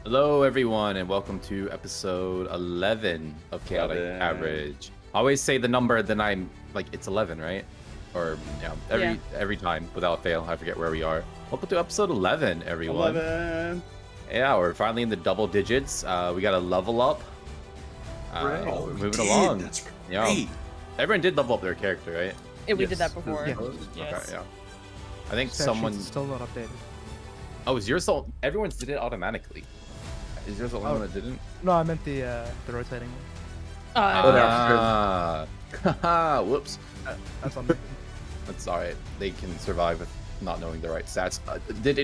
Hello, everyone, and welcome to episode 11 of Chaotic 11. Average. I always say the number, then I'm like, it's 11, right? Or every time without fail, I forget where we are. Welcome to episode 11, everyone. 11. Yeah, we're finally in the double digits. We got a level up. We're moving along. That's Yeah, great. everyone did level up their character, right? Yeah, we did Yes. that before. Yeah. Yes. Okay, yeah. I think Stat someone. sheets is still not updated. Oh, is yours all? Everyone's did it automatically. Is yours the only Oh. one that didn't? No, I meant the rotating one. Whoops. That's on me. That's all right. They can survive with not knowing the right stats.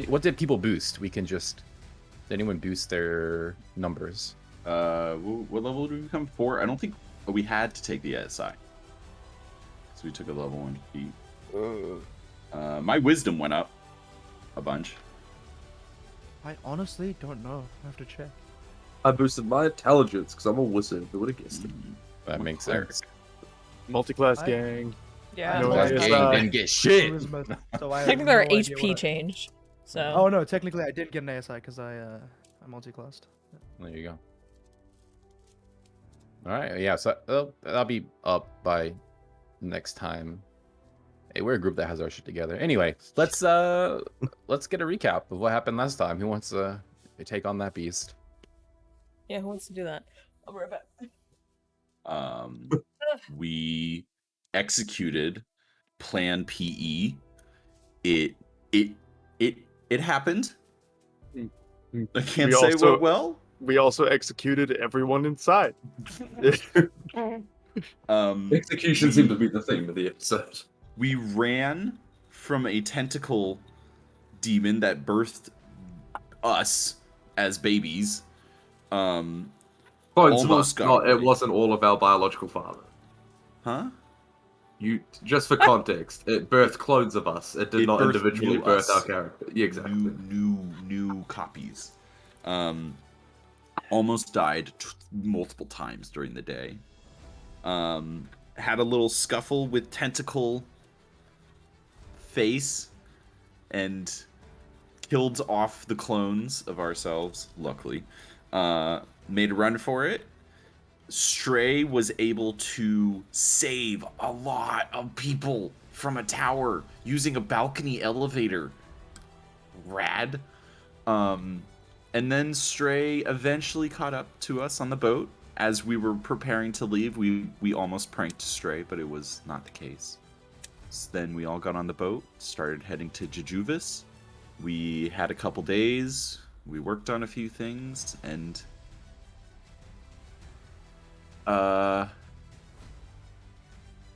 What did people boost? We can just. Did anyone boost their numbers? What level did we become? 4? I don't think we had to take the SI. So we took a level 1 feat. My wisdom went up a bunch. I honestly don't know. I have to check. I boosted my intelligence because I'm a wizard. Who would have guessed it? That makes sense. Multi-class I- gang. Yeah. No, That it's game not. didn't get shit. Charisma, so I have Technically, our no idea HP what changed. So. Oh no, technically I did get an ASI because I multi-classed. There you go. All right. Yeah. So that'll be up by next time. Hey, we're a group that has our shit together. Anyway, let's get a recap of what happened last time. Who wants to take on that beast? Yeah, who wants to do that? I'll be right back. We executed Plan PE. It happened. I can't We say also- what well. We also executed everyone inside. Execution seemed to be the theme of the episode. We ran from a tentacle demon that birthed us as babies. Clones Almost of us. got Not, it away. wasn't all of our biological father. Huh? You just for context, it birthed clones of us. It did It not birthed individually new birth us. our character. Yeah, exactly. New copies. Almost died multiple times during the day. Had a little scuffle with tentacle face and killed off the clones of ourselves, luckily. Made a run for it. Stray was able to save a lot of people from a tower using a balcony elevator. Rad. And then Stray eventually caught up to us on the boat. As we were preparing to leave, we almost pranked Stray, but it was not the case. So then we all got on the boat, started heading to Jajuvis. We had a couple days, we worked on a few things, and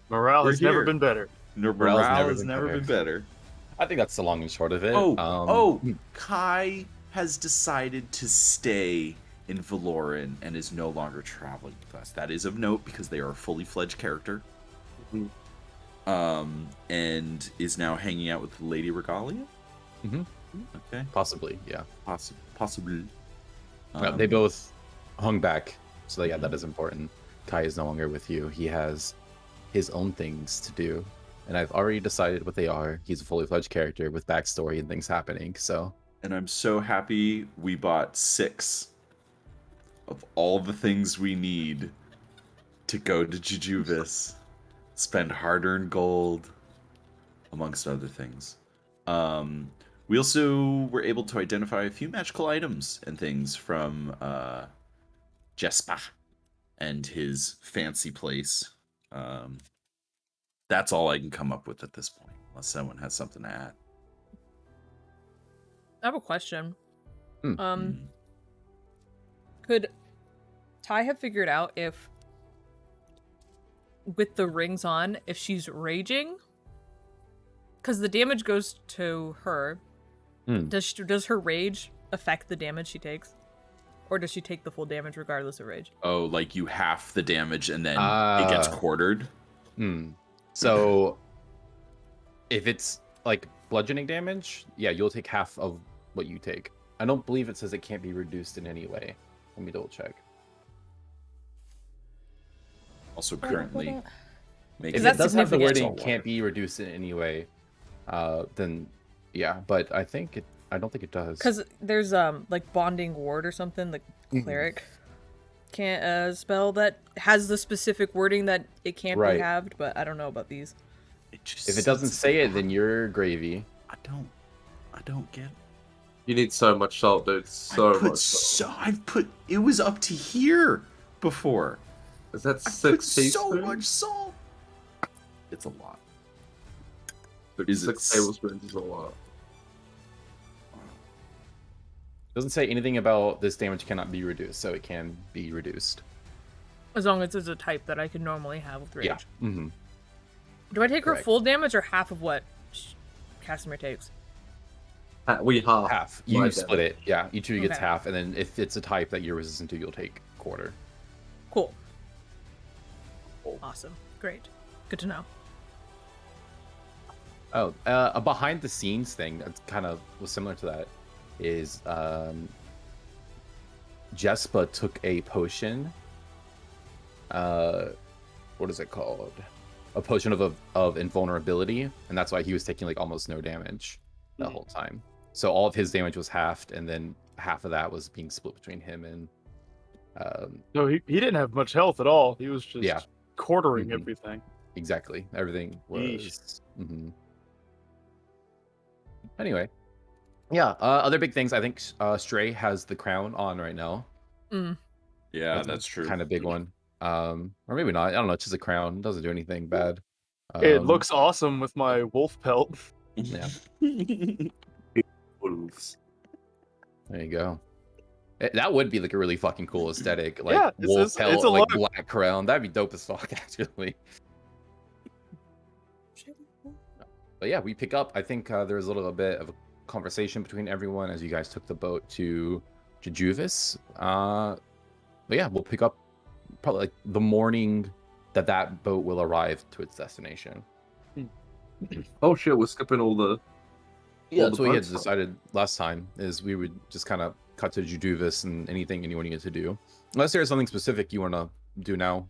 Morale We're has never here. been better. morale never has been never better. been better. I think that's the long and short of it. Kai has decided to stay in Valoran and is no longer traveling with us. That is of note because they are a fully fledged character. Mhm. And is now hanging out with Lady Regalia. Mhm. Okay, Possibly, yeah. possibly. They both hung back, so yeah, that is important. Kai is no longer with you. He has his own things to do, and I've already decided what they are. He's a fully fledged character with backstory and things happening. So And I'm so happy we bought 6 of all the things we need to go to Jajuvis. Spend hard-earned gold, amongst other things. We also were able to identify a few magical items and things from Jespa and his fancy place. That's all I can come up with at this point, unless someone has something to add. I have a question. Hmm. Could Ty have figured out if, with the rings on, if she's raging? Because the damage goes to her. Hmm. Does her rage affect the damage she takes? Or does she take the full damage regardless of rage? Oh, like you half the damage and then it gets quartered? So if it's like bludgeoning damage, yeah, you'll take half of what you take. I don't believe it says it can't be reduced in any way. Let me double check. Also currently If making it that's doesn't have the significant. wording can't be reduced in any way, then yeah. But I think I don't think it does. Because there's like bonding ward or something. The cleric can't spell that has the specific wording that it can't Right. be halved, but I don't know about these. If it doesn't say it, then you're gravy. I don't get it. You need so much salt, dude. So much salt. I've put it was up to here before. Is that I 6 put so teaspoons? much salt. It's a lot. Six Is it tablespoons is a lot. Doesn't say anything about this damage cannot be reduced, so it can be reduced. As long as it's a type that I could normally have with rage. Yeah. Mm-hmm. Do I take her Correct. full damage or half of what Casimir takes? We half. Half. You my split damage. it. Yeah. Each of you gets Okay. half, and then if it's a type that you're resistant to, you'll take quarter. Cool. Awesome. Great. Good to know. Oh, a behind the scenes thing that kind of was similar to that is Jespa took a potion. What is it called? A potion of invulnerability, and that's why he was taking like almost no damage the whole time. So all of his damage was halved, and then half of that was being split between him and No, he didn't have much health at all. He was just Yeah. quartering Mhm. everything. exactly everything Yeesh. was. Anyway, yeah. Other big things. I think Stray has the crown on right now. Yeah, that's true. Kind of big one. Or maybe not. I don't know. It's just a crown. It doesn't do anything bad. It looks awesome with my wolf pelt. Yeah. Wolves. There you go. That would be like a really fucking cool aesthetic, like Yeah, wolf pelt, it's a like look. black crown. That'd be dope as fuck, actually. But yeah, we pick up. I think there was a little bit of a conversation between everyone as you guys took the boat to Jajuvis. But yeah, we'll pick up probably like the morning that boat will arrive to its destination. Oh shit, we're skipping all the. Yeah, all that's the what we had boat stuff. decided last time, is we would just kind of cut to Jajuvis and anything anyone needed to do. Unless there's something specific you want to do now.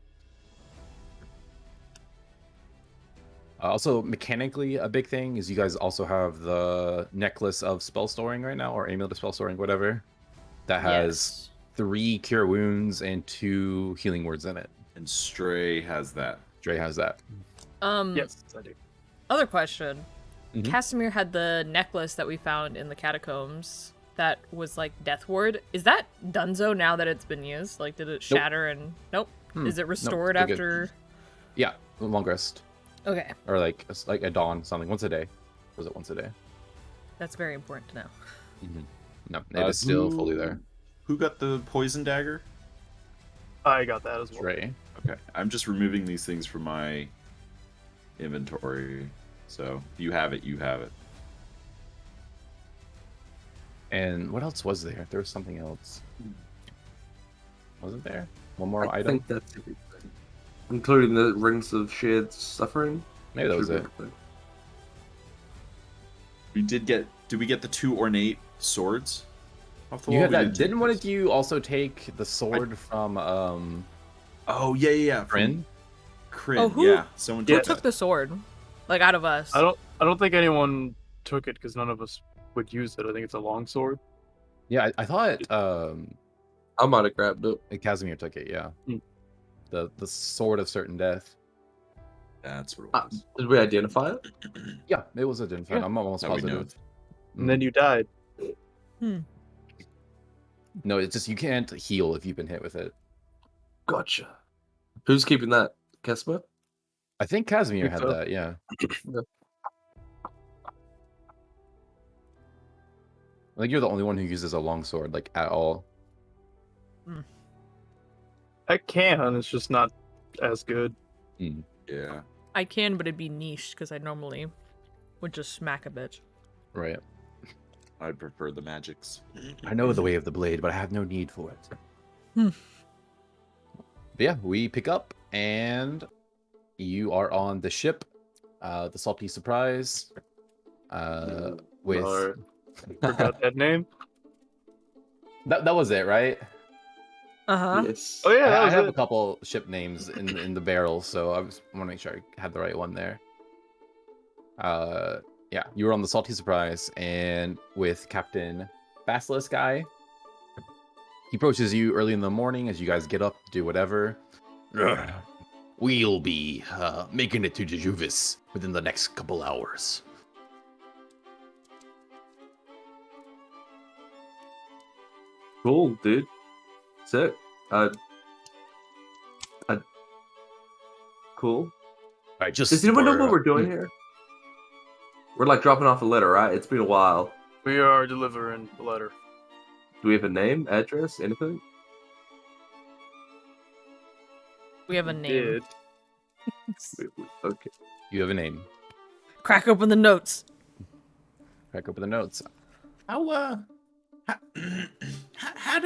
Also, mechanically, a big thing is you guys also have the necklace of spell storing right now, or amulet of spell storing, whatever, that has 3 cure wounds and 2 healing words in it. And Stray has that. Dre has that. Yes, I do. Other question. Mhm. Casimir had the necklace that we found in the catacombs that was like Death Ward. Is that Dunzo now that it's been used? Like, did it shatter and... Nope. Is it restored still good. after... Yeah, long rest. Okay. Or like a dawn, something. Once a day. Was it once a day? That's very important to know. No, it is still fully there. Who got the poison dagger? I got that as well. Dre. Okay, I'm just removing these things from my inventory. So if you have it, you have it. And what else was there? There was something else. Wasn't there? One more I item? think that's everything. Including the rings of shared suffering. Maybe that was Should it. be everything. Did we get the 2 ornate swords off the You wall? had We that. take Didn't one those. of you also take the sword from Oh yeah. Kryn? Kryn, Oh, who- yeah. Someone Who took took that. the sword? Like, out of us. I don't think anyone took it because none of us would use it. I think it's a long sword. Yeah, I thought I might have grabbed it. Casimir took it. Yeah, Hmm. the sword of certain death. That's what it Ah, was. did we identify it? Yeah, it was a different. Yeah. I'm almost Now we know. positive. And then you died. No, it's just you can't heal if you've been hit with it. Gotcha. Who's keeping that? Casper? I think Casimir Think had so. that. Yeah. Yeah. I think you're the only one who uses a long sword, like at all. I can. It's just not as good. Yeah. I can, but it'd be niche, because I normally would just smack a bitch. Right. I'd prefer the magics. I know the way of the blade, but I have no need for it. Hmm. But yeah, we pick up, and you are on the ship, the Salty Surprise, with No. Forgot that name. that was it, right? Uh-huh. Yes. Oh yeah, that I was have it. a couple ship names in the barrel, so I want to make sure I had the right one there. Yeah, you were on the Salty Surprise, and with Captain Basilisk guy, he approaches you early in the morning as you guys get up, do whatever. We'll be making it to Jajuvis within the next couple hours. Cool, dude. Sick. Cool. All right, just Does anyone know what we're doing hmm. here? We're like dropping off a letter, right? It's been a while. We are delivering the letter. Do we have a name, address, anything? We have a name. Did. Okay. You have a name. Crack open the notes. Crack open the notes. How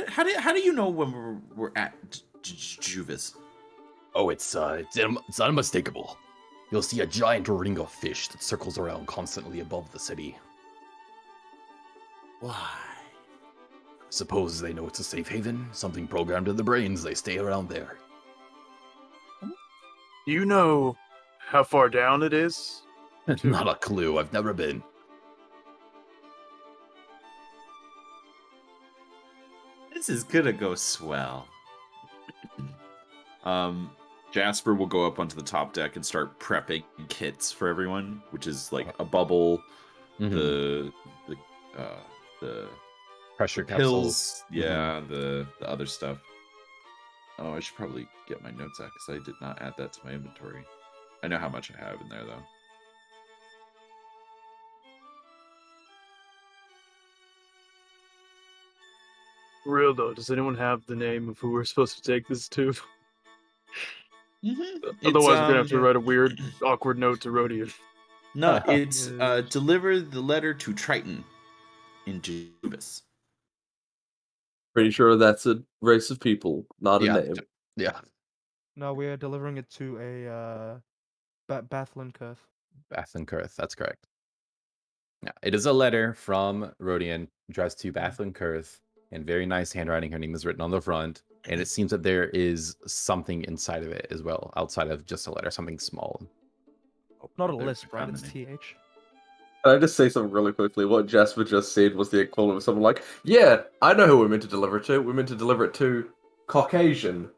how do you know when we're at Jajuvis? Oh, it's unmistakable. You'll see a giant ring of fish that circles around constantly above the city. Why? Suppose they know it's a safe haven. Something programmed in their brains. They stay around there. Do you know how far down it is? Not a clue. I've never been. This is gonna go swell. Jasper will go up onto the top deck and start prepping kits for everyone, which is like a bubble, the Pressure pills, capsules. yeah, the other stuff. Oh, I should probably get my notes out because I did not add that to my inventory. I know how much I have in there though. For real though, does anyone have the name of who we're supposed to take this to? Otherwise, we're gonna have to write a weird, awkward note to Rodian. No, it's deliver the letter to Triton in Jajuvis. Pretty sure that's a race of people, not a name. Yeah. No, we are delivering it to a Bathlin Kurth. Bathlin Kurth, that's correct. Yeah, it is a letter from Rodian addressed to Bathlin Kurth in very nice handwriting. Her name is written on the front, and it seems that there is something inside of it as well, outside of just a letter, something small. Not a lisp, right? It's TH. Can I just say something really quickly? What Jasper just said was the equivalent of someone like, yeah, I know who we're meant to deliver it to. We're meant to deliver it to Caucasian.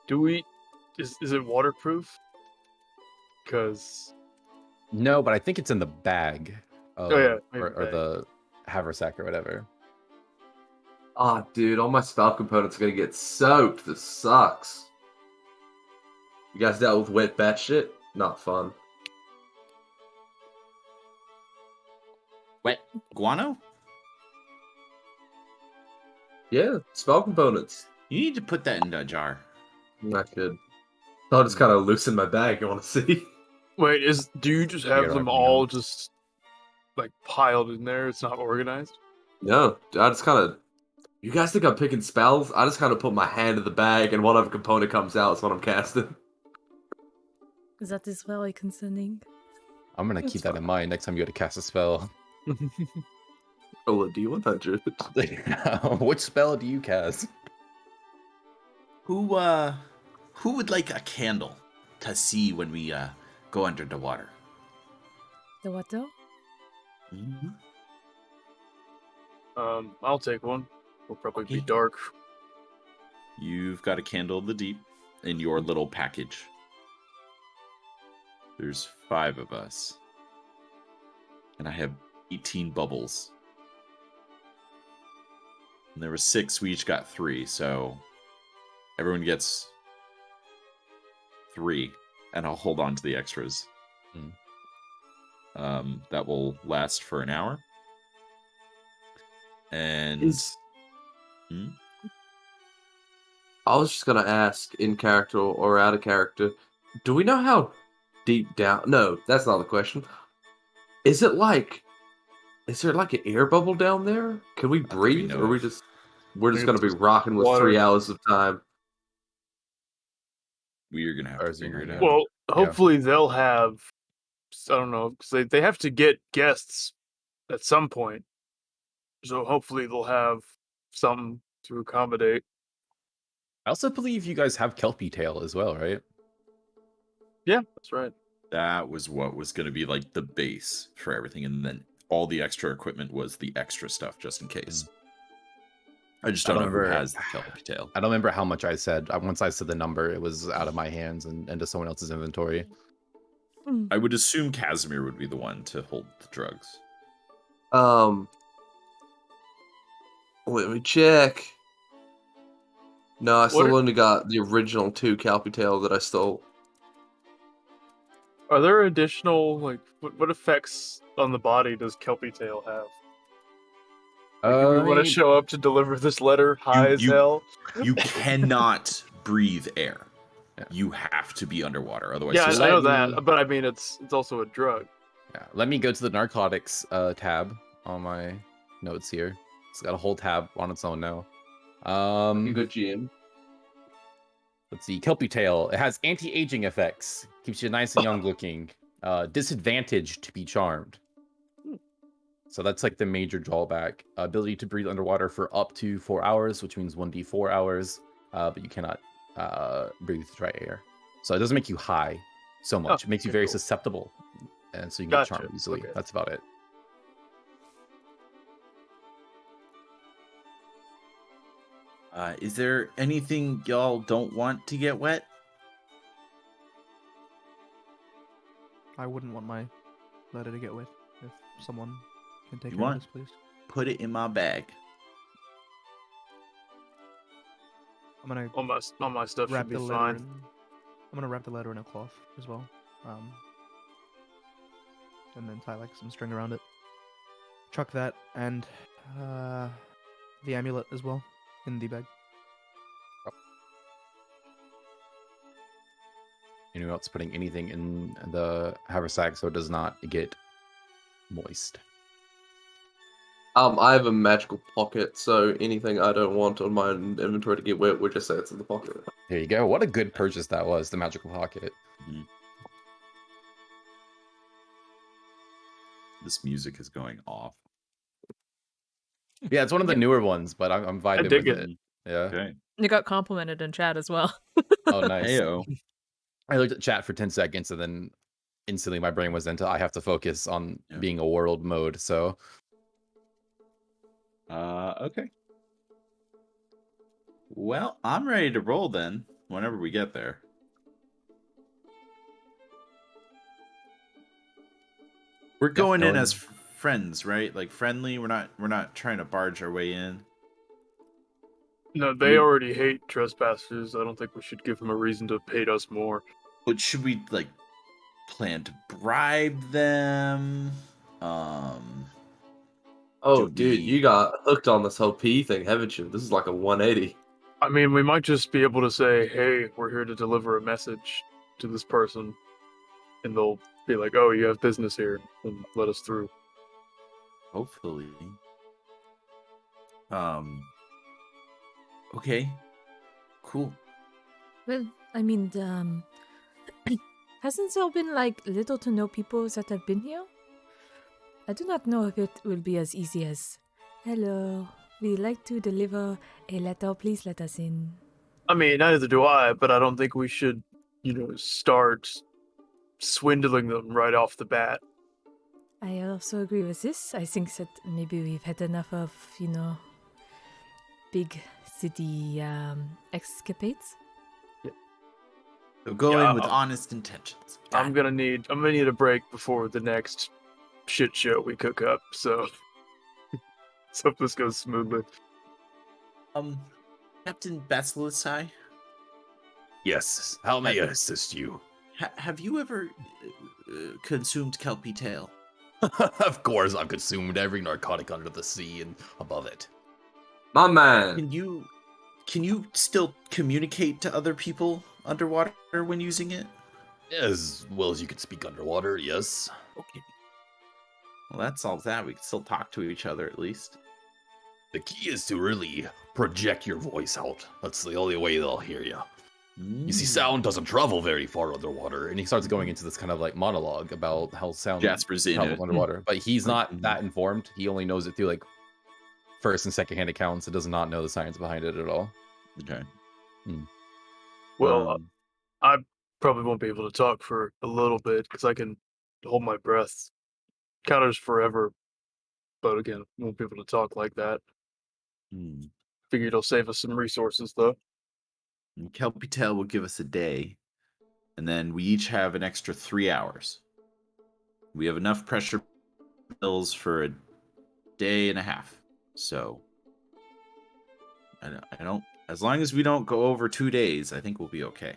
Do we? Is it waterproof? Because No, but I think it's in the bag. Of, maybe or bag. the haversack or whatever. Ah, dude, all my spell components are gonna get soaked. This sucks. You guys dealt with wet bat shit? Not fun. Wet guano? Yeah, spell components. You need to put that in a jar. Not good. I'll just kind of loosen my bag. You want to see? Wait, do you just have You're them not all gonna- just like piled in there? It's not organized. No, I just kind of. You guys think I'm picking spells? I just kind of put my hand in the bag, and whatever component comes out is what I'm casting. Is that this very concerning? I'm gonna keep that in mind next time you go to cast a spell. Roll a D100. Which spell do you cast? Who would like a candle to see when we go under the water? The what though? Mm-hmm. I'll take one. Will probably be Okay. dark. You've got a candle in the deep in your little package. There's 5 of us. And I have 18 bubbles. And there were 6, we each got 3, so everyone gets 3. And I'll hold on to the extras. That will last for an hour. And I was just gonna ask, in character or out of character, do we know how deep down? No, that's not the question. Is there like an air bubble down there? Can we Not that we breathe, know or we're of. just Maybe gonna be it's rocking with water. 3 hours of time? we are gonna have to Or is it figure it not? out. Well, hopefully they'll have. I don't know, because they have to get guests at some point. So hopefully they'll have something to accommodate. I also believe you guys have Kelpie tail as well, right? Yeah, that's right. That was what was going to be like the base for everything, and then all the extra equipment was the extra stuff just in case. I just I don't know who remember- has the Kelpie tail. I don't remember how much I said. Once I said the number, it was out of my hands and into someone else's inventory. I would assume Casimir would be the one to hold the drugs. Let me check. No, I What still are- only got the original 2 Calpy tail that I stole. Are there additional like what effects on the body does Kelpie tail have? Like, do we want to show up to deliver this letter high as hell? You cannot breathe air. Yeah. You have to be underwater, otherwise. Yeah, I let know me- that, but I mean it's also a drug. Yeah, let me go to the narcotics tab on my notes here. It's got a whole tab on its own now. You good GM. Let's see. Kelpie tail. It has anti-aging effects. Keeps you nice and young looking. Disadvantage to be charmed. So that's like the major drawback. Ability to breathe underwater for up to 4 hours, which means 1d4 hours. But you cannot breathe dry air. So it doesn't make you high so much. It makes you okay, very cool. susceptible. And so you can Gotcha, get charmed easily. okay. That's about it. Is there anything y'all don't want to get wet? I wouldn't want my letter to get wet. If someone can take You care want? of this, please. Put it in my bag. I'm gonna All my stuff wrap should be the letter. fine. I'm gonna wrap the letter in a cloth as well. And then tie like some string around it. Chuck that and the amulet as well in the bag. Anyone else putting anything in the haversack so it does not get moist? I have a magical pocket, so anything I don't want on my inventory to get wet, we'll just say it's in the pocket. There you go. What a good purchase that was, the magical pocket. This music is going off. Yeah, it's one of the newer ones, but I'm vibing dig with it. it. Yeah. Okay. It got complimented in chat as well. Oh, nice. Heyo. I looked at chat for 10 seconds and then instantly my brain was into I have to focus on Yeah. being a world mode. So Okay. Well, I'm ready to roll then. Whenever we get there. We're going in as friends, right? Like friendly. We're not trying to barge our way in. No, they already hate trespassers. I don't think we should give them a reason to hate us more. But should we like plan to bribe them? Oh, Do dude, we- you got hooked on this whole P thing, haven't you? This is like a 180. I mean, we might just be able to say, "Hey, we're here to deliver a message to this person," and they'll be like, "Oh, you have business here," and let us through. Hopefully. Okay. Cool. Well, I mean, hasn't there been like little to no people that have been here? I do not know if it will be as easy as, "Hello, we'd like to deliver a letter. Please let us in." I mean, neither do I, but I don't think we should, start swindling them right off the bat. I also agree with this. I think that maybe we've had enough of, big city escapades. So go Yeah, in with honest intentions. I'm gonna need a break before the next shit show we cook up. So, let's hope this goes smoothly. Captain Basilisai, yes, how may I assist you? have you ever consumed Kelpie tail? Of course, I've consumed every narcotic under the sea and above it. My man. Can you still communicate to other people underwater when using it? As well as you could speak underwater, yes. Okay. Well, that solves that. We can still talk to each other at least. The key is to really project your voice out. That's the only way they'll hear you. You see, sound doesn't travel very far underwater, and he starts going into this kind of like monologue about how sound Jasper's in travels it. underwater. But he's not Mhm. that informed. He only knows it through like first and second hand accounts. It does not know the science behind it at all. Okay. Well, Um, probably won't be able to talk for a little bit because I can hold my breath. Counters forever, but again, won't be able to talk like that. Hmm. Figure it'll save us some resources though. And Kelpie will give us a day, and then we each have an extra 3 hours. We have enough pressure pills for a day and a half. So, I don't. As long as we don't go over 2 days, I think we'll be okay.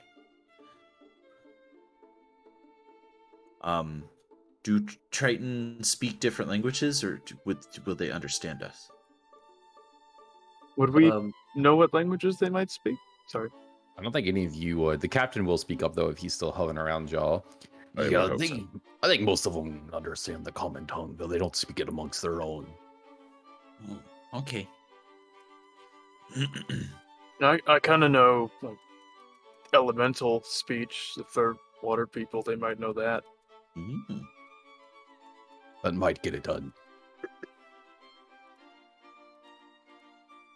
Do Triton speak different languages, or will they understand us? Would we Um, know what languages they might speak? Sorry. I don't think any of you would. The captain will speak up though if he's still hovering around y'all. I Yeah, would hope so. I think most of them understand the common tongue, though they don't speak it amongst their own. Oh, okay. I kind of know like elemental speech. If they're water people, they might know that. Mm. That might get it done.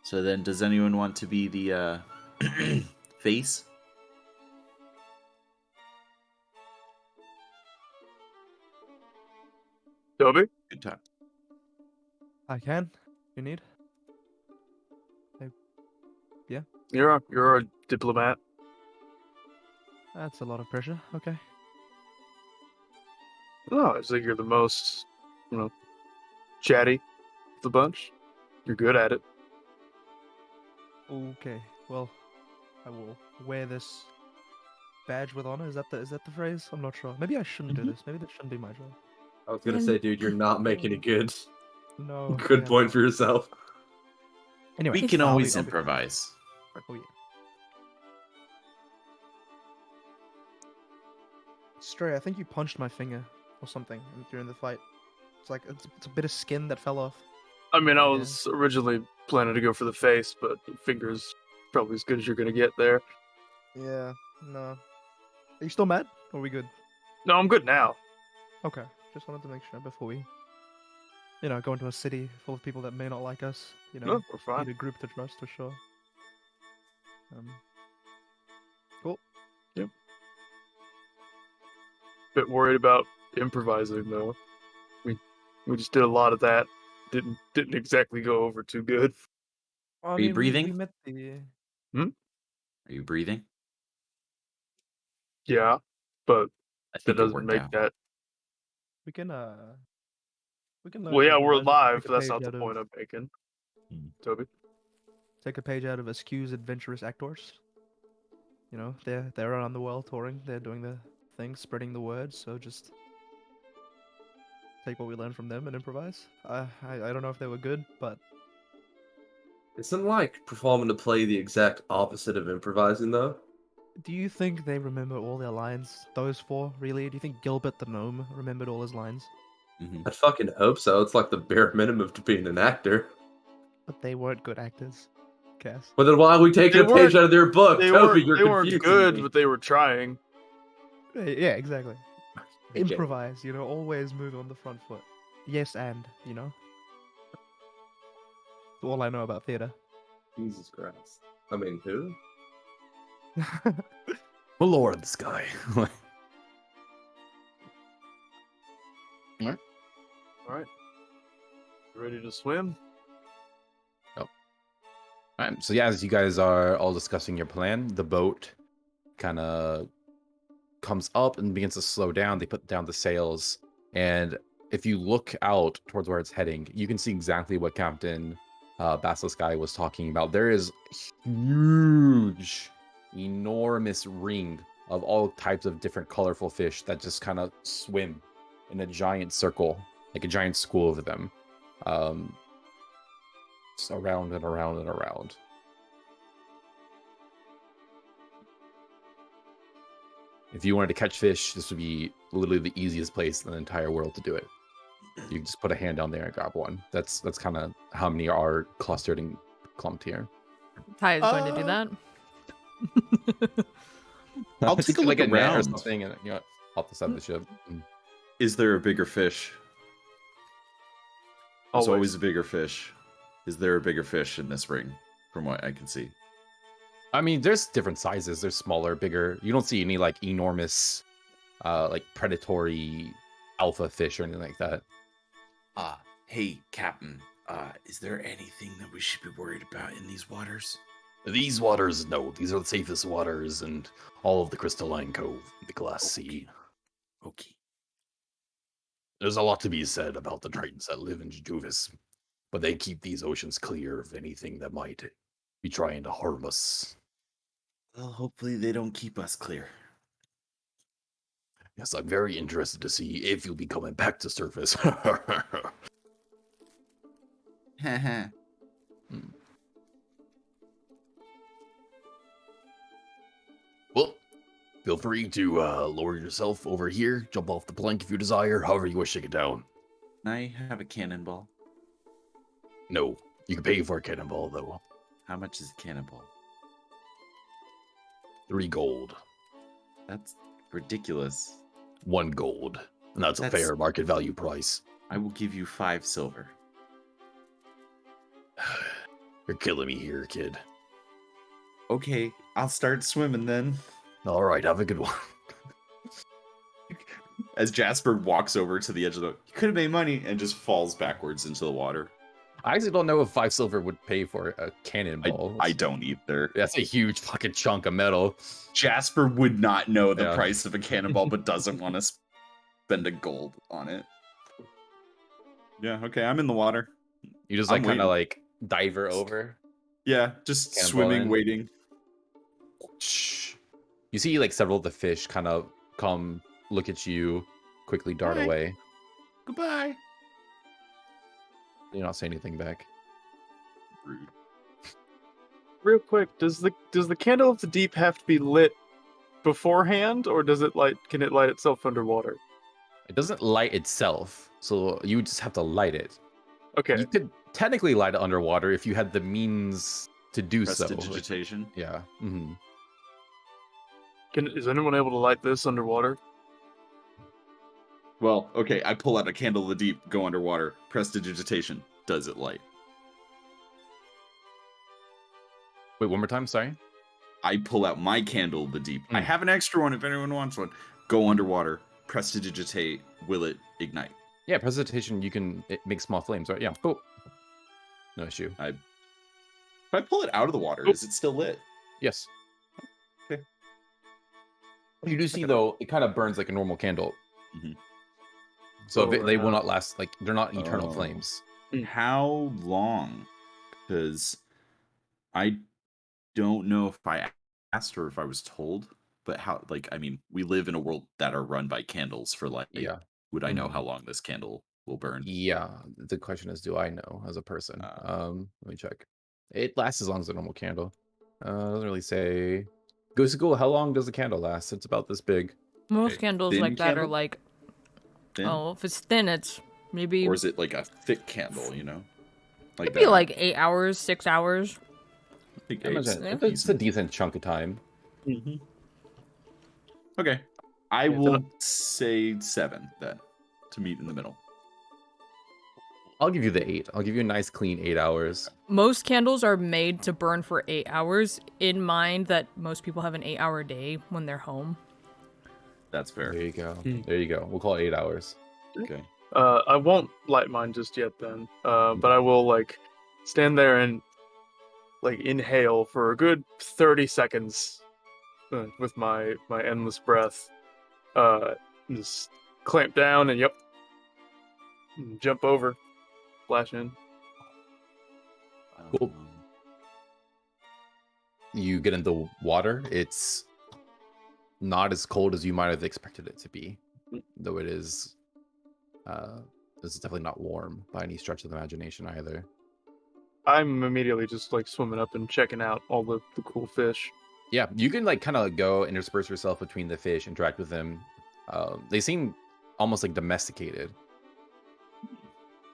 So then, does anyone want to be the face? Toby, Good time. I can. You need? you're a diplomat. That's a lot of pressure. Okay. No, I think you're the most, chatty of the bunch. You're good at it. Okay. Well, I will wear this badge with honor. Is that the phrase? I'm not sure. Maybe I shouldn't do this. Maybe that shouldn't be my job. I was gonna say, dude, you're not making it good. No. Good yeah. point for yourself. Anyway, We can I'll always I'll improvise. Oh yeah. Stray, I think you punched my finger or something during the fight. It's like it's a bit of skin that fell off. I mean, I Yeah. was originally planning to go for the face, but the finger's probably as good as you're gonna get there. Yeah. No. Are you still mad? Or are we good? No, I'm good now. Okay. Just wanted to make sure before we, go into a city full of people that may not like us. No, we're fine. Need a group to trust for sure. Cool. Bit worried about improvising though. We just did a lot of that. Didn't exactly go over too good. I Are you mean, breathing? We met the. Are you breathing? Yeah, but I that think it doesn't worked make out. that. We can learn Well, to yeah, we're improvise. live. Take a That's page not the out of- point I'm making. Hmm. Toby. Take a page out of Askew's adventurous actors. They're around the world touring. They're doing the thing, spreading the word. So just take what we learned from them and improvise. I don't know if they were good, but Isn't like performing to play the exact opposite of improvising though? do you think they remember all their lines? Those four, really? Do you think Gilbert the gnome remembered all his lines? Mhm. I'd fucking hope so. It's like the bare minimum to being an actor. But they weren't good actors, Cass. But then why are we taking They a page weren't- out of their book? They Toby, weren't. you're They weren't confusing good, me. but they were trying. Yeah, exactly. Okay. Improvise, always move on the front foot. Yes, and, That's all I know about theater. Jesus Christ. I mean, who? The lore of this guy. All right. Ready to swim? Alright, so yeah, as you guys are all discussing your plan, the boat kind of comes up and begins to slow down. They put down the sails, and if you look out towards where it's heading, you can see exactly what Captain Basilisk Guy was talking about. There is huge, enormous ring of all types of different colorful fish that just kind of swim in a giant circle, like a giant school of them. Just around and around and around. If you wanted to catch fish, this would be literally the easiest place in the entire world to do it. You can just put a hand down there and grab one. That's kind of how many are clustered and clumped here. Ty is going to do that. I'll Just take a like look a net or around. something, and off the side of the ship. Is there a bigger fish? There's always a bigger fish. Is there a bigger fish in this ring, from what I can see? I mean, there's different sizes. There's smaller, bigger. You don't see any like enormous, like predatory alpha fish or anything like that. Hey, Captain. Is there anything that we should be worried about in these waters? These waters, no. These are the safest waters and all of the crystalline cove, the glass sea. Okay. There's a lot to be said about the Tritons that live in Jajuvis, but they keep these oceans clear of anything that might be trying to harm us. Well, hopefully they don't keep us clear. Yes, I'm very interested to see if you'll be coming back to surface. Well, feel free to lower yourself over here, jump off the plank if you desire, however you wish to get down. Can I have a cannonball? No, you can pay for a cannonball, though. How much is a cannonball? 3 gold. That's ridiculous. 1 gold. And that's a That's- fair market value price. I will give you 5 silver. You're killing me here, kid. Okay, I'll start swimming then. All right, have a good one. As Jasper walks over to the edge of the boat, you could have made money, and just falls backwards into the water. I actually don't know if 5 silver would pay for a cannonball. I don't either. That's a huge fucking chunk of metal. Jasper would not know the Yeah. price of a cannonball, but doesn't want to spend a gold on it. Yeah, okay, I'm in the water. You just I'm like kind of waiting. like diver over. Yeah, just Cannonball swimming, in. waiting. Shh. You see like several of the fish kind of come look at you, quickly dart Hi. away. Goodbye. Hmm. You don't say anything back. Rude. Real quick, does the candle of the deep have to be lit beforehand, or can it light itself underwater? It doesn't light itself, so you just have to light it. Okay. You could technically light it underwater if you had the means to do so. Like, Prestidigitation. yeah. Mm-hmm. Is anyone able to light this underwater? Well, okay, I pull out a candle of the deep, go underwater. Prestidigitation. Does it light? Wait, one more time. Sorry. I pull out my candle of the deep. I Mm. have an extra one if anyone wants one. Go underwater. Prestidigitate. Will it ignite? Yeah, presentation. You can make small flames, right? Yeah. Cool. No issue. If I pull it out of the water, is it still lit? Yes. Okay. You do see though, it kind of burns like a normal candle. Mhm. So So, they will not last. Like they're not eternal Oh. flames. How long? Because I don't know if I asked or if I was told, but how, like, I mean, we live in a world that are run by candles for like, Yeah. would I know Mhm. how long this candle will burn? Yeah. The question is, do I know as a person? Let me check. It lasts as long as a normal candle. Doesn't really say. Goes to Google. How long does the candle last? It's about this big. Most Okay, candles thin like that are candle? like, Thin? oh, if it's thin, it's maybe Or is it like a thick candle, you know? Like could be like 8 hours, 6 hours. I think I eight's imagine yeah. it's a decent chunk of time. Mhm. Okay. I Yeah, will say 7 then, to meet in the middle. I'll give you the 8. I'll give you a nice clean 8 hours. Most candles are made to burn for 8 hours, in mind that most people have an 8-hour day when they're home. That's fair. There you go. Hmm. There you go. We'll call it 8 hours. Okay. I won't light mine just yet then. But I will like stand there and like inhale for a good 30 seconds with my endless breath. Just clamp down and jump over, splash in. Cool. You get in the water. It's not as cold as you might have expected it to be, though it is. This is definitely not warm by any stretch of the imagination either. I'm immediately just like swimming up and checking out all the cool fish. Yeah, you can like kind of go intersperse yourself between the fish, interact with them. They seem almost like domesticated.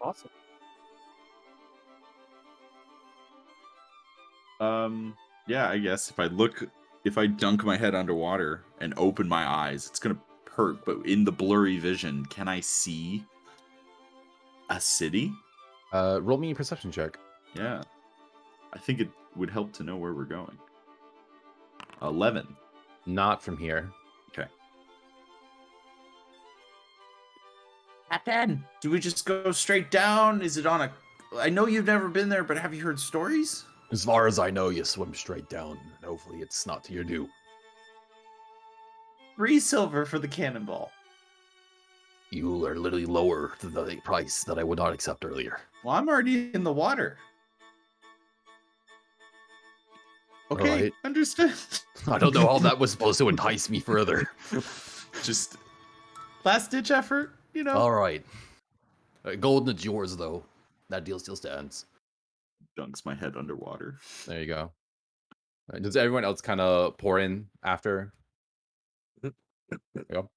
Awesome. Yeah, I guess if I dunk my head underwater and open my eyes, it's gonna hurt, but in the blurry vision, can I see a city? Roll me a perception check. Yeah. I think it would help to know where we're going. 11. Not from here. Okay. Captain, do we just go straight down? Is it on a... I know you've never been there, but have you heard stories? As far as I know, you swim straight down, and hopefully it's not to your due. 3 silver for the cannonball. You are literally lower to the price that I would not accept earlier. Well, I'm already in the water. Okay, right. understood. I don't know how that was supposed to entice me further. Just last-ditch effort, you know? All right. Golden is yours, though. That deal still stands. Dunks my head underwater. There you go. Does everyone else kind of pour in after? There you go.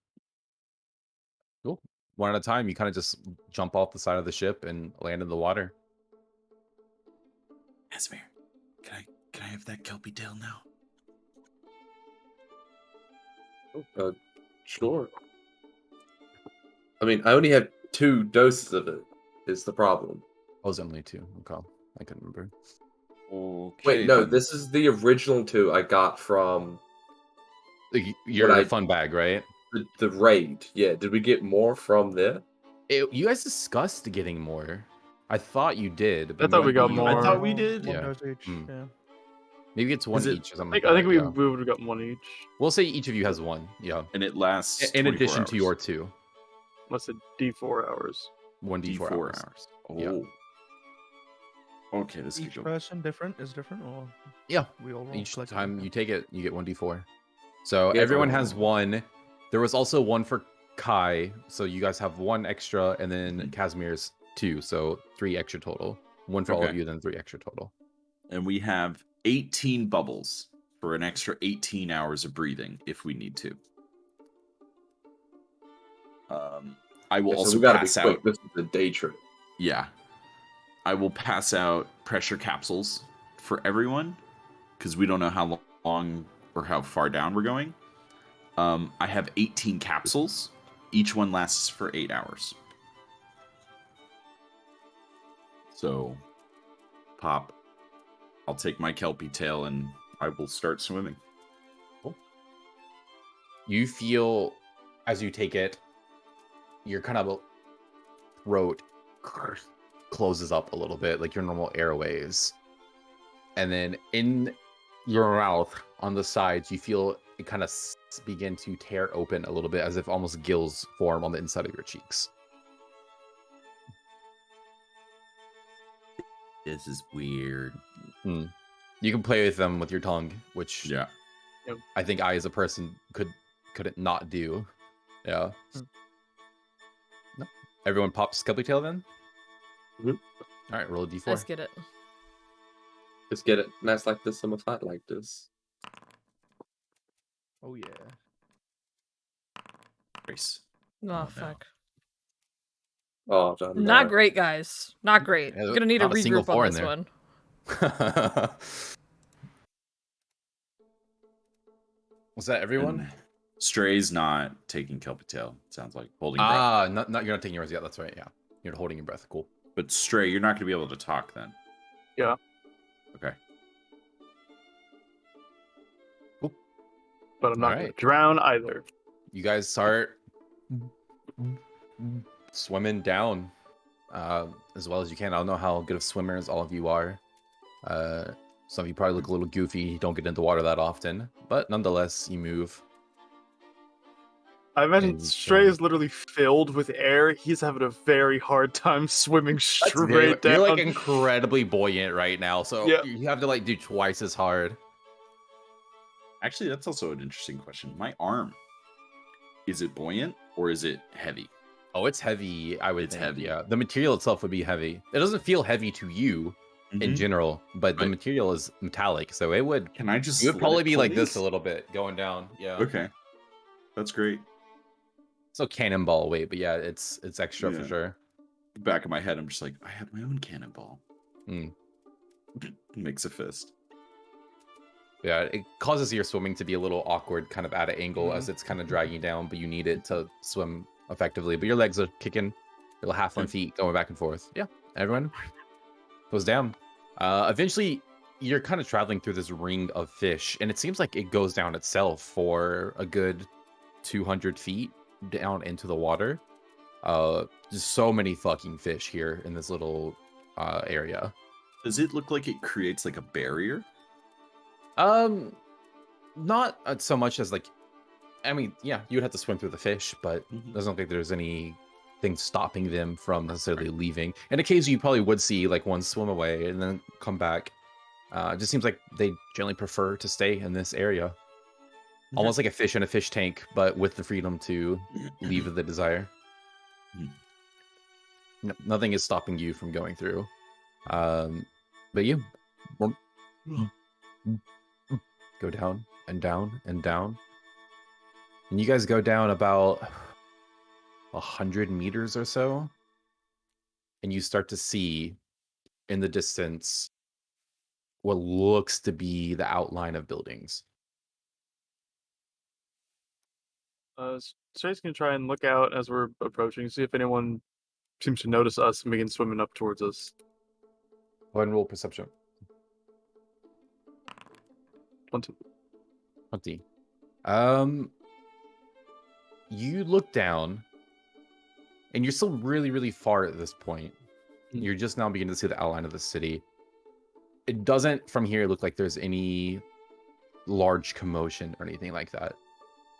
Cool. One at a time, you kind of just jump off the side of the ship and land in the water. Casimir, can I have that kelpie tail now? Sure. I mean, I only have 2 doses of it. Is the problem? Oh, it's only 2. Okay. I couldn't remember. Okay, Wait, no. then. This is the original 2 I got from Your fun bag, right? the raid. Yeah. Did we get more from there? You guys discussed getting more. I thought you did. But I thought we got maybe- more. I thought we did. One Yeah. dose each. Mm. Yeah. Maybe it's one Is it- each or something. I think, like I think that, we yeah. would have gotten one each. We'll say each of you has one. Yeah. And it lasts In 24 addition to hours. your 2. Must have D4 hours. 1d4 D4 hours. Oh. Yeah. Okay, this could Each go. person is different, or Yeah. we all roll Each collectively? time you take it, you get 1d4. So Yeah, everyone so- has 1. There was also 1 for Kai, so you guys have 1 extra, and then Mhm. Casimir's 2, so 3 extra total. 1 for all of Okay. you, then 3 extra total. And we have 18 bubbles for an extra 18 hours of breathing if we need to. I will Yeah, so also we gotta pass be out. quick. This is a day trip. Yeah. I will pass out pressure capsules for everyone because we don't know how long or how far down we're going. I have 18 capsules. Each one lasts for 8 hours. So, Pop, I'll take my kelpie tail and I will start swimming. You feel, as you take it, your kind of throat closes up a little bit, like your normal airways. And then in your mouth, on the sides, you feel it kind of begin to tear open a little bit, as if almost gills form on the inside of your cheeks. This is weird. You can play with them with your tongue, which Yeah. I think I, as a person, couldn't not do. Yeah. No. Everyone pops Kelpie Tail then? Mhm. All right, roll a d4. Let's get it. Let's get it nice like this. I'm a flat like this. Oh yeah. Grace. Oh, no. fuck. Oh, done. Not great, guys. Not great. Yeah, I'm gonna need a not a single regroup on 4 in this there. one. Was that everyone? And Stray's not taking kelpie tail. Sounds like holding breath. Ah, not you're not taking yours yet. That's right. Yeah, you're holding your breath. Cool. But Stray, you're not going to be able to talk then. Yeah. Okay. But I'm not going Alright. to drown either. You guys start swimming down as well as you can. I don't know how good of swimmers all of you are. Some of you probably look a little goofy. Don't get into water that often, but nonetheless, you move. I imagine And, Stray is literally filled with air. He's having a very hard time swimming straight down. You're like incredibly buoyant right now, so Yeah. you have to like do twice as hard. Actually, that's also an interesting question. My arm, is it buoyant or is it heavy? Oh, it's heavy. I would It's think. heavy. Yeah, the material itself would be heavy. It doesn't feel heavy to you in Mhm. general, but the Right. material is metallic, so it would. Can I just? You would let probably it be like pull me? this a little bit going down. Yeah. Okay, that's great. So cannonball weight, but yeah, it's extra for Yeah. sure. Back of my head, I'm just like, I have my own cannonball. Mm. Makes a fist. Yeah, it causes your swimming to be a little awkward, kind of at an angle Mm-hmm. as it's kind of dragging down, but you need it to swim effectively. But your legs are kicking, your halfling feet going back and forth. Yeah, everyone goes down. Eventually, you're kind of traveling through this ring of fish, and it seems like it goes down itself for a good 200 feet down into the water. Just so many fucking fish here in this little area. Does it look like it creates like a barrier? Not so much as like, I mean, yeah, you would have to swim through the fish, but Mhm. it doesn't look like there's anything stopping them from necessarily leaving. And occasionally you probably would see like one swim away and then come back. It just seems like they generally prefer to stay in this area. Almost like a fish in a fish tank, but with the freedom to leave if they desire. No, nothing is stopping you from going through. But you go down and down and down. And you guys go down about 100 meters or so. And you start to see in the distance what looks to be the outline of buildings. Stray's gonna try and look out as we're approaching, see if anyone seems to notice us and begin swimming up towards us. Go ahead and roll perception. 20. 20. You look down, and you're still really, really far at this point. You're just now beginning to see the outline of the city. It doesn't, from here, look like there's any large commotion or anything like that.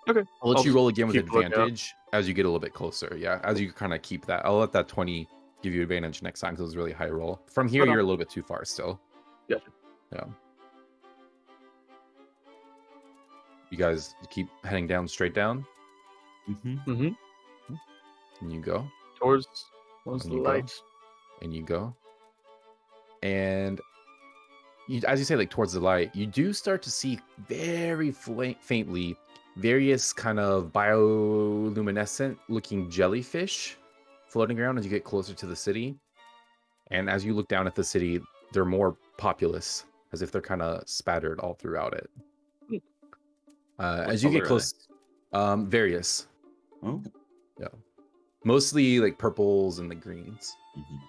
Okay. I'll let you roll again with keep a lookout. advantage as you get a little bit closer. Yeah, as you kind of keep that. I'll let that 20 give you advantage next time because it was a really high roll. From here, Okay. you're a little bit too far still. Gotcha. Yeah. You guys keep heading down, straight down, Mm-hmm. and you go, Towards And the you go. lights. and you go. And you, as you say, like towards the light, you do start to see very faintly various kind of bioluminescent looking jellyfish floating around as you get closer to the city. And as you look down at the city, they're more populous, as if they're kind of spattered all throughout it. What As you get color are close, various, Oh. mostly like purples and the greens, Mhm.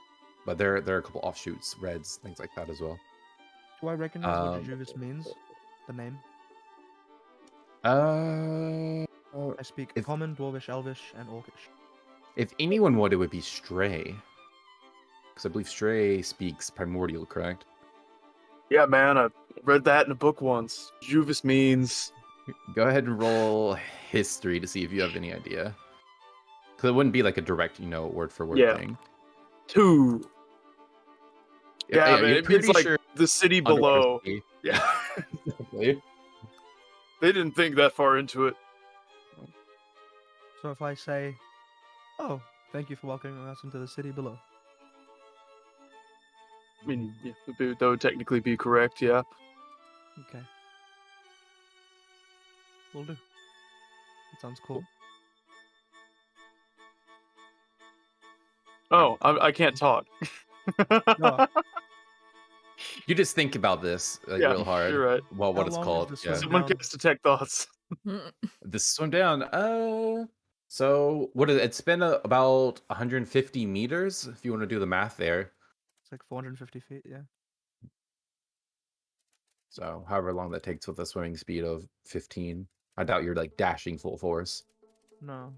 but there are a couple offshoots, reds, things like that as well. Do I recognize what Um, Jajuvis means? The name? I speak If- Common, Dwarvish, Elvish, and Orcish. If anyone would, it would be Stray, because I believe Stray speaks Primordial, correct? Yeah, man, I read that in a book once. Juvis means Go ahead and roll history to see if you have any idea. Because it wouldn't be like a direct, word for word Yeah. thing. 2. Yeah, man, you're it means pretty like sure the city underwater below. city. Yeah. Exactly. They didn't think that far into it. So if I say, "Oh, thank you for welcoming us into the city below," I mean, yeah, that would technically be correct, yeah. okay, will do. That sounds cool. Oh, I can't talk. No, You just think about this Yeah, real hard. you're right. Well, what How it's long is called. this Yeah. swim? Someone down. gets detect thoughts. The swim down. So what is it? It's been about 150 meters, if you want to do the math there. It's like 450 feet. Yeah. So however long that takes with a swimming speed of 15. I doubt you're like dashing full force. No.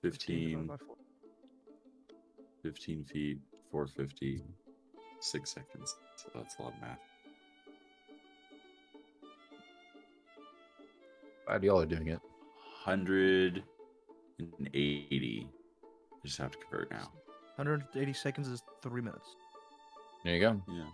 15, divided by 4. 15 feet, 450, 6 seconds. So that's a lot of math. Glad y'all are doing it. 180. I just have to convert now. 180 seconds is 3 minutes. There you go. Yeah.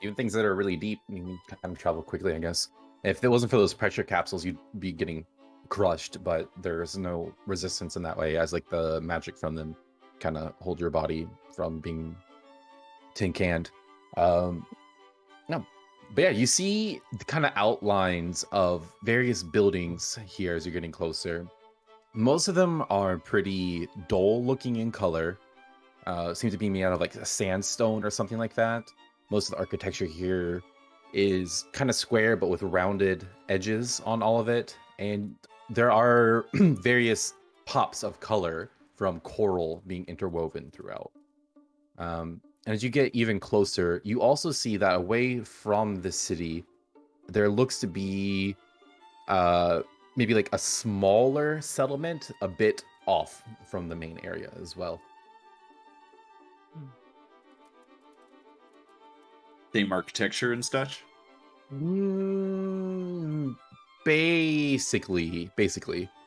Even things that are really deep, you can kind of travel quickly, I guess. If it wasn't for those pressure capsules, you'd be getting crushed, but there's no resistance in that way, as like the magic from them kind of hold your body from being tin canned. No, but yeah, you see the kind of outlines of various buildings here as you're getting closer. Most of them are pretty dull looking in color. Seem to be made out of like a sandstone or something like that. Most of the architecture here is kind of square, but with rounded edges on all of it. And there are various pops of color from coral being interwoven throughout. And as you get even closer, you also see that away from the city, there looks to be maybe like a smaller settlement a bit off from the main area as well. Same architecture and such. Basically,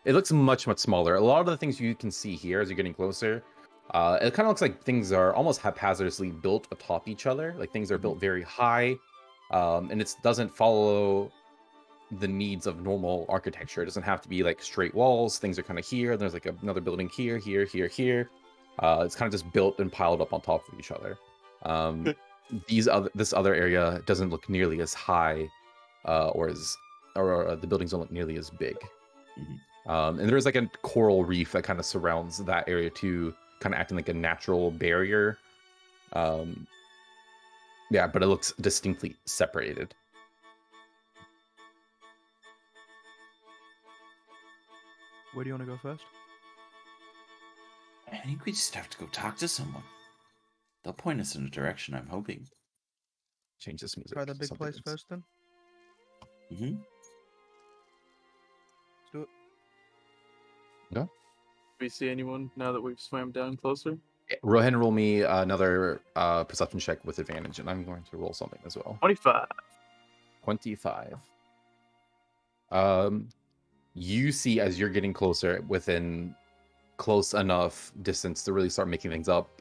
it looks much smaller. A lot of the things you can see here as you're getting closer, it kind of looks like things are almost haphazardly built atop each other. Like things are built very high, and it doesn't follow the needs of normal architecture. It doesn't have to be like straight walls. Things are kind of here. There's like another building here. It's kind of just built and piled up on top of each other. This other area doesn't look nearly as high, or the buildings don't look nearly as big. And there's like a coral reef that kind of surrounds that area too, kind of acting like a natural barrier. Yeah, but it looks distinctly separated. Where do you want to go first? I think we just have to go talk to someone. They'll point us in a direction, I'm hoping. Change this music. Try the big Something place else. first, then. Mm-hmm. Let's do it. Do we see anyone now that we've swam down closer? Rohan, roll me another perception check with advantage, and I'm going to roll something as well. 25. 25. You see as you're getting closer, within close enough distance to really start making things out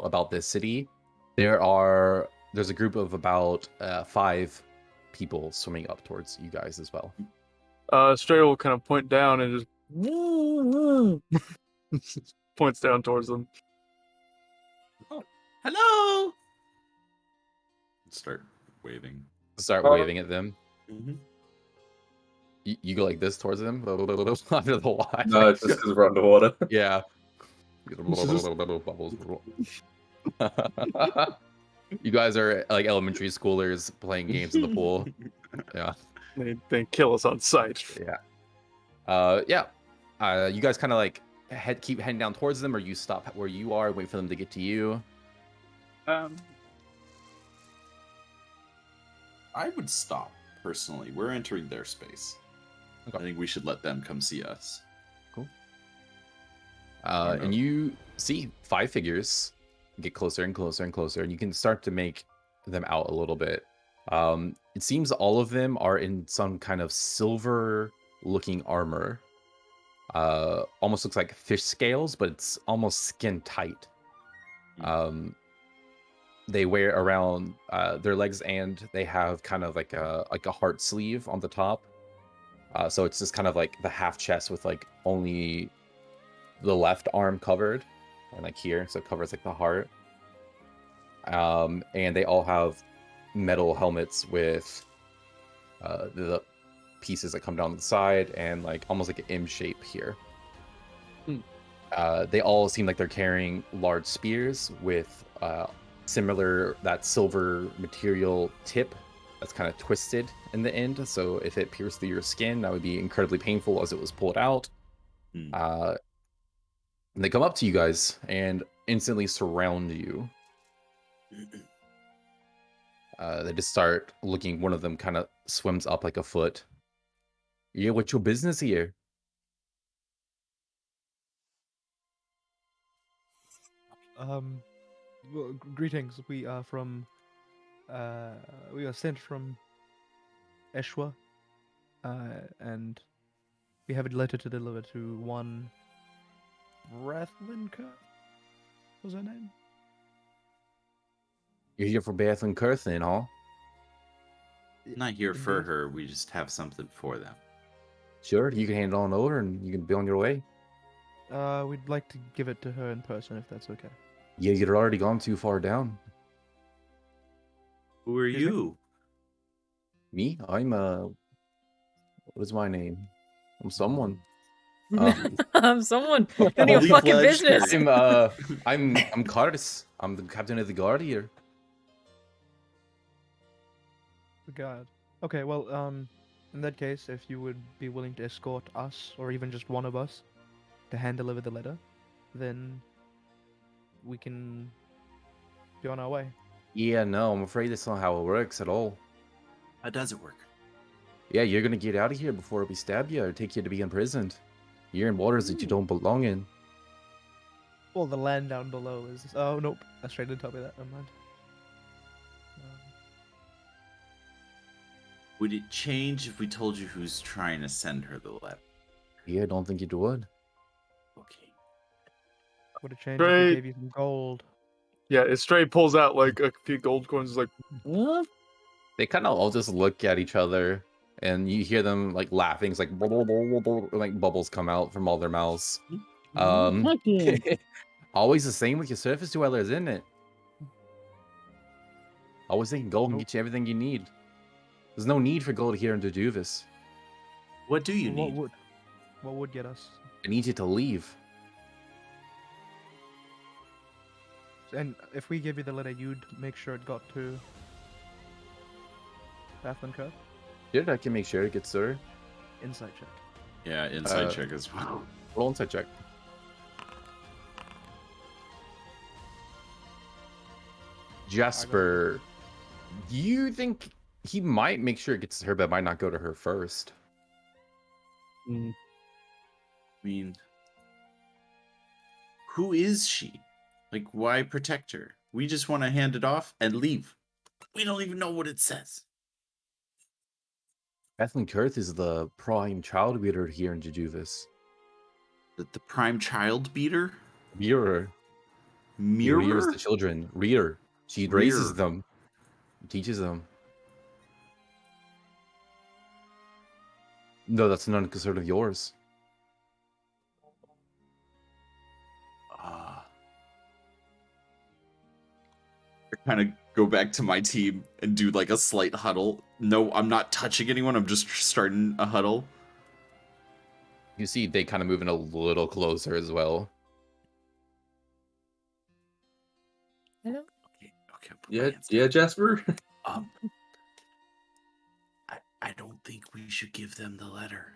about this city. There's a group of about 5 people swimming up towards you guys as well. Stray will kind of point down and just points down towards them. Oh, hello! Start waving. Start waving at them. Mm-hmm. You go like this towards them under the water. No, it's just because we're underwater. Yeah. Bubbles. You guys are like elementary schoolers playing games in the pool. Yeah. They kill us on sight. Yeah. You guys kind of like keep heading down towards them, or you stop where you are, wait for them to get to you. I would stop, personally. We're entering their space. Okay. I think we should let them come see us. Cool. And you see 5 figures get closer and closer and closer, and you can start to make them out a little bit. It seems all of them are in some kind of silver-looking armor. Almost looks like fish scales, but it's almost skin tight. They wear around their legs, and they have kind of like a heart sleeve on the top. So it's just kind of like the half chest with like only the left arm covered, and like here, so it covers like the heart. And they all have metal helmets with the pieces that come down the side, and like almost like an M shape here. They all seem like they're carrying large spears with similar that silver material tip that's kind of twisted in the end. So if it pierced through your skin, that would be incredibly painful as it was pulled out. And they come up to you guys and instantly surround you. They just start looking. One of them kind of swims up like a foot. Yeah, what's your business here? Well, greetings. We are sent from Eshwa, and we have a letter to deliver to one Brethlin Kurth. What's her name? You're here for Beth and Kurth, then, huh? Not here for Indeed. her, we just have something for them. Sure, you can hand it on over and you can be on your way. We'd like to give it to her in person, if that's okay. Yeah, you'd already gone too far down. Who are Excuse me? you? Me? I'm what is my name? I'm someone. I'm someone doing your Fully fucking fledged business. I'm Cardis. I'm the captain of the guard here. God. Okay, well, in that case, if you would be willing to escort us, or even just one of us, to hand deliver the letter, then we can be on our way. Yeah, no, I'm afraid that's not how it works at all. How does it work? Yeah, you're gonna get out of here before we stab you or take you to be imprisoned. You're in waters that you don't belong in. Well, the land down below is. Oh nope, Astray didn't tell me that. Never mind. Would it change if we told you who's trying to send her the letter? Yeah, I don't think it would. Okay. Would it change if Great. we gave you some gold? Yeah, it straight pulls out like a few gold coins. Is like, what? They kind of all just look at each other, and you hear them like laughing. It's like like bubbles come out from all their mouths. Always the same with your surface dwellers, isn't it? Always thinking gold can Nope. get you everything you need. There's no need for gold here in Jajuvis. What do you What need? would get us? I need you to leave. And if we give you the letter, you'd make sure it got to Bathland Cove? Dude, I can make sure it gets there. Insight check. Yeah, inside check as well. Roll inside check. Jasper, you think he might make sure it gets to her, but might not go to her first. Mm. I mean, who is she? Like, why protect her? We just want to hand it off and leave. We don't even know what it says. Ethlyn Kurth is the prime child beater here in Jajuvis. The prime child beater? Mirror. He Mirror? rears the children. Rear. She raises Rear. them. Teaches them. No, that's none concern of yours. I kind of go back to my team and do like a slight huddle. No, I'm not touching anyone. I'm just starting a huddle. You see they kind of moving a little closer as well. Hello? Okay, I'll put my hands Yeah, Jasper. down. I don't think we should give them the letter.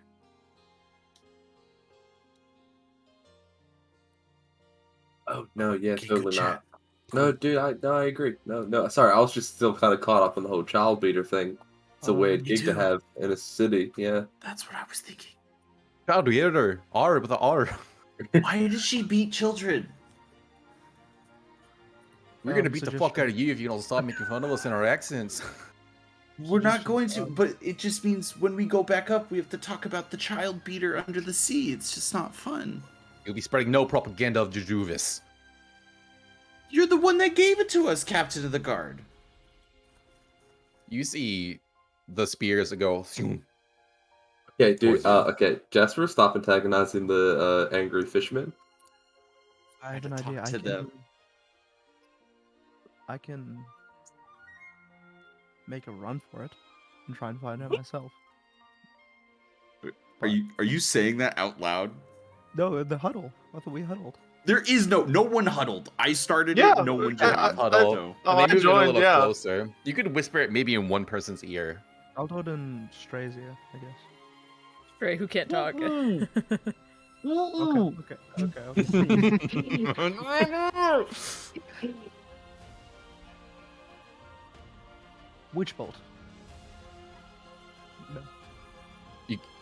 Oh no, yeah, Okay, good totally not. chat. No, dude, I agree. No, sorry, I was just still kind of caught up in the whole child beater thing. It's a weird me gig to too. have in a city, yeah. That's what I was thinking. Child beater. R with the R. Why does she beat children? We're gonna beat the fuck suggestion. out of you if you don't stop making fun of us in our accents. We're not going to, Suggestion, but it just means when we go back up, we have to talk about the child beater under the sea. It's just not fun. You'll be spreading no propaganda of Jajuvis. You're the one that gave it to us, Captain of the Guard. You see the spears that go. Okay, dude, Towards okay, Jasper, stop antagonizing the angry fisherman. I have I an had to idea. talk to them. I can make a run for it and try and find out myself. Are you saying that out loud? No, in the huddle. I thought we huddled. There is no one huddled. I started Yeah, it. No one I- joined. Huddle. So- Oh, And I they move it a joined, little yeah. closer. You could whisper it maybe in one person's ear. I'll do it in Stray's ear, I guess. Stray, who can't talk. Okay. Witch bolt. No.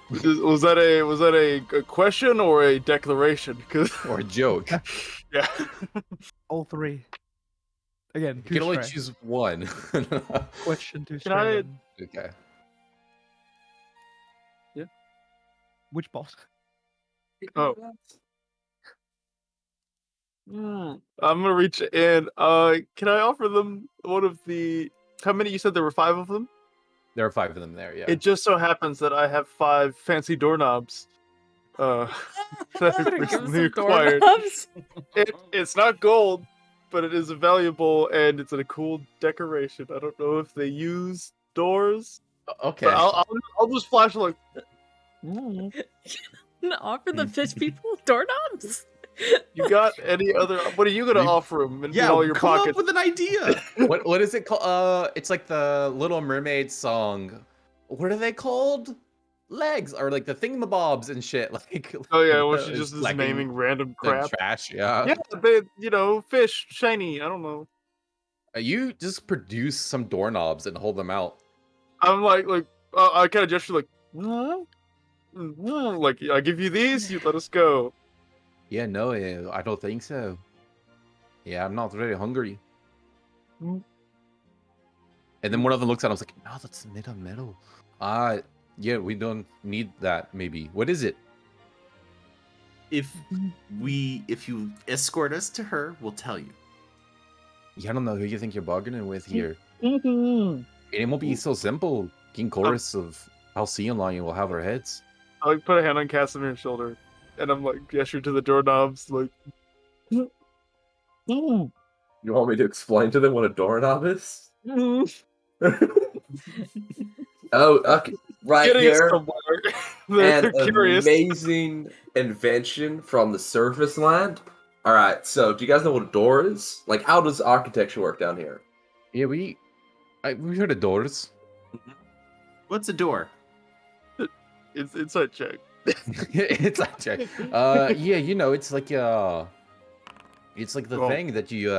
Was that a question or a declaration? 'Cause Or a joke. yeah. All three. Again, You two can only Stray. choose one. Question two Can Stray. I- then Okay. Witch bolt. Oh. I'm gonna reach in. Can I offer them one of the? How many? You said there were 5 of them. There are 5 of them there, yeah. It just so happens that I have 5 fancy doorknobs. That I've Gonna give him recently some acquired. doorknobs. It's not gold, but it is valuable and it's a cool decoration. I don't know if they use doors, Okay. but I'll just flash like. Offer the fish people doorknobs. You got any other? What are you gonna offer them in Yeah, all your come pockets? up with an idea. What is it called? It's like the Little Mermaid song. What are they called? Legs or like the thingamabobs and shit. Like Oh yeah, well she it's just is like naming random the crap. trash. Yeah. Yeah, they fish shiny. I don't know. You just produce some doorknobs and hold them out. I'm like I kind of gesture like, like I give you these, you let us go. Yeah, no, I don't think so. Yeah, I'm not very hungry. Mm. And then one of them looks at him, I was like, no, that's made of metal. Yeah, we don't need that, maybe. What is it? If you escort us to her, we'll tell you. Yeah, I don't know who you think you're bargaining with here. Mhm. It won't be so simple. King Chorus of Halcyon Lion will have our heads. I like put a hand on Casimir's shoulder, and I'm like gesture to the doorknobs, like. You want me to explain to them what a doorknob is? Oh, okay. Right Getting here, somewhere. an they're curious. amazing invention from the surface land. All right, so do you guys know what a door is? Like, how does architecture work down here? Yeah, we heard of doors. What's a door? It's inside check. It's like check. Yeah, it's like the Oh. thing that you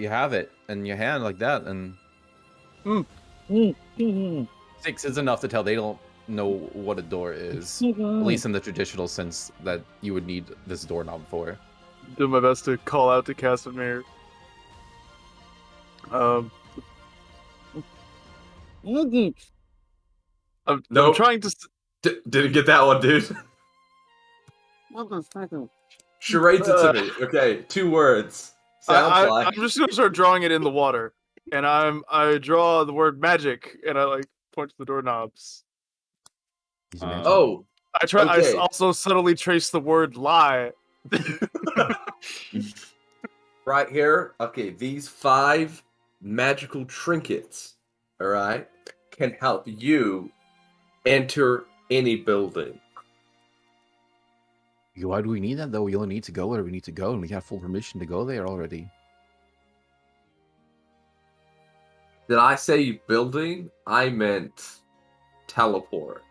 have it in your hand like that, and 6 is enough to tell they don't know what a door is. At least in the traditional sense that you would need this doorknob for. Do my best to call out to Casimir. I'm Nope. trying to. Didn't get that one, dude. Charades it to me. Okay, 2 words. Sounds like. I'm just gonna start drawing it in the water, and I draw the word magic, and I like point to the doorknobs. Oh, I try. okay. I also subtly trace the word lie. Right here. Okay, these 5 magical trinkets, all right, can help you enter any building. Why do we need that though? We only need to go where we need to go, and we have full permission to go there already. Did I say building? I meant teleport.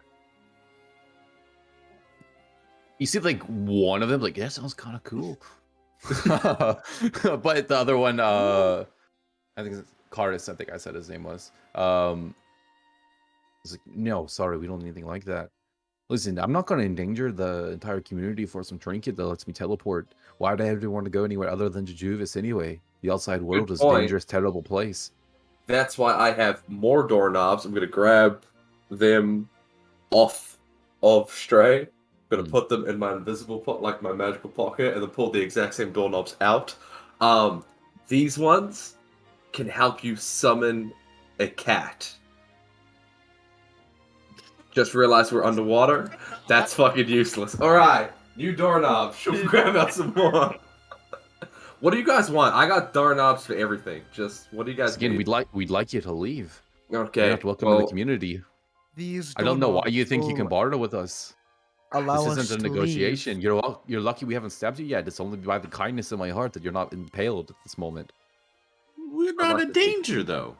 You see, like one of them, like that sounds kind of cool, but the other one, I think it's Cardis. I think I said his name was. It's like, no, sorry, we don't need anything like that. Listen, I'm not going to endanger the entire community for some trinket that lets me teleport. Why would I ever want to go anywhere other than Jajuvis anyway? The outside world is a point. dangerous, terrible place. That's why I have more doorknobs. I'm gonna grab them off of Stray. I'm gonna put them in my invisible like my magical pocket, and then pull the exact same doorknobs out. These ones can help you summon a cat. Just realized we're underwater. That's fucking useless. All right, new doorknob. Should we grab out some more? What do you guys want? I got doorknobs for everything. Just what do you guys Again, need? we'd like you to leave. Okay. You're not welcome in the community. These I don't know why you doorknobs think you can will barter with us. allow This us isn't a to negotiation. leave. You're lucky we haven't stabbed you yet. It's only by the kindness in my heart that you're not impaled at this moment. We're not in danger, though.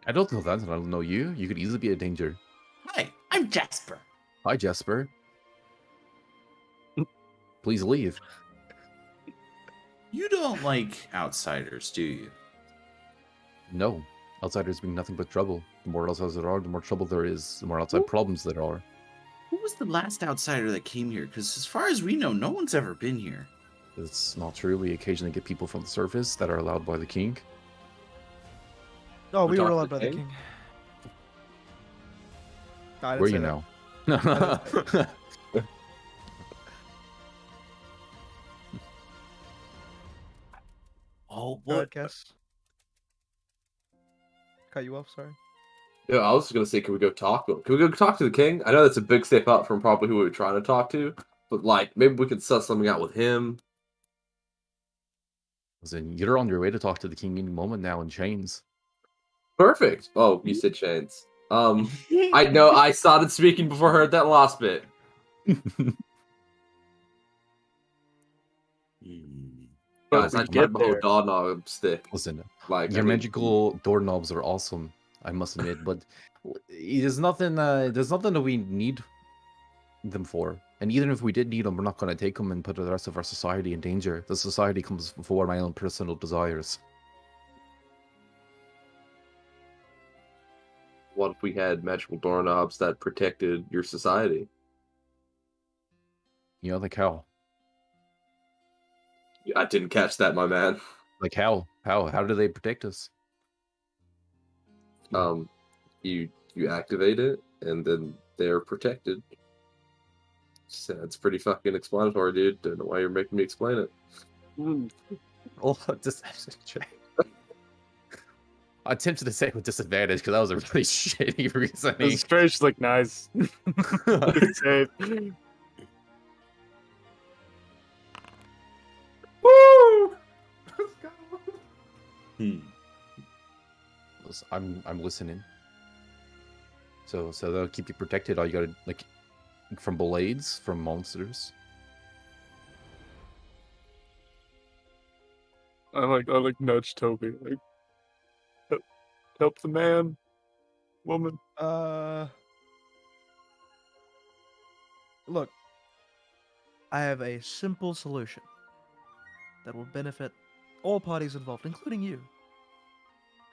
I don't know that, and I don't know you. You could easily be a danger. Hi, I'm Jasper. Hi, Jesper. Please leave. You don't like outsiders, do you? No. Outsiders bring nothing but trouble. The more outsiders there are, the more trouble there is. The more outside problems there are. Who was the last outsider that came here? Because as far as we know, no one's ever been here. It's not true. We occasionally get people from the surface that are allowed by the king. Oh, We we were talked allowed to by the the king? king. No, I didn't Where say you that. know? Oh, Go what? ahead, Cass. Cut you off, sorry. Yeah, I was just gonna say, can we go talk to him? Can we go talk to the king? I know that's a big step up from probably who we were trying to talk to, but like maybe we could suss something out with him. Listen, you're on your way to talk to the king any moment now in chains. Perfect. Oh, you said chains. I know I started speaking before I heard that last bit. Guys, I we tried get my whole there. doorknob stick. Listen, Like your magical doorknobs are awesome, I must admit, but there's nothing that we need. them for. And even if we did need them, we're not going to take them and put the rest of our society in danger. The society comes before my own personal desires. What if we had magical doorknobs that protected your society? You know, like how? I didn't catch that, my man. Like how? How do they protect us? You activate it, and then they're protected. So that's pretty fucking explanatory, dude. Don't know why you're making me explain it. Oh, deception check. I attempted to say it with disadvantage because that was a really shitty reasoning. Strange, like nice. Save. Woo! Let's go. I'm listening. So they'll keep you protected. All you gotta like from blades, from monsters. I like nudge Toby, like help the man, woman. Look, I have a simple solution that will benefit all parties involved, including you.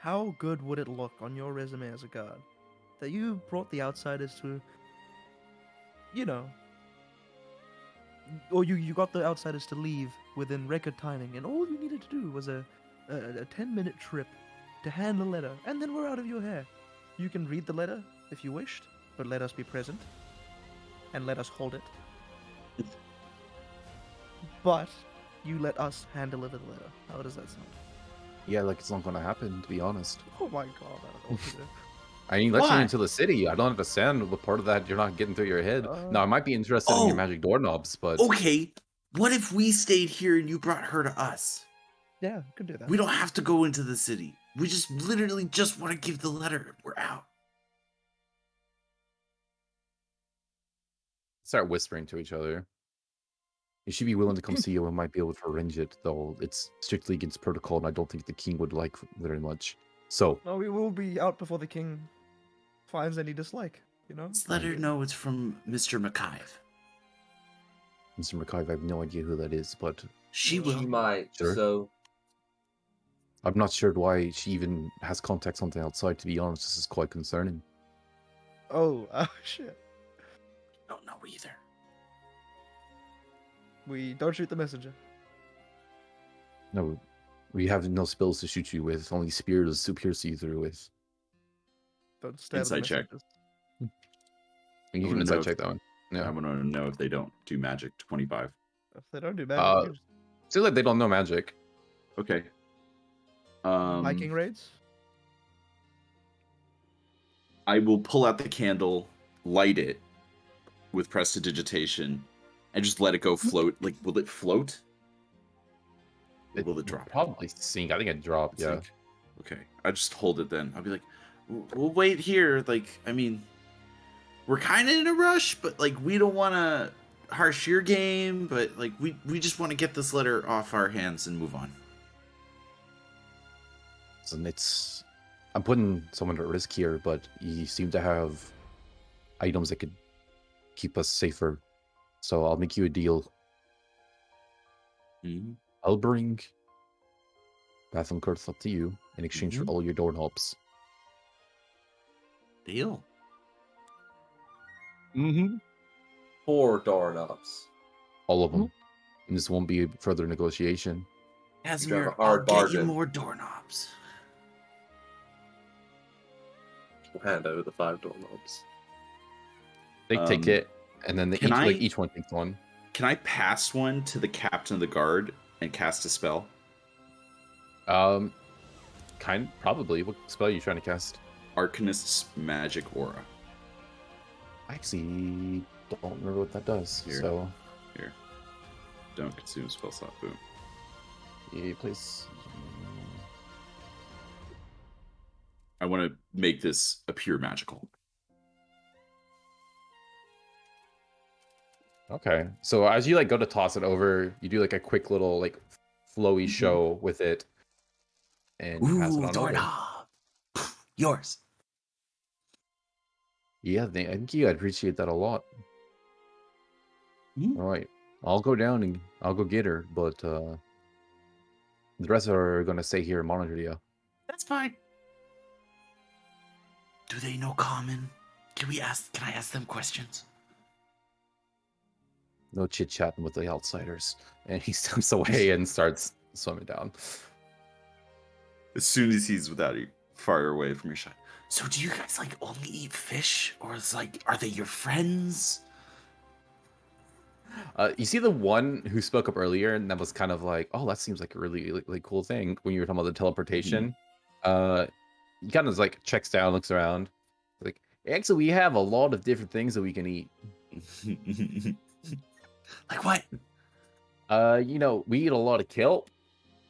How good would it look on your resume as a guard that you brought the outsiders to, or you got the outsiders to leave within record timing, and all you needed to do was a 10-minute trip to hand the letter, and then we're out of your hair. You can read the letter if you wished, but let us be present, and let us hold it. But you let us hand deliver the letter. How does that sound? Yeah, like it's not gonna happen, to be honest. Oh my god, I don't know what to do. I mean, let you Why? into the city. I don't understand what part of that you're not getting through your head. Now, I might be interested in Oh. your magic doorknobs, but Okay, what if we stayed here and you brought her to us? Yeah, could do that. We don't have to go into the city. We just literally just want to give the letter. We're out. start whispering to each other. You should be willing to come see you and might be able to arrange it, though it's strictly against protocol, and I don't think the king would like very much. So, No, we will be out before the king finds any dislike, Let's let her know it's from Mr. McIve. Mr. McIve, I have no idea who that is, but She will. She might. Sure. So I'm not sure why she even has contacts on the outside, to be honest. This is quite concerning. Oh, shit. Don't know either. We don't shoot the messenger. No, we have no spells to shoot you with, only spears to pierce you through with. Don't stab Insight the check. messengers. And I you can wanna insight know check that one. I Yeah. want to know if they don't do magic. 25. If they don't do magic, we just Seems like they don't know magic. Okay. Viking raids. I will pull out the candle, light it with prestidigitation, and just let it go float. Like, will it float? Or will it drop? Probably sink. I think it dropped, yeah. Sink. Okay. I just hold it then. I'll be like, we'll wait here. Like, I mean, we're kind of in a rush, but like, we don't want to harsh your game, but like, we just want to get this letter off our hands and move on. And I'm putting someone at risk here, but you seem to have items that could keep us safer. So I'll make you a deal. Mm-hmm. I'll bring Bath and Kurth up to you in exchange for all your doorknobs. Deal. Mm-hmm. 4 doorknobs. All of them. And this won't be a further negotiation. Casimir, a hard I'll get you bargain. more doorknobs. We'll hand over the 5 doorknobs. They take it, and then can I- each one takes one. Can I pass one to the captain of the guard and cast a spell? Probably. What spell are you trying to cast? Arcanist's magic aura. I actually don't remember what that does. Here. So, Here. Don't consume spell slot. Boom. yeah, please. I want to make this appear magical. Okay. So as you go to toss it over, you do a quick little flowy show with it, and you pass it on over. doorknob. Yours. Yeah, I think you appreciate that a lot. Mhm. All right, I'll go down and I'll go get her, but the rest are gonna stay here and monitor you. That's fine. Do they know common? Can I ask them questions? No chit chatting with the outsiders. And he steps away and starts swimming down. As soon as he's without you, far away from your shot. So do you guys like only eat fish, or is like are they your friends? You see the one who spoke up earlier, and that was kind of like, "Oh, that seems like a really cool thing." When you were talking about the teleportation, he kind of like checks down, looks around, like, "Actually, we have a lot of different things that we can eat. Like what? We eat a lot of kelp.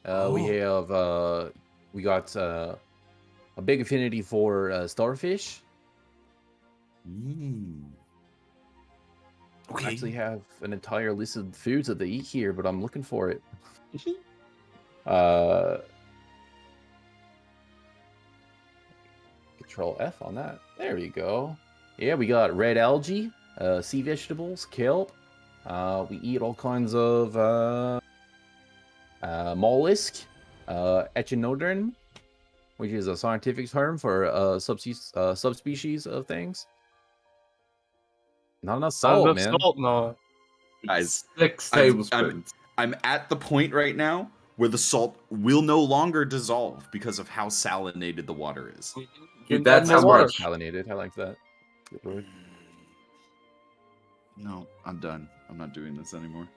We Oh. have we got a big affinity for starfish. Mm. I Okay. actually have an entire list of foods that they eat here, but I'm looking for it." Uh, Control F on that. There we go. Yeah, we got red algae, sea vegetables, kelp. We eat all kinds of mollusk, echinodon, which is a scientific term for subspecies of things. Not enough Not salt, enough man. salt, no. Guys, 6 I'm tablespoons. I'm at the point right now where the salt will no longer dissolve because of how salinated the water is. Dude, Then add that's more how water. much. Salinated. I like that. Good word. No, I'm done. I'm not doing this anymore.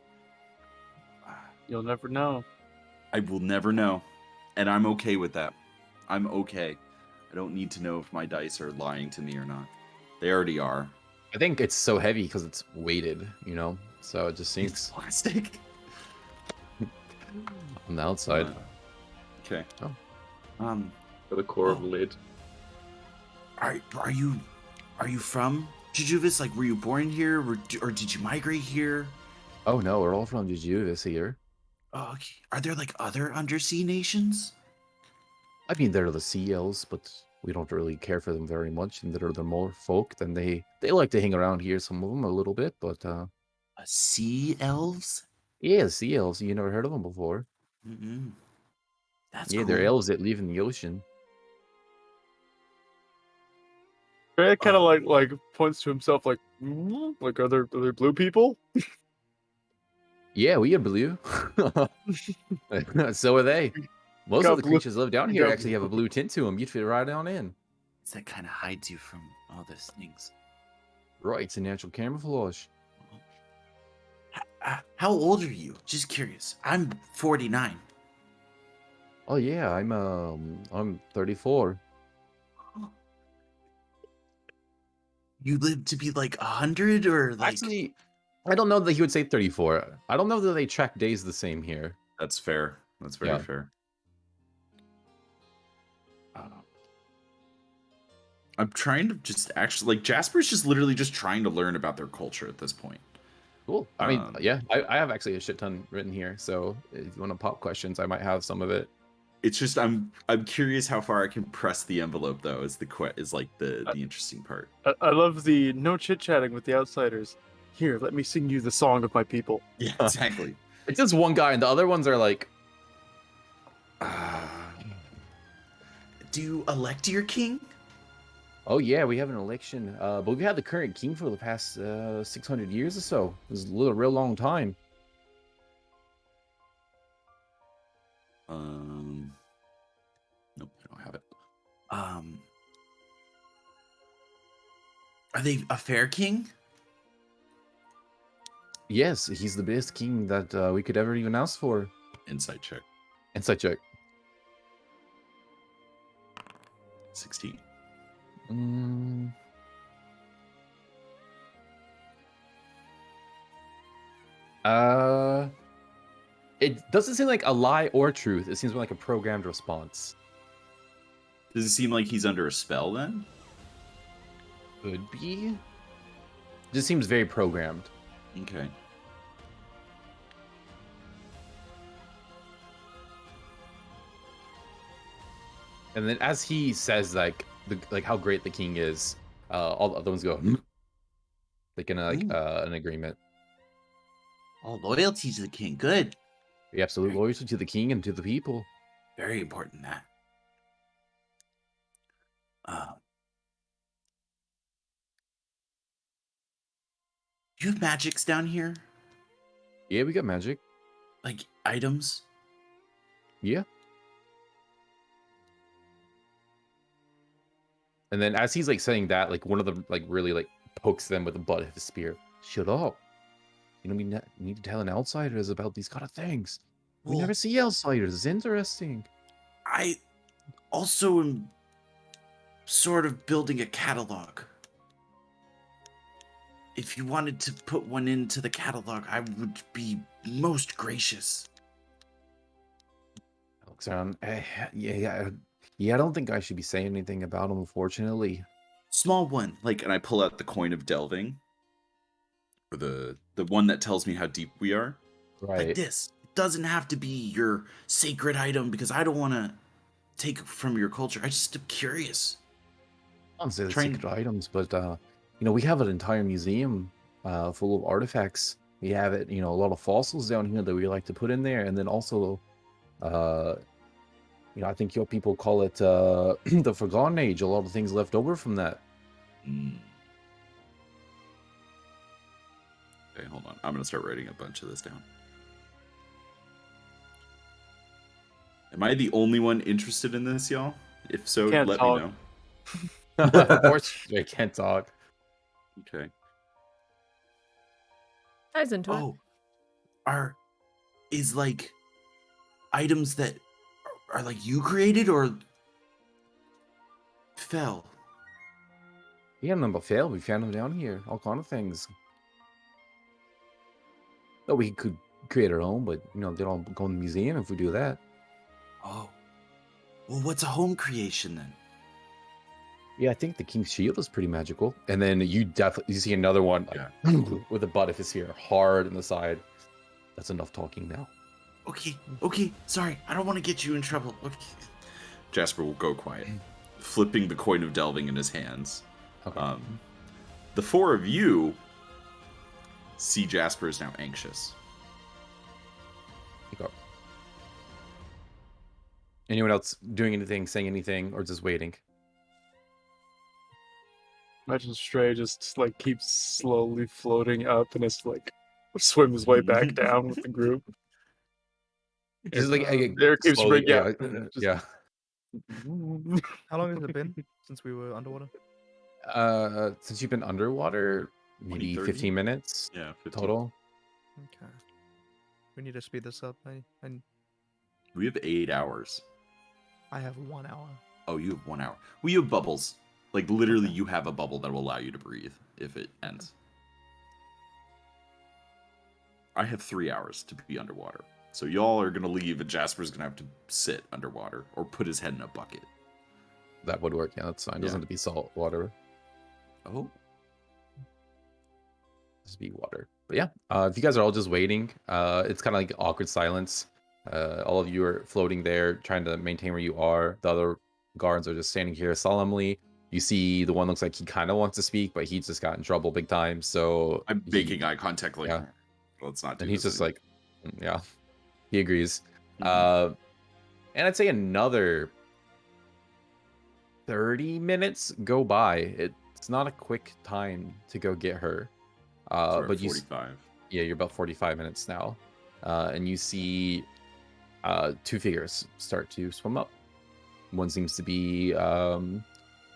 You'll never know. I will never know. And I'm okay with that. I'm okay. I don't need to know if my dice are lying to me or not. They already are. I think it's so heavy because it's weighted, so it just It's sinks plastic. on the outside. Okay. Oh. For the core of the lid. Are you from Jajuvis? Like, were you born here, or did you migrate here? Oh no, we're all from Jajuvis here. Oh, okay. Are there like other undersea nations? I mean, they're the sea elves, but we don't really care for them very much, and they're more folk than they like to hang around here. Some of them a little bit, but Sea elves? yeah, sea elves. You never heard of them before? Mm-mm. That's Yeah, cool. they're elves that live in the ocean. Trey kind of Oh. like points to himself like are there blue people? Yeah, we are blue. So are they. Most Got of the blue- creatures live down we here got actually have a blue tint to them. You'd fit right on in. That kind of hides you from all those things. Right, it's a natural camouflage. How old are you? Just curious. I'm 49. Oh yeah, I'm 34. You live to be like 100 or like? Actually, I don't know that he would say 34. I don't know that they track days the same here. That's fair. That's very Yeah. fair. I'm trying to just actually like Jasper's just literally just trying to learn about their culture at this point. Cool. I mean, Um, yeah, I have actually a shit ton written here. So if you want to pop questions, I might have some of it. It's just I'm curious how far I can press the envelope though. Is like the interesting part. I love the no chit chatting with the outsiders. Here, let me sing you the song of my people. Yeah, exactly. It's just one guy, and the other ones are like, Do you elect your king? oh yeah, we have an election. But we've had the current king for the past 600 years or so. It's a real long time. Nope, I don't have it. Are they a fair king? Yes, he's the best king that we could ever even ask for. Insight check. Insight check. 16. It doesn't seem like a lie or truth. It seems more like a programmed response. Does it seem like he's under a spell then? Could be. Just seems very programmed. Okay. And then as he says like how great the king is, all the other ones go like in an agreement. Oh, loyalty to the king. Good. The absolute loyalty to the king and to the people. Very important, that. Do you have magics down here? Yeah, we got magic. Like items? Yeah. And then as he's like saying that, like one of them like really like pokes them with the butt of his spear. Shut up. You know, we need to tell an outsiders about these kind of things. We Well, never see outsiders. It's interesting. I also am sort of building a catalog. If you wanted to put one into the catalog, I would be most gracious. Looks around. Yeah, I don't think I should be saying anything about him, unfortunately. Small one, like, and I pull out the coin of delving, or the one that tells me how deep we are. Like Right. this. It doesn't have to be your sacred item because I don't want to take from your culture. I just am curious. I don't say the Trying- secret items, but you know, we have an entire museum full of artifacts. We have it, you know, a lot of fossils down here that we like to put in there, and then also, you know, I think your people call it the Forgotten Age. A lot of things left over from that. Okay, hold on. I'm gonna start writing a bunch of this down. Am I the only one interested in this, y'all? If so, Can't let talk. me know. Of course, I can't talk. Okay. I was into it. Oh, is like items that are like you created or fell? Yeah, none but fail. We found them down here. All kind of things. Oh, we could create our own, but you know, they don't go in the museum if we do that. Oh. Well, what's a home creation then? Yeah, I think the King's Shield is pretty magical. And then you see another one like, with a butt of his here, hard in the side. That's enough talking now. Okay, sorry. I don't want to get you in trouble. Okay. Jasper will go quiet, flipping the coin of delving in his hands. Okay. The four of you see Jasper is now anxious. Go. Anyone else doing anything, saying anything, or just waiting? Imagine Stray just like keeps slowly floating up and it's like swim his way back down with the group. Just like There keeps slowly, yeah. yeah. How long has it been since we were underwater? Since you've been underwater, maybe 20, 15 minutes Yeah, 15. total. Okay. We need to speed this up. I We have 8 hours. have 1 hour. Oh, you have 1 hour. We have bubbles. Like, literally, Okay. you have a bubble that will allow you to breathe if it ends. I have 3 hours to be underwater. So y'all are going to leave, and Jasper's going to have to sit underwater or put his head in a bucket. That would work. Yeah, that's fine. It doesn't Yeah. have to be salt water. Oh. Just be water. But yeah, if you guys are all just waiting, it's kind of like awkward silence. All of you are floating there, trying to maintain where you are. The other guards are just standing here solemnly. You see the one looks like he kind of wants to speak, but he just got in trouble big time. So I'm making eye contact like, yeah. let's not do and he's this just anymore. like, yeah, he agrees. Mhm. And I'd say another 30 minutes go by. It's not a quick time to go get her. So we're at But 45. yeah, you're about 45 minutes now. And you see two figures start to swim up. One seems to be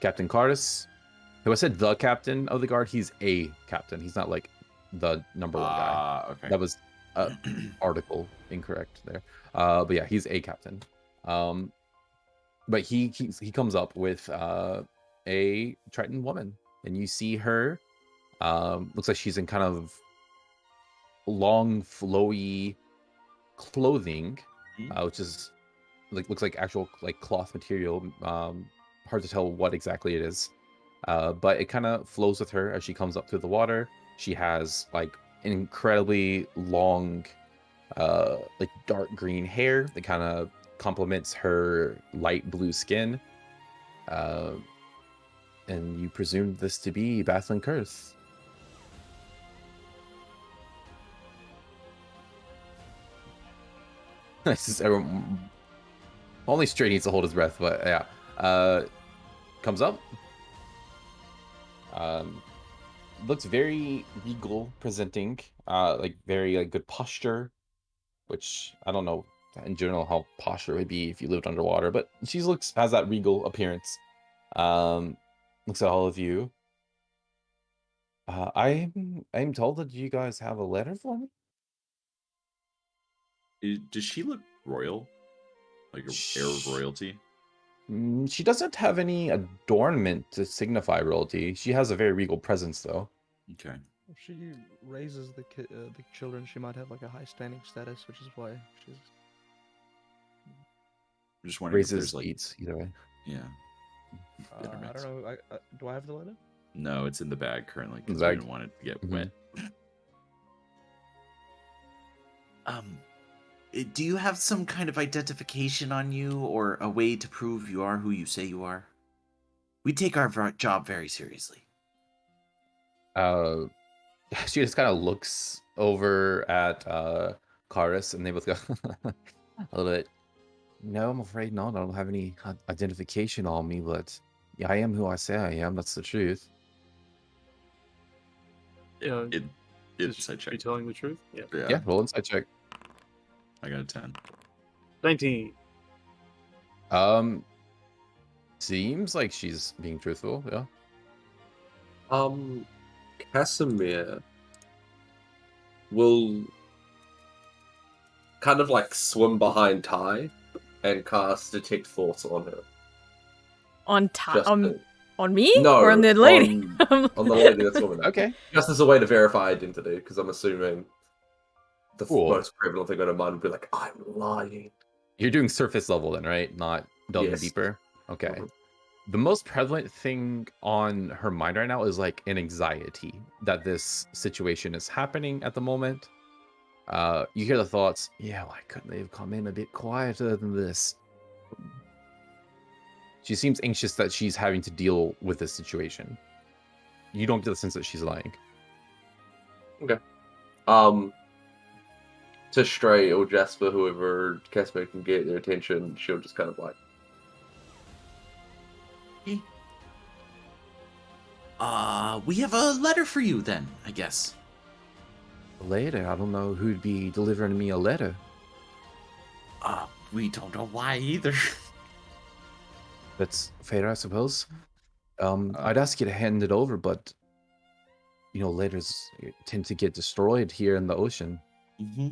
Captain Cardis, who I said the captain of the guard. He's a captain. He's not like the number one guy. Okay. That was article incorrect there. But yeah, he's a captain. But he comes up with a Triton woman, and you see her. Looks like she's in kind of long, flowy clothing, which is like looks like actual like cloth material. Hard to tell what exactly it is, but it kind of flows with her as she comes up through the water. She has like incredibly long, like dark green hair that kind of complements her light blue skin. And you presumed this to be Bathlin Kurth. This is everyone. Only Stray needs to hold his breath, but yeah. Comes up. Looks very regal presenting. Like very like good posture, which I don't know in general how posture would be if you lived underwater, but she has that regal appearance. Looks at all of you. I'm told that you guys have a letter for me. Does she look royal? Like an heir of royalty? She doesn't have any adornment to signify royalty. She has a very regal presence, though. Okay. If she raises the children, she might have like a high standing status, which is why she's. I'm just wondering if Raises, there's like eats, either way. yeah. I don't know. Do I have the letter? No, it's in the bag currently because The we bag? didn't want it to get Mhm. wet. Do you have some kind of identification on you or a way to prove you are who you say you are? We take our job very seriously. She just kind of looks over at Karis, and they both go a little bit. No, I'm afraid not. I don't have any identification on me, but yeah, I am who I say I am. That's the truth. Yeah, It just inside be check. telling the truth. Yeah. Yeah, roll inside check. I got a 10. 19. Seems like she's being truthful. Yeah. Casimir will kind of like swim behind Ty and cast Detect Thoughts on her. On Just to- on me? No, Or on the lady? on the lady that's swimming. Okay. Just as a way to verify identity, because I'm assuming the Cool. most prevalent thing on her mind would be like, I'm lying. You're doing surface level then, right? Not delving Yes. deeper. Okay. Mhm. The most prevalent thing on her mind right now is like an anxiety that this situation is happening at the moment. You hear the thoughts, yeah, why couldn't they have come in a bit quieter than this? She seems anxious that she's having to deal with this situation. You don't get the sense that she's lying. To Stray or Jasper, whoever Casimir can get their attention, she'll just kind of like, We have a letter for you then, I guess. Later, I don't know who'd be delivering me a letter. We don't know why either. That's fair, I suppose. I'd ask you to hand it over, but you know, letters tend to get destroyed here in the ocean. Mm-hmm.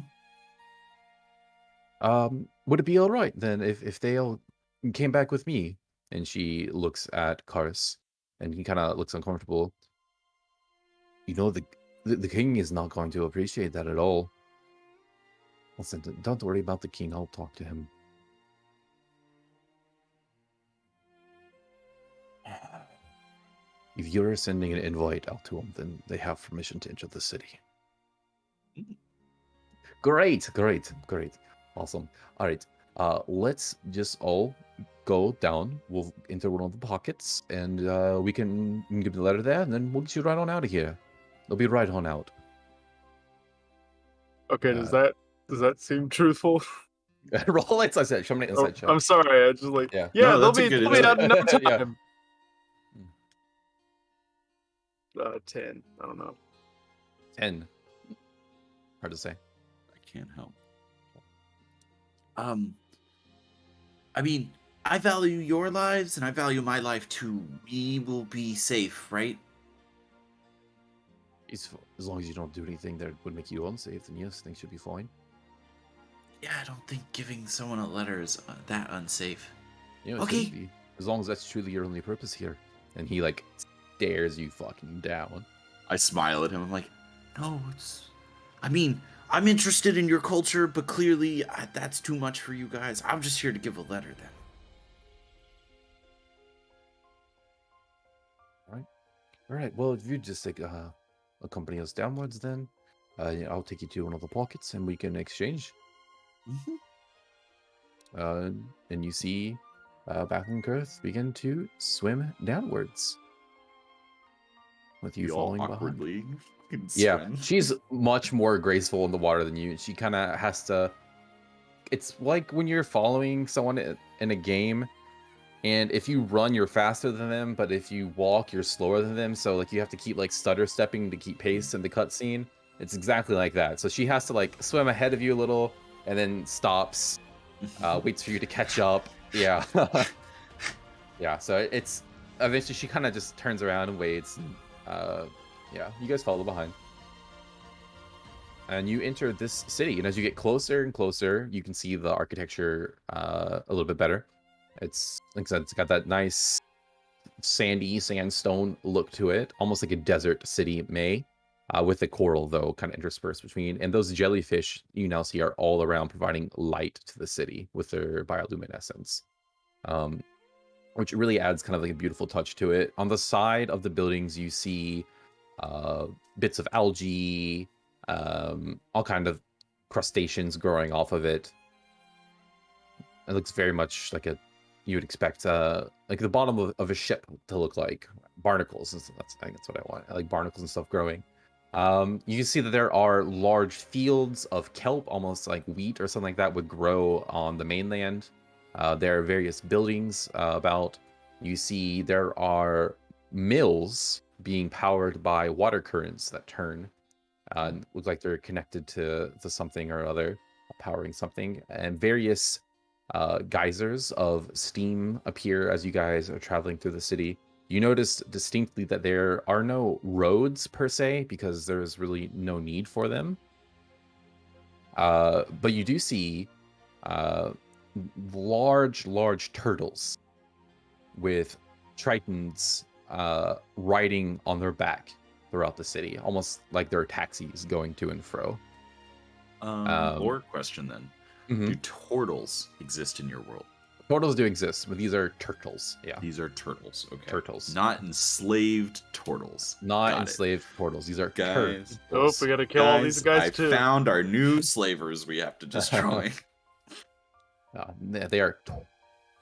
Would it be all right then if they all came back with me? And she looks at Karis, and he kind of looks uncomfortable. You know, the king is not going to appreciate that at all. Listen, don't worry about the king. I'll talk to him. If you're sending an invite out to them, then they have permission to enter the city. Great. Awesome. All right. Let's just all go down. We'll enter one of the pockets, and we can give the letter there, and then we'll get you right on out of here. They'll be right on out. Okay, does that seem truthful? Roll inside check. Show me an inside check. I'm sorry, I just like Yeah. No, they'll that's a be good they'll be out in no insight. Yeah. time. 10. I don't know. 10. Hard to say. I can't help. I mean, I value your lives and I value my life too. We will be safe, right? As long as you don't do anything that would make you unsafe, then yes, things should be fine. Yeah, I don't think giving someone a letter is that unsafe. You know, it Okay. should be. As long as that's truly your only purpose here. And he like stares you fucking down. I smile at him. I'm like, no, I mean, I'm interested in your culture, but clearly that's too much for you guys. I'm just here to give a letter then. All right. Well, if you just like accompany us downwards, then I'll take you to one of the pockets, and we can exchange. Mm-hmm. And you see Bath and Kurth begin to swim downwards, with you We all following behind. awkwardly Yeah, swim. she's much more graceful in the water than you. She kind of has to it's like when you're following someone in a game, and if you run, you're faster than them, but if you walk, you're slower than them. So like you have to keep like stutter stepping to keep pace in the cutscene. It's exactly like that. So she has to like swim ahead of you a little, and then stops, waits for you to catch up. Yeah, yeah. So it's eventually she kind of just turns around and waits. And, yeah, you guys follow behind. And you enter this city, and as you get closer and closer, you can see the architecture a little bit better. It's like I said, it's got that nice sandy sandstone look to it, almost like a desert city may, with the coral though kind of interspersed between. And those jellyfish you now see are all around, providing light to the city with their bioluminescence, which really adds kind of like a beautiful touch to it. On the side of the buildings, you see bits of algae, all kind of crustaceans growing off of it. It looks very much like you would expect like the bottom of a ship to look like. Barnacles. I think that's what I want. I like barnacles and stuff growing. You can see that there are large fields of kelp, almost like wheat or something like that would grow on the mainland. There are various buildings about. You see there are mills being powered by water currents that turn. Look like they're connected to something or other, powering something, and various geysers of steam appear as you guys are traveling through the city. You notice distinctly that there are no roads per se, because there's really no need for them. But you do see large turtles with tritons riding on their back throughout the city, almost like they're taxis going to and fro. Or question then. Do turtles exist in your world? Turtles do exist, but these are turtles. Yeah. These are turtles. Okay. Turtles. Not enslaved turtles. Not enslaved turtles. These are guys. Oh, we gotta kill all these guys too. I found our new slavers we have to destroy. They are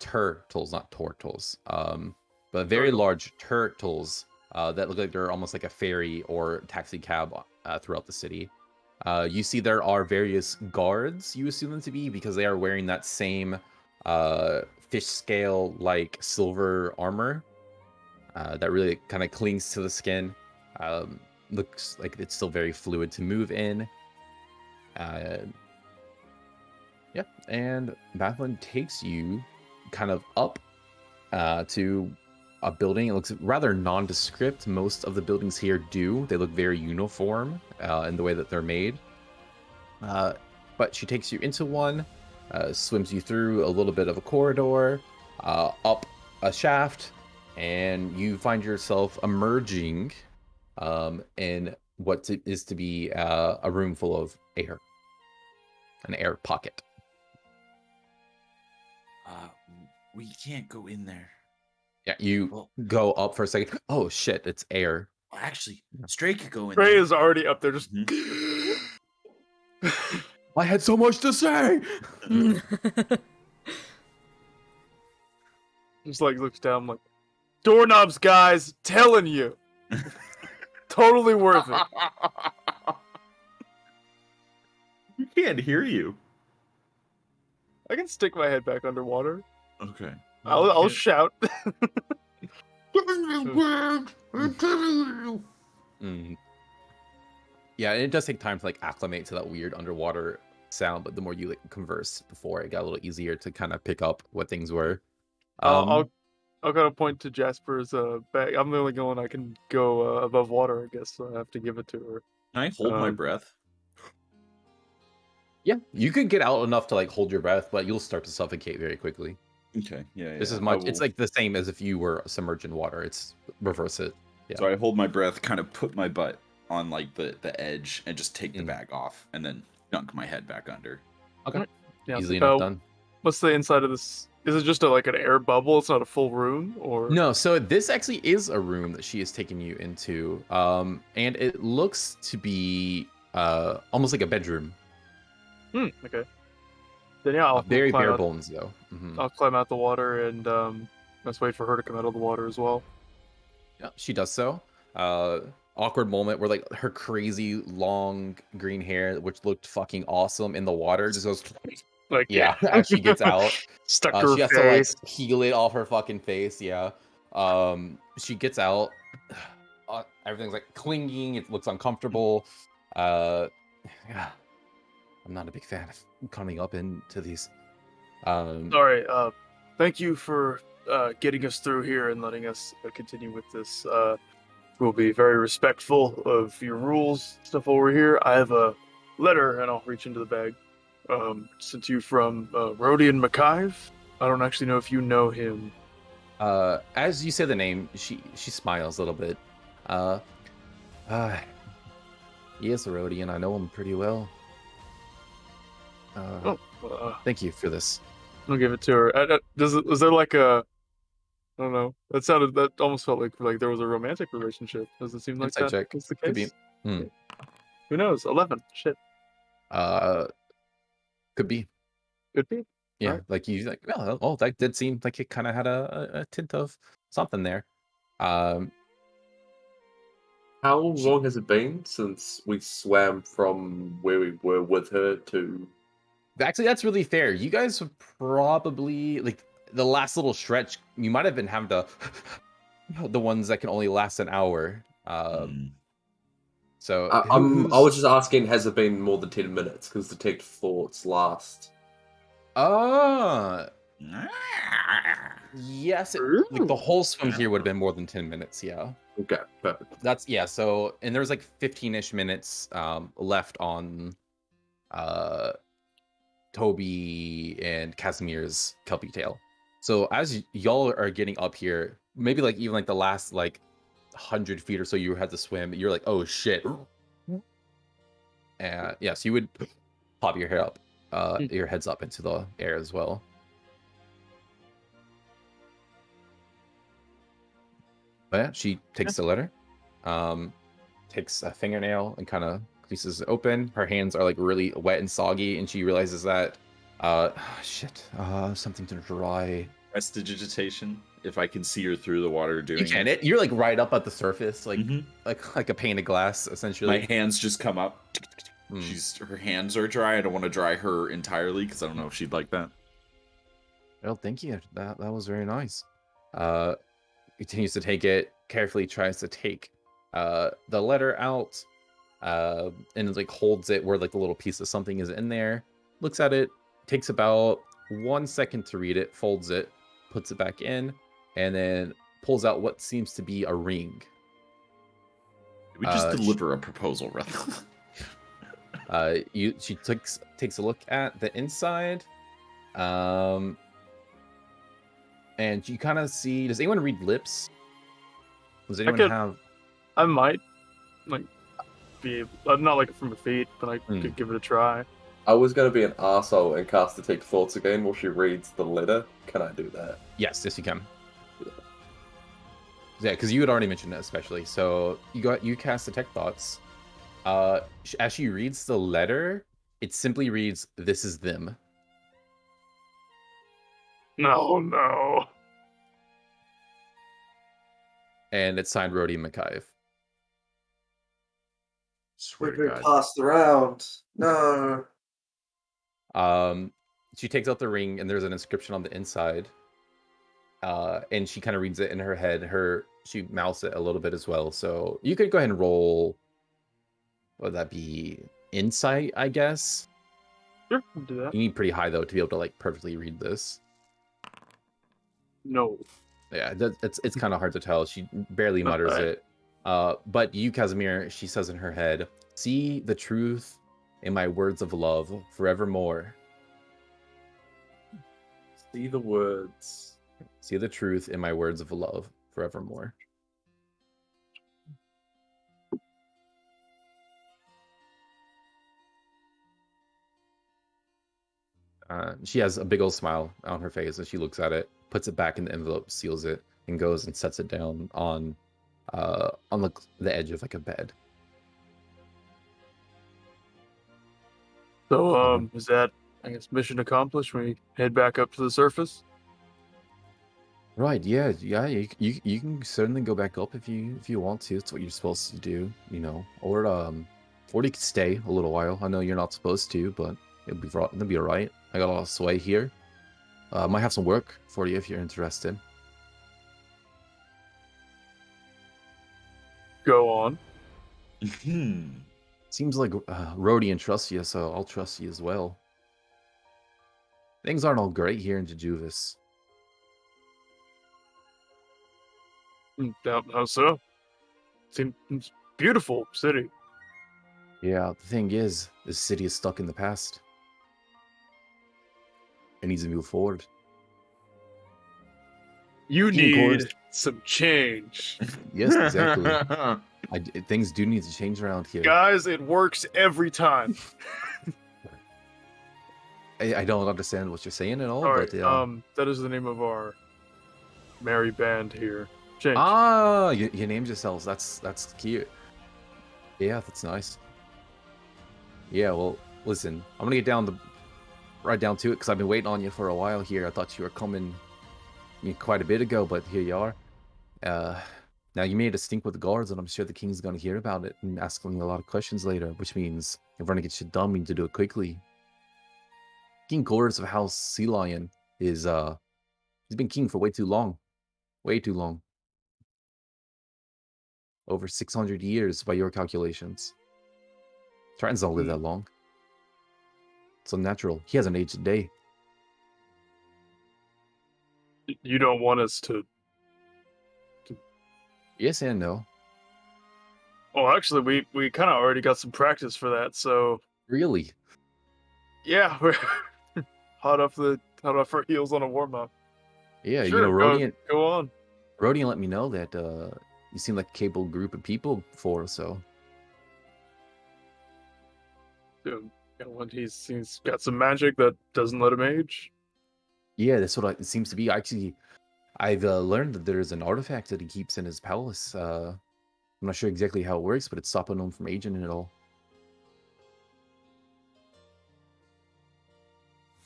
turtles, not tortles. But very large turtles that look like they're almost like a ferry or taxi cab throughout the city. You see there are various guards, you assume them to be, because they are wearing that same fish scale like silver armor that really kind of clings to the skin. Looks like it's still very fluid to move in. Yeah, and Madeline takes you kind of up to a building. It looks rather nondescript. Most of the buildings here do. They look very uniform in the way that they're made. But she takes you into one, swims you through a little bit of a corridor, up a shaft, and you find yourself emerging in what is to be a room full of air. An air pocket. We can't go in there. Yeah, you go up for a second. Oh shit, it's air. Well, actually, Stray could go in Stray there. is already up there, just. I had so much to say. Just like looks down, like, doorknobs, guys, telling you, totally worth it. We can't hear you. I can stick my head back underwater. Okay. I'll shout. Yeah, and it does take time to like acclimate to that weird underwater sound, but the more you like converse before, it got a little easier to kind of pick up what things were. I'll kind of point to Jasper's bag. I'm the only one I can go above water, I guess, so I have to give it to her. Can I hold my breath? Yeah, you could get out enough to like hold your breath, but you'll start to suffocate very quickly. Okay, yeah. This is much. It's like the same as if you were submerged in water. It's reverse it. Yeah. So I hold my breath, kind of put my butt on like the edge, and just take the bag off, and then dunk my head back under. Okay. Yeah, Easily enough done. What's the inside of this? Is it just like an air bubble? It's not a full room, or no? So this actually is a room that she is taking you into, and it looks to be almost like a bedroom. Okay. Then yeah, I'll very bare bones though. I'll climb out the water and let's wait for her to come out of the water as well. Yeah, she does so. Awkward moment where like her crazy long green hair, which looked fucking awesome in the water, just goes Like Yeah, as she gets out, stuck to her she has to like face. peel it off her fucking face. Yeah. She gets out. Everything's like clinging. It looks uncomfortable. Yeah, I'm not a big fan of coming up into these. Sorry. Thank you for getting us through here and letting us continue with this. We'll be very respectful of your rules, stuff over here. I have a letter, and I'll reach into the bag. Sent to you from Rodian Makive. I don't actually know if you know him. As you say the name, she smiles a little bit. He is a Rhodian. I know him pretty well. Thank you for this. I'll give it to her. Was there like a? I don't know. That almost felt like there was a romantic relationship. Does it seem like Insight that check. is the Could case? be. Who knows? 11. Shit. Could be. Could be. Yeah, Right. like you like. Well, oh, that did seem like it kind of had a tint of something there. How long has it been since we swam from where we were with her to? Actually, that's really fair. You guys have probably like the last little stretch. You might have been having to the ones that can only last an hour. So I was just asking, has it been more than 10 minutes? Because detect thoughts last. Yes, like the whole swim here would have been more than 10 minutes. Yeah. Okay, perfect. That's So, and there's like 15-ish minutes left on Toby and Casimir's Kelpie tail. So as y'all are getting up here, maybe like even like the last like 100 feet or so you had to swim, you're like, oh shit. And yes, you would pop your hair up, your heads up into the air as well. But yeah, she takes the letter, takes a fingernail and kind of creases it open. Her hands are like really wet and soggy, and she realizes that, something to dry. Prestidigitation. If I can see her through the water doing You can. it. You're like right up at the surface, like like a pane of glass, essentially. My hands just come up. Her hands are dry. I don't want to dry her entirely because I don't know if she'd like that. Well, thank you. That was very nice. Continues to take it, carefully tries to take the letter out, and like holds it where like the little piece of something is in there, looks at it, takes about 1 second to read it, folds it, puts it back in, and then pulls out what seems to be a ring. Did we just deliver a proposal, rather? She takes a look at the inside, and you kind of see. Does anyone read lips? Does anyone have? I might, like, be not like from a feet, but I could give it a try. I was going to be an arsehole and cast Detect Thoughts again while she reads the letter. Can I do that? Yes, you can. Yeah, because you had already mentioned it, especially. So you cast Detect Thoughts. As she reads the letter, it simply reads, "This is them." No. And it's signed Rodian Makive. Swear to God. Passed around. No. She takes out the ring, and there's an inscription on the inside. And she kind of reads it in her head. She mouths it a little bit as well. So you could go ahead and roll. What would that be? Insight, I guess. Sure, I'll do that. You need pretty high though to be able to like perfectly read this. No. Yeah, it's kind of hard to tell. She barely mutters it. But you, Casimir, she says in her head, "See the truth in my words of love forevermore." See the words. See the truth in my words of love forevermore. She has a big old smile on her face as she looks at it, puts it back in the envelope, seals it, and goes and sets it down on the edge of like a bed. So, is that, I guess, mission accomplished? We head back up to the surface. Right? Yeah. You can certainly go back up if you want to. It's what you're supposed to do, you know. Or you can stay a little while. I know you're not supposed to, but It'll be alright. I got a lot of sway here. Might have some work for you if you're interested. Go on. Seems like Rodian trusts you, so I'll trust you as well. Things aren't all great here in Jajuvis. How so? Seems beautiful city. Yeah, the thing is, this city is stuck in the past. It needs to move forward. You King Chorus- need some change. Yes, exactly. Things do need to change around here. Guys, it works every time. I don't understand what you're saying at all, All but right, that is the name of our merry band here. Change. you named yourselves. That's cute. Yeah, that's nice. Yeah, well, listen, I'm gonna get right down to it because I've been waiting on you for a while here. I thought you were coming quite a bit ago, but here you are. Now you made a stink with the guards, and I'm sure the king's gonna hear about it and asking a lot of questions later, which means if we're gonna get shit done, we need to do it quickly. King Chorus of House Sea Lion is he's been king for way too long. Way too long. Over 600 years by your calculations. Tritons don't live that long. It's unnatural. He hasn't aged a day. You don't want us to... Yes and no. Oh, actually, we kind of already got some practice for that, so... Really? Yeah, we're hot off our heels on a warm-up. Yeah, Sure, Rodian go on. Rodian let me know that you seem like a capable group of people before, so He's got some magic that doesn't let him age. yeah, that's what it seems to be. Actually, I've learned that there's an artifact that he keeps in his palace. I'm not sure exactly how it works, but it's stopping him from aging at all.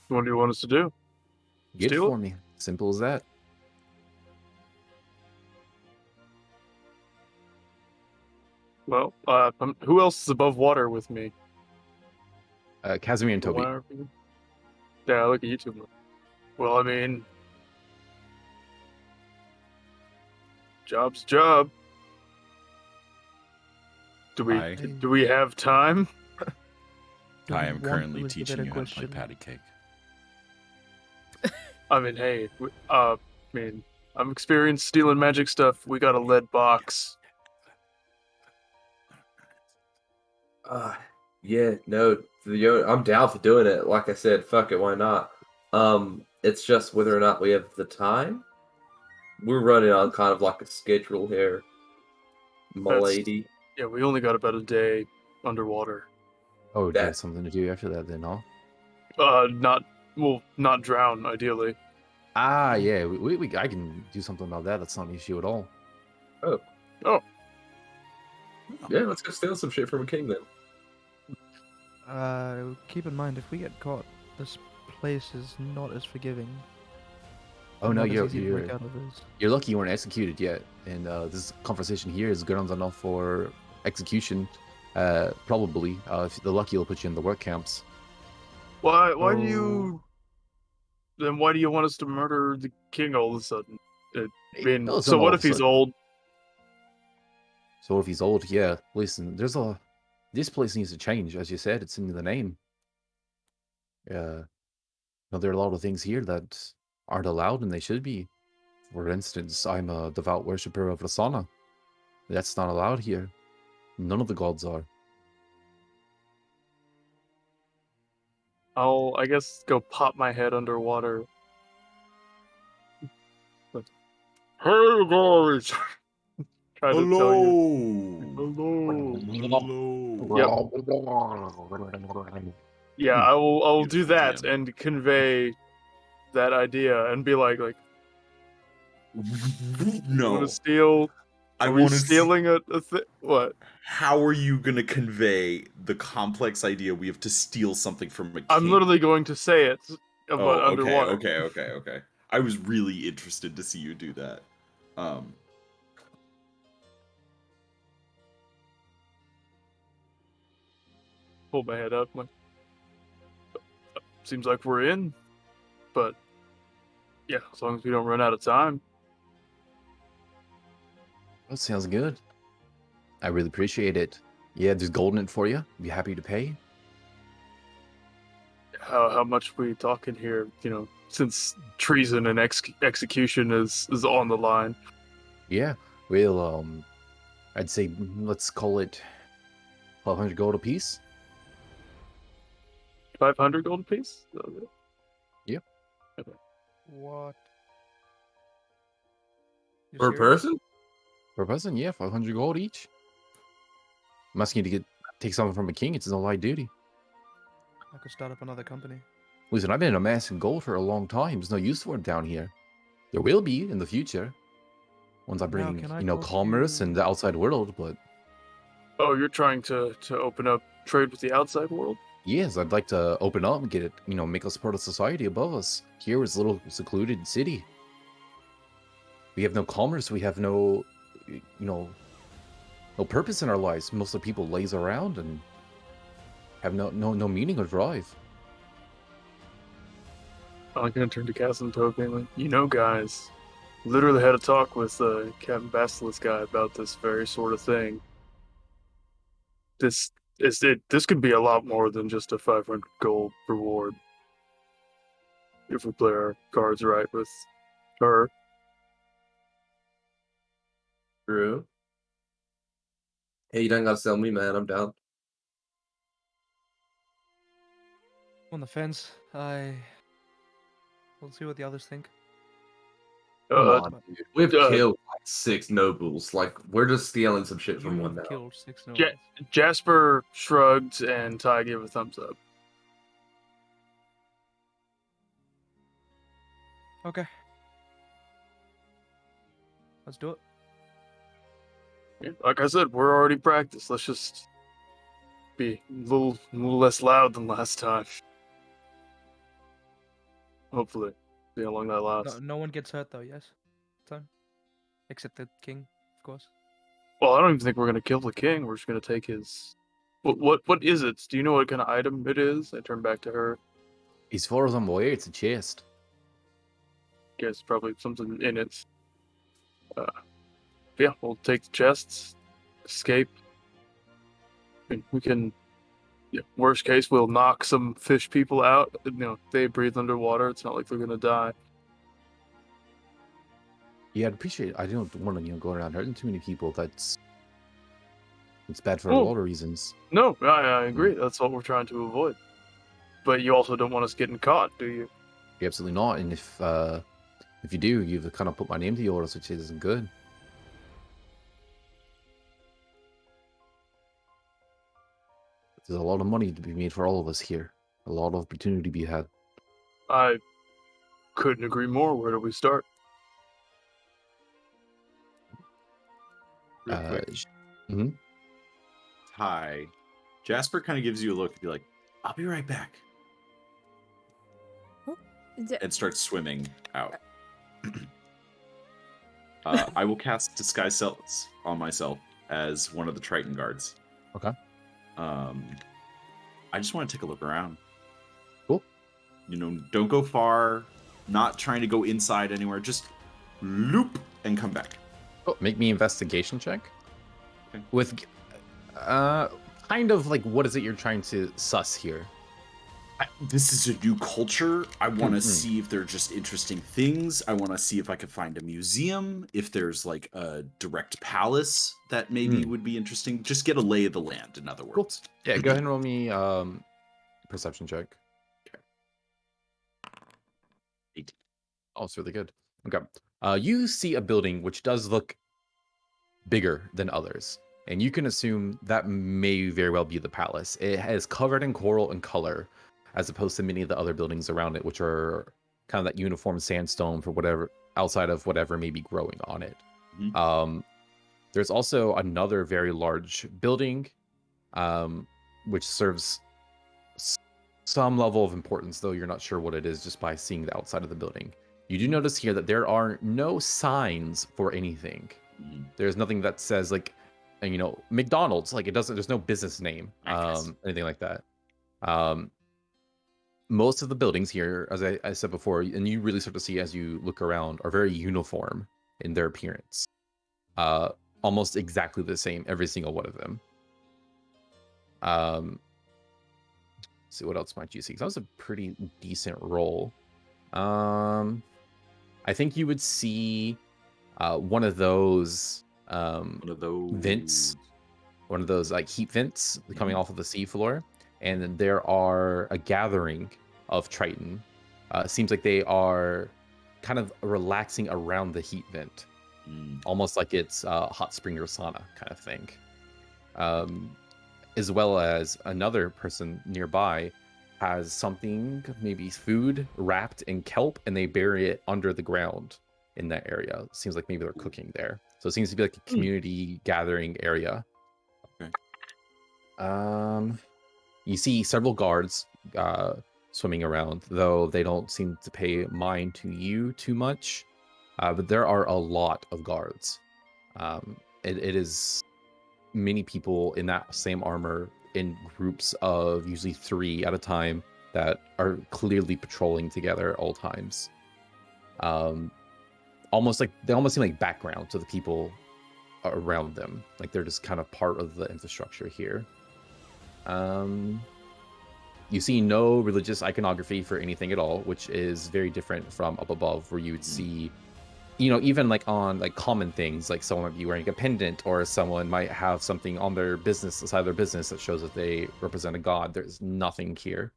What do you want us to do? Get it Steal for me. Simple as that. Well, who else is above water with me? Casimir and Toby. Yeah, look at you two. Well, I mean, job's a job. Do we have time? I am Want currently was the teaching better you how to play question. patty cake. I mean, hey, I'm experienced stealing magic stuff. We got a lead box. Yeah, no, I'm down for doing it. Like I said, fuck it, why not? It's just whether or not we have the time. We're running on kind of like a schedule here, m'lady. Yeah, we only got about a day underwater. Oh, That- there's something to do after that then, huh? Not drown, ideally. Ah, yeah, I can do something about that. That's not an issue at all. Yeah, let's go steal some shit from a king then. Keep in mind, if we get caught, this place is not as forgiving. Oh no, Not as you're easy to break out of as- you're lucky you weren't executed yet, and this conversation here is grounds enough for execution. Probably, if they're lucky, it'll put you in the work camps. Why do Oh. you... Then why do you want us to murder the king all of a sudden? I mean, No, it's so not what all if of a he's sudden. old? So if he's old, yeah. Listen, this place needs to change, as you said. It's in the name. There are a lot of things here that aren't allowed, and they should be. For instance, I'm a devout worshipper of Rasana. That's not allowed here. None of the gods are. I'll, I guess, go pop my head underwater. Hey guys! Try to tell you. Hello. Yeah, I will do Beautiful that jam. and convey that idea and be like, you No, want to steal? I Are we want to. stealing a thing? What? How are you gonna convey the complex idea we have to steal something from a king? I'm literally going to say it, but Oh, okay, underwater. okay. I was really interested to see you do that. Pull my head up. Like, seems like we're in. But yeah, as long as we don't run out of time. That sounds good. I really appreciate it. Yeah, there's gold in it for you. Be happy to pay. How much we talking here? Since treason and execution is on the line. Yeah, well, I'd say let's call it 1,200 gold apiece. 500 gold apiece. Yeah. Okay. What? You Per serious? person? Per person, yeah, 500 gold each. I'm asking you to take something from a king. It's his own light duty. I could start up another company. Listen, I've been amassing gold for a long time. There's no use for it down here. There will be in the future. Once I Now, bring, can I you know, talk to commerce you- and the outside world, but Oh, you're trying to open up trade with the outside world? yes, I'd like to open up and get it, you know, make us part of society above us. Here is a little secluded city. We have no commerce. We have no, you know, no purpose in our lives. Most of the people laze around and have no meaning or drive. I'm gonna turn to Cass and Toad being like, guys, literally had a talk with Captain Basilisk guy about this very sort of thing. This could be a lot more than just a 500 gold reward if we play our cards right with her. True. Hey, you don't gotta sell me, man. I'm down. On the fence. We'll see what the others think. Come Uh, on, dude. We've killed like 6 nobles. Like, we're just stealing some shit from one You've now. killed 6 Ja- nobles. Jasper shrugged and Ty gave a thumbs up. Okay. Let's do it. Yeah, like I said, we're already practiced. Let's just be a little less loud than last time. Hopefully. See how long that lasts. No one gets hurt though, yes? Time. Except the king, of course. Well, I don't even think we're gonna kill the king. We're just gonna take his. What is it? Do you know what kind of item it is? I turn back to her. As far as I'm aware, it's a chest. Guess probably something in it. Yeah, we'll take the chests, escape. And we can. Yeah, worst case, we'll knock some fish people out. They breathe underwater. It's not like they're gonna die. Yeah, I'd appreciate it. I don't want to, you know, go around hurting too many people. It's bad for a Oh. lot of reasons. No, I agree. That's what we're trying to avoid. But you also don't want us getting caught, do you? Yeah, absolutely not. And if you do, you've kind of put my name to yours, which isn't good. There's a lot of money to be made for all of us here. A lot of opportunity to be had. I couldn't agree more. Where do we start? Real quick. Hi. Jasper kind of gives you a look and be like, I'll be right back. And starts swimming out. I will cast Disguise Self on myself as one of the Triton guards. Okay. I just want to take a look around. Cool. Don't go far. Not trying to go inside anywhere. Just loop and come back. Oh, make me investigation check. Okay. With kind of like, what is it you're trying to suss here? This is a new culture. I want to see if there are just interesting things. I want to see if I could find a museum, if there's like a direct palace that maybe would be interesting. Just get a lay of the land, in other words. Yeah, go ahead and roll me perception check. Okay. 18. Oh, it's really good. Okay. You see a building which does look bigger than others, and you can assume that may very well be the palace. It is covered in coral and color, as opposed to many of the other buildings around it, which are kind of that uniform sandstone for whatever outside of whatever may be growing on it. There's also another very large building, which serves some level of importance, though you're not sure what it is just by seeing the outside of the building. You do notice here that there are no signs for anything. There's nothing that says like, McDonald's. Like, it doesn't. There's no business name, anything like that. most of the buildings here, as I said before, and you really start to see as you look around, are very uniform in their appearance. Almost exactly the same, every single one of them. See what else might you see? 'Cause that was a pretty decent roll. I think you would see one of those One of those vents, one of those like heat vents coming Mhm. off of the seafloor, and then there are a gathering of Triton. Seems like they are kind of relaxing around the heat vent, almost like it's hot spring or sauna kind of thing. As well as another person nearby has something, maybe food, wrapped in kelp, and they bury it under the ground in that area. It seems like maybe they're cooking there. So it seems to be like a community gathering area. Okay. You see several guards swimming around, though they don't seem to pay mind to you too much. But there are a lot of guards. It is many people in that same armor in groups of usually 3 at a time that are clearly patrolling together at all times. Almost like they almost seem like background to the people around them. Like they're just kind of part of the infrastructure here. You see no religious iconography for anything at all, which is very different from up above, where you would see, even like on like common things, like someone might be wearing a pendant, or someone might have something on their business, the side of their business, that shows that they represent a god. There's nothing here.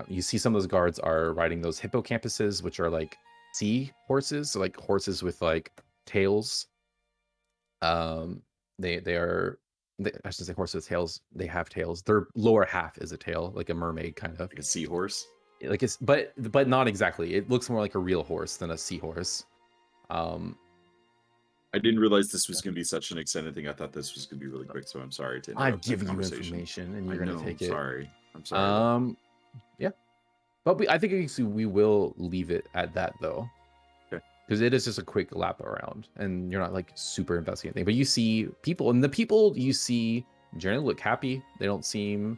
You see some of those guards are riding those hippocampuses, which are like sea horses, so like horses with like tails. They are, I should say horses with tails. They have tails. Their lower half is a tail, like a mermaid kind of. like a seahorse. Like it's, but not exactly. It looks more like a real horse than a seahorse. I didn't realize this was going to be such an extended thing. I thought this was going to be really quick, so I'm sorry to I've interrupt that given you conversation. information, and I you're know. gonna take I'm it. sorry. I'm sorry. Yeah, but I think actually we will leave it at that though, because it is just a quick lap around, and you're not like super investing anything. But you see people, and the people you see generally look happy. They don't seem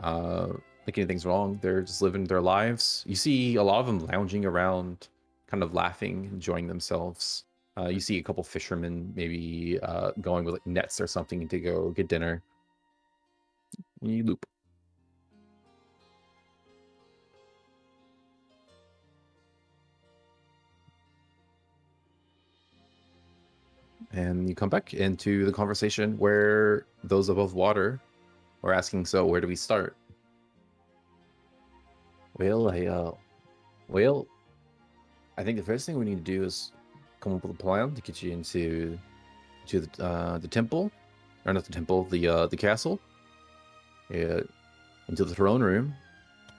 like anything's wrong. They're just living their lives. You see a lot of them lounging around, kind of laughing, enjoying themselves. You see a couple fishermen maybe going with like nets or something to go get dinner. You loop. And you come back into the conversation where those above water are asking, so where do we start? Well, I think the first thing we need to do is come up with a plan to get you into the temple, or not the temple, the castle, into the throne room,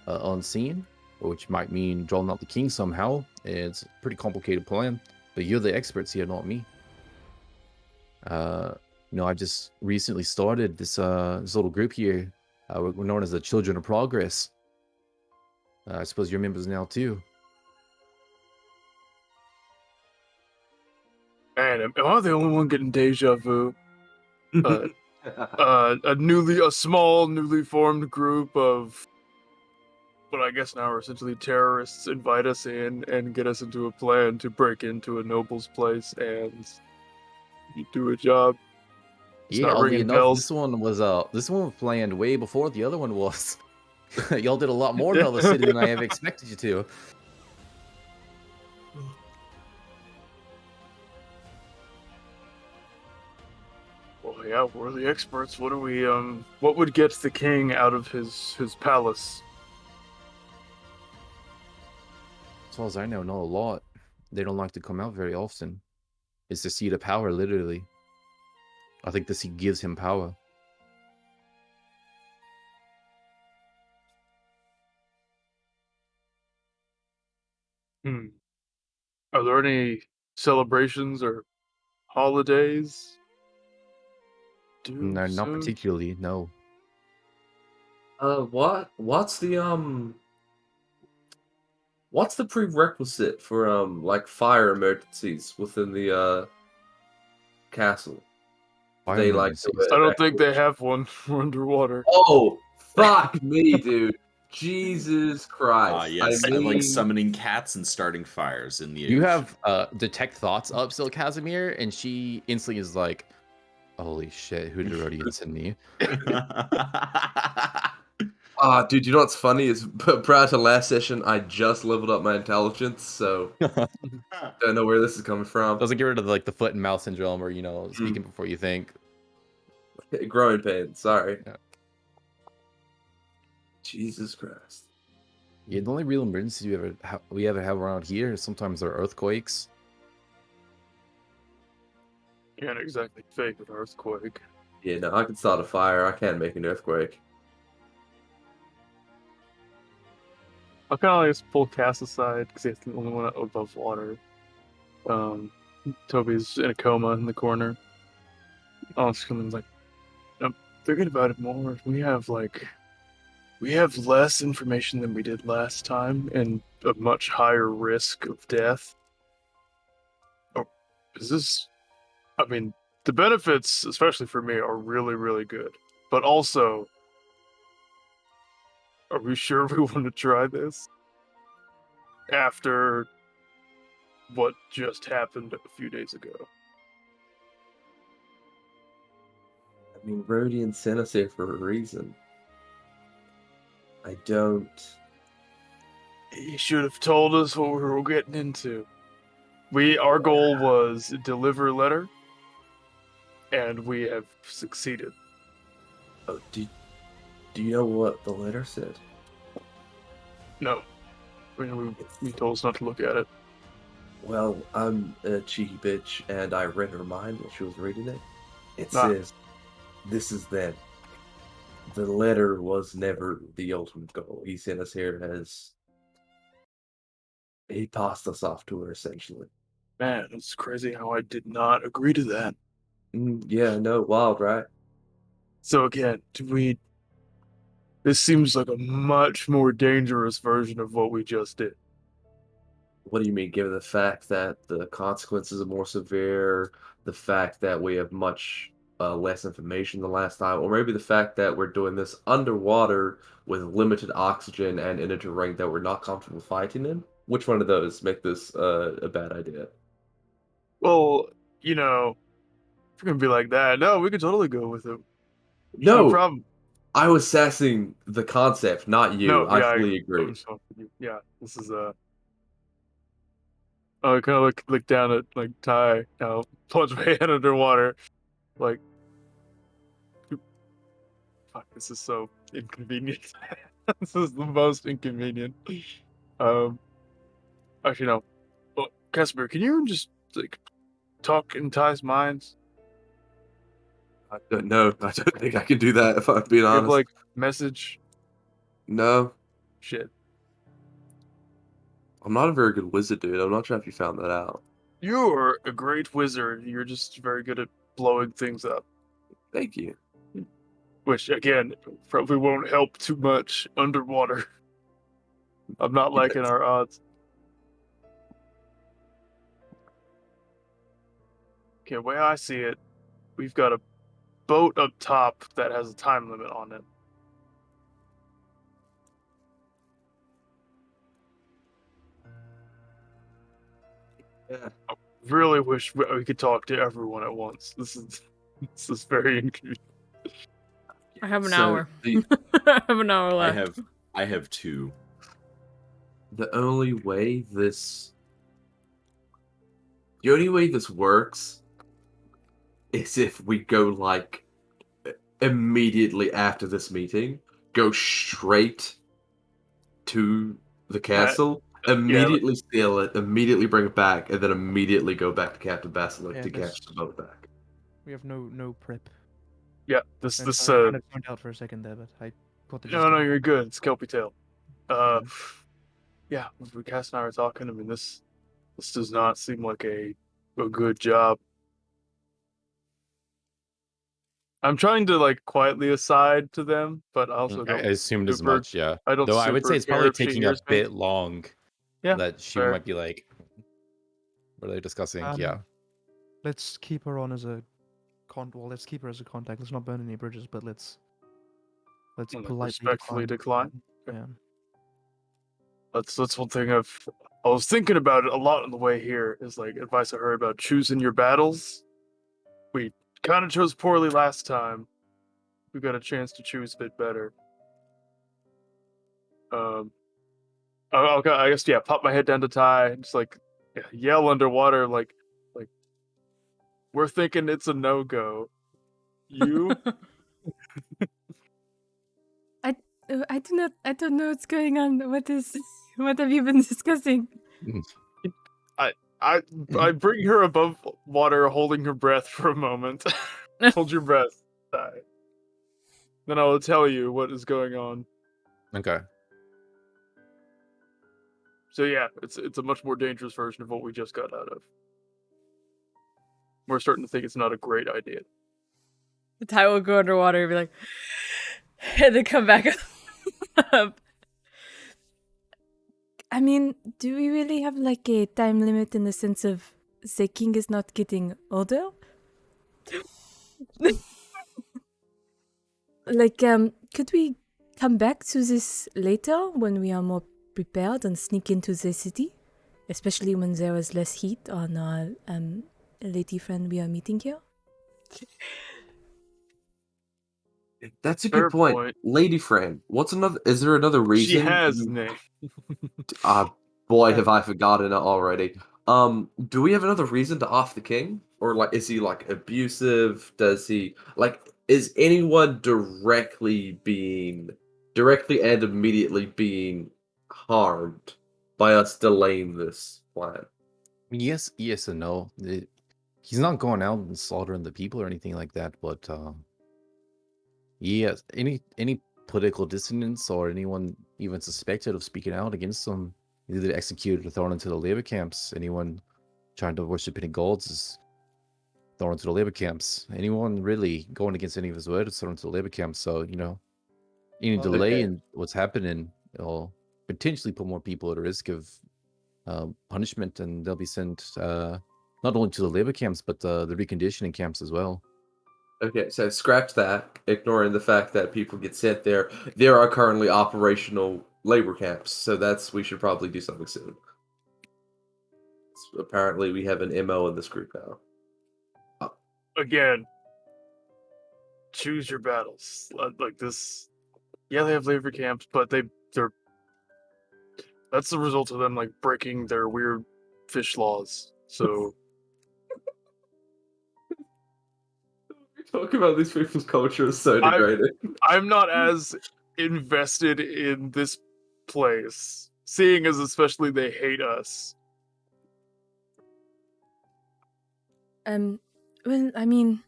unseen, which might mean drawing out the king somehow. It's a pretty complicated plan, but you're the experts here, not me. I just recently started this little group here. We're known as the Children of Progress. I suppose you're members now too. Man, am I the only one getting deja vu? A small, newly formed group of what I guess now are essentially terrorists invite us in and get us into a plan to break into a noble's place and do a job. It's Yeah, not oddly ringing enough, bells. this one was planned way before the other one was. Y'all did a lot more in the other city than I have expected you to. Well, yeah, we're the experts. What would get the king out of his palace? As far as I know, not a lot. They don't like to come out very often. It's the seat of power, literally. I think the seat gives him power. Are there any celebrations or holidays? No, not Soon? particularly, no. What's the prerequisite for like fire emergencies within the castle? Fire They like emergencies. I don't think they have one. We're underwater. Oh, fuck me, dude. Jesus Christ. Yes, I like mean, summoning cats and starting fires in the You ocean. have detect thoughts up still, Casimir, and she instantly is like, "Holy shit, who did Rodian send me?" dude, you know what's funny is prior to last session, I just leveled up my intelligence, so don't know where this is coming from. Doesn't get rid of like the foot and mouth syndrome, or speaking Mm. before you think. Growing pain, sorry. Yeah. Jesus Christ. Yeah, the only real emergencies we ever have around here is sometimes there are earthquakes. Can't exactly fake an earthquake. Yeah, no, I can start a fire. I can't make an earthquake. I'll kind of just pull Cass aside because he's the only one above water. Toby's in a coma in the corner. I'll just come in like, I'm thinking about it more. We have less information than we did last time and a much higher risk of death. Oh, is this? I mean, the benefits, especially for me, are really, really good. But also, are we sure we want to try this? After what just happened a few days ago. I mean, Rodian sent us here for a reason. I don't... He should have told us what we were getting into. Our goal was deliver a letter, and we have succeeded. Oh, do you know what the letter said? No. We told us not to look at it. Well, I'm a cheeky bitch, and I read her mind while she was reading it. It Ah. says, "This is them." The letter was never the ultimate goal. He sent us here as... He passed us off to her, essentially. Man, it's crazy how I did not agree to that. Yeah, no, wild, right? So again, this seems like a much more dangerous version of what we just did. What do you mean, given the fact that the consequences are more severe, the fact that we have much less information than last time, or maybe the fact that we're doing this underwater with limited oxygen and in a terrain that we're not comfortable fighting in? Which one of those make this a bad idea? Well, if you're gonna be like that, no, we could totally go with it. No, problem. I was sassing the concept, not you. No, I yeah, fully agree. I'm sorry. Yeah, this is I kind of look down at like Ty, plunge my head underwater, like, fuck, this is so inconvenient. This is the most inconvenient. Actually, no. Well, Casper, can you just like talk in Ty's minds? I don't know. I don't think I can do that if I'm being Give honest. like message No, shit. I'm not a very good wizard, dude. I'm not sure if you found that out. You're a great wizard. You're just very good at blowing things up. Thank you. Which, again, probably won't help too much underwater. I'm not liking our odds. Okay, way I see it, we've got a boat up top that has a time limit on it. Yeah. I really wish we could talk to everyone at once. This is very inconvenient. I have an So hour. the I have an hour left. I have 2. the only way this works is if we go like immediately after this meeting, go straight to the castle, immediately steal it, immediately bring it back, and then immediately go back to Captain Basilisk to catch the boat back. We have no prep. Yeah, I kind of zoned out for a second there, but I caught the gist No, of it. you're good. It's Kelpie Tail. Yeah, Cass and I were talking. I mean, this does not seem like a good job. I'm trying to like quietly aside to them, but I also I don't. assumed as super- much, yeah. I don't Though I would super say it's care probably if she taking a hears me. bit long. Yeah, That she fair. might be like, what are they discussing? Yeah. Let's keep her on as a Well, let's keep her as a contact. Let's not burn any bridges, but let's Like, politely respectfully decline. Yeah. That's one thing I was thinking about it a lot on the way here. Is like advice I heard about choosing your battles. We kind of chose poorly last time. We got a chance to choose a bit better. Okay, I guess yeah. Pop my head down to tie. Just like yell underwater. Like we're thinking it's a no go. You. I don't know what's going on. What have you been discussing? I bring her above water, holding her breath for a moment. Hold your breath. Die. Then I will tell you what is going on. Okay. So yeah, it's a much more dangerous version of what we just got out of. We're starting to think it's not a great idea. The Ty will go underwater and be like, and then come back up. I mean, do we really have like a time limit in the sense of the king is not getting older? Like, could we come back to this later when we are more prepared and sneak into the city? Especially when there was less heat on our lady friend we are meeting here? That's a Fair good point. point. Lady friend, what's another? Is there another reason? She has a name. Boy, have I forgotten it already. Do we have another reason to off the king? Or like is he like abusive? Does he like is anyone directly and immediately being harmed by us delaying this plan? Yes, yes and no. He's not going out and slaughtering the people or anything like that, but yes, any political dissidents or anyone even suspected of speaking out against them, either executed or thrown into the labor camps. Anyone trying to worship any gods is thrown into the labor camps. Anyone really going against any of his word is thrown into the labor camps. So, any delay Okay. in what's happening will potentially put more people at risk of punishment, and they'll be sent not only to the labor camps, but the reconditioning camps as well. Okay, so scratch that, ignoring the fact that people get sent there. There are currently operational labor camps, so we should probably do something soon. Apparently, we have an MO in this group now. Again, choose your battles. Like this. Yeah, they have labor camps, but they're. That's the result of them like breaking their weird fish laws. So Talk about these people's culture is so I- degraded. I'm not as invested in this place, seeing as especially they hate us. Well, I mean,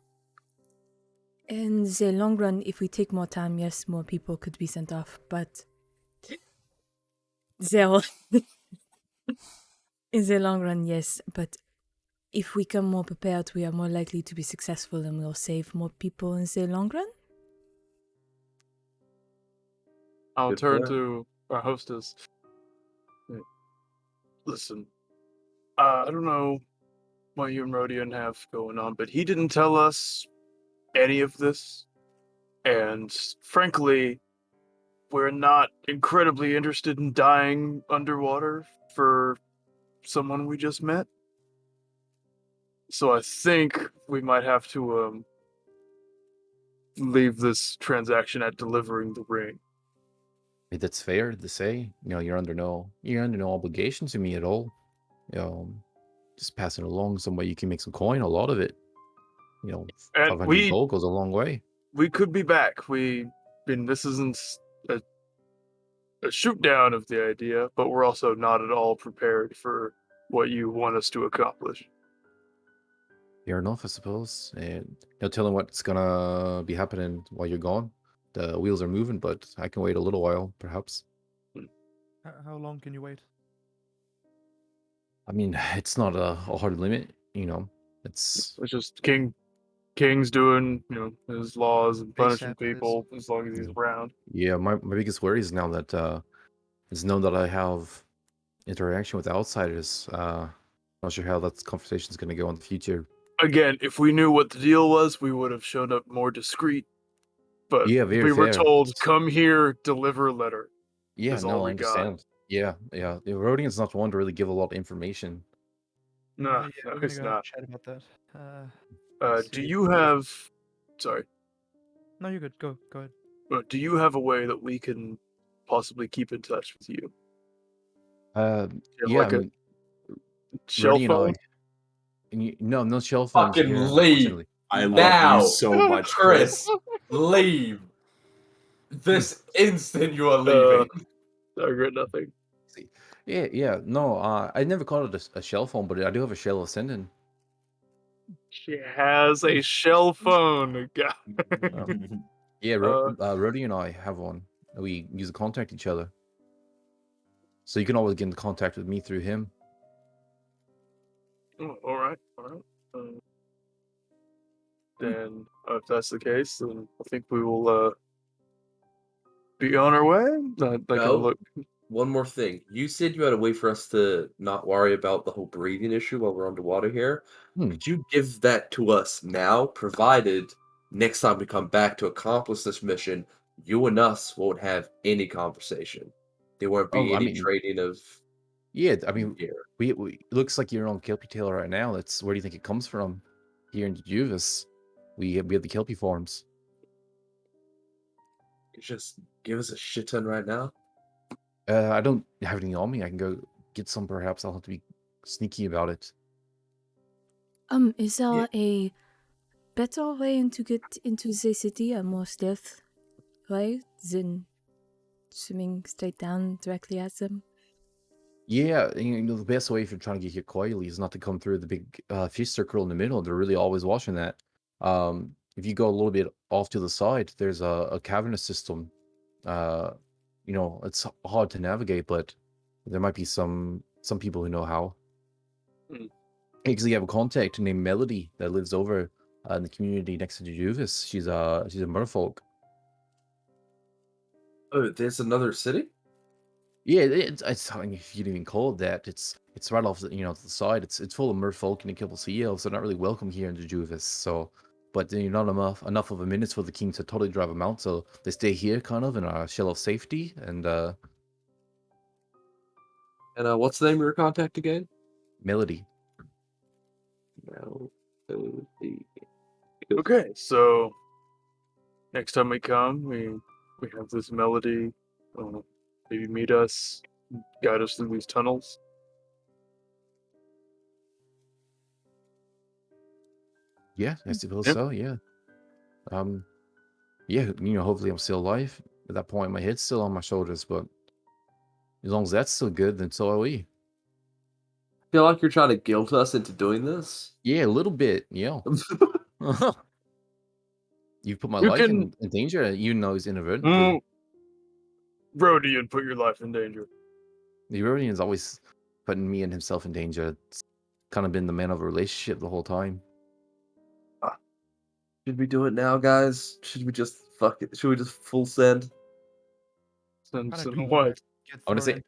in the long run, if we take more time, yes, more people could be sent off, but they'll... in the long run, yes, but if we come more prepared, we are more likely to be successful and we'll save more people in the long run. I'll Good turn point. to our hostess. Listen, I don't know what you and Rodian have going on, but he didn't tell us any of this. And frankly, we're not incredibly interested in dying underwater for someone we just met. So I think we might have to leave this transaction at delivering the ring. That's fair to say. You're under no obligation to me at all. Just passing it along some way you can make some coin. A lot of it. And 500 gold goes a long way. We could be back. This isn't a shoot down of the idea, but we're also not at all prepared for what you want us to accomplish. Fair enough, I suppose. And no telling what's gonna be happening while you're gone. The wheels are moving, but I can wait a little while, perhaps. How long can you wait? I mean, it's not a hard limit, It's It's just King's doing, his laws and punishing ASAP it is. people as long as he's around. yeah. My biggest worry is now that it's known that I have interaction with outsiders. Not sure how that conversation is gonna go in the future. Again, if we knew what the deal was, we would have shown up more discreet. But Yeah, very we were fair. told, come here, deliver a letter. Yeah, is no, all I we got. understand. Yeah. The Rodian's not one to really give a lot of information. No, Yeah, no, we're gonna it's go have a not. chat about that. Do see. you have... Sorry. No, you're good. Go ahead. Do you have a way that we can possibly keep in touch with you? Uh, Do you have yeah, like I a mean, shell Rody and phone? no cell phones Fucking here, leave unfortunately. I love now, you so much, Chris. Leave this instant. You are Uh, leaving. I regret nothing. Yeah, no, I never called it a shell phone, but I do have a shell ascendant. She has a shell phone. God. Yeah, Uh, Rody and I have one. We use to contact each other. So you can always get in contact with me through him. all right. Then, if that's the case, then I think we will be on our way. That kind No. of look. One more thing. You said you had a way for us to not worry about the whole breathing issue while we're underwater here. Could you give that to us now, provided next time we come back to accomplish this mission, you and us won't have any conversation. There won't be Oh, I any mean, trading of yeah, I mean, gear. we it looks like you're on Kelpie Tail right now. That's where do you think it comes from? Here in Jajuvis, we have the Kelpie forms. Just give us a shit ton right now. I don't have any on me. I can go get some. Perhaps I'll have to be sneaky about it. Is there a better way to get into the city, a more stealth way than swimming straight down directly at them? Yeah, the best way if you're trying to get here quietly is not to come through the big fish circle in the middle. They're really always watching that. If you go a little bit off to the side, there's a cavernous system. It's hard to navigate, but there might be some people who know how. Because you have a contact named Melody that lives over in the community next to Jajuvis. She's a merfolk. Oh, there's another city? Yeah, I mean, if you didn't even call it that, it's right off the to the side. It's full of merfolk and a couple sea elves. They're not really welcome here in Jajuvis. So, but they're not enough of a minutes for the king to totally drive them out. So they stay here, kind of in a shell of safety. And What's the name of your contact again? Melody. Melody. Okay, so next time we come, we have this Melody. Maybe meet us, guide us through these tunnels. Yeah, I suppose Yep. so. Yeah. Yeah. Hopefully I'm still alive. At that point, my head's still on my shoulders, but as long as that's still good, then so are we. I feel like you're trying to guilt us into doing this. Yeah, a little bit. Yeah. You've put my You life can- in danger, even though it's inadvertently. Rodian put your life in danger. The Rodian's always putting me and himself in danger. It's kind of been the man of a relationship the whole time. Should we do it now, guys? Should we just fuck it? Should we just full send? Send Kinda some do what? Get I want to thrown say, into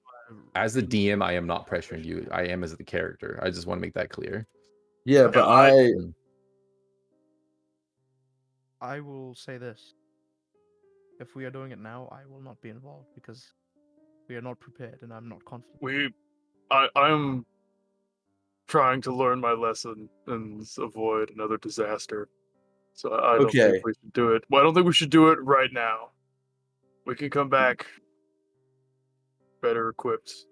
a as the ring. DM, I am not pressuring you. I am as the character. I just want to make that clear. Yeah, but I will say this. If we are doing it now, I will not be involved because we are not prepared and I'm not confident. I'm trying to learn my lesson and avoid another disaster. So I don't Okay. think we should do it. Well, I don't think we should do it right now. We can come back better equipped.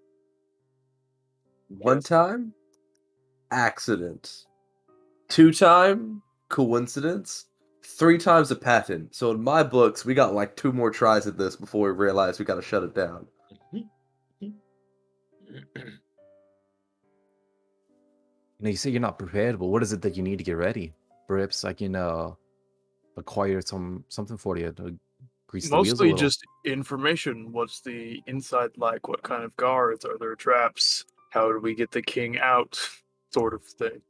One time, accident. 2 time, coincidence. 3 times a patent. So in my books, we got like 2 more tries at this before we realize we got to shut it down. You say you're not prepared, but what is it that you need to get ready? Perhaps I can acquire something for you to grease the wheels a Mostly little. just information. What's the inside like? What kind of guards? Are there traps? How do we get the king out? Sort of thing.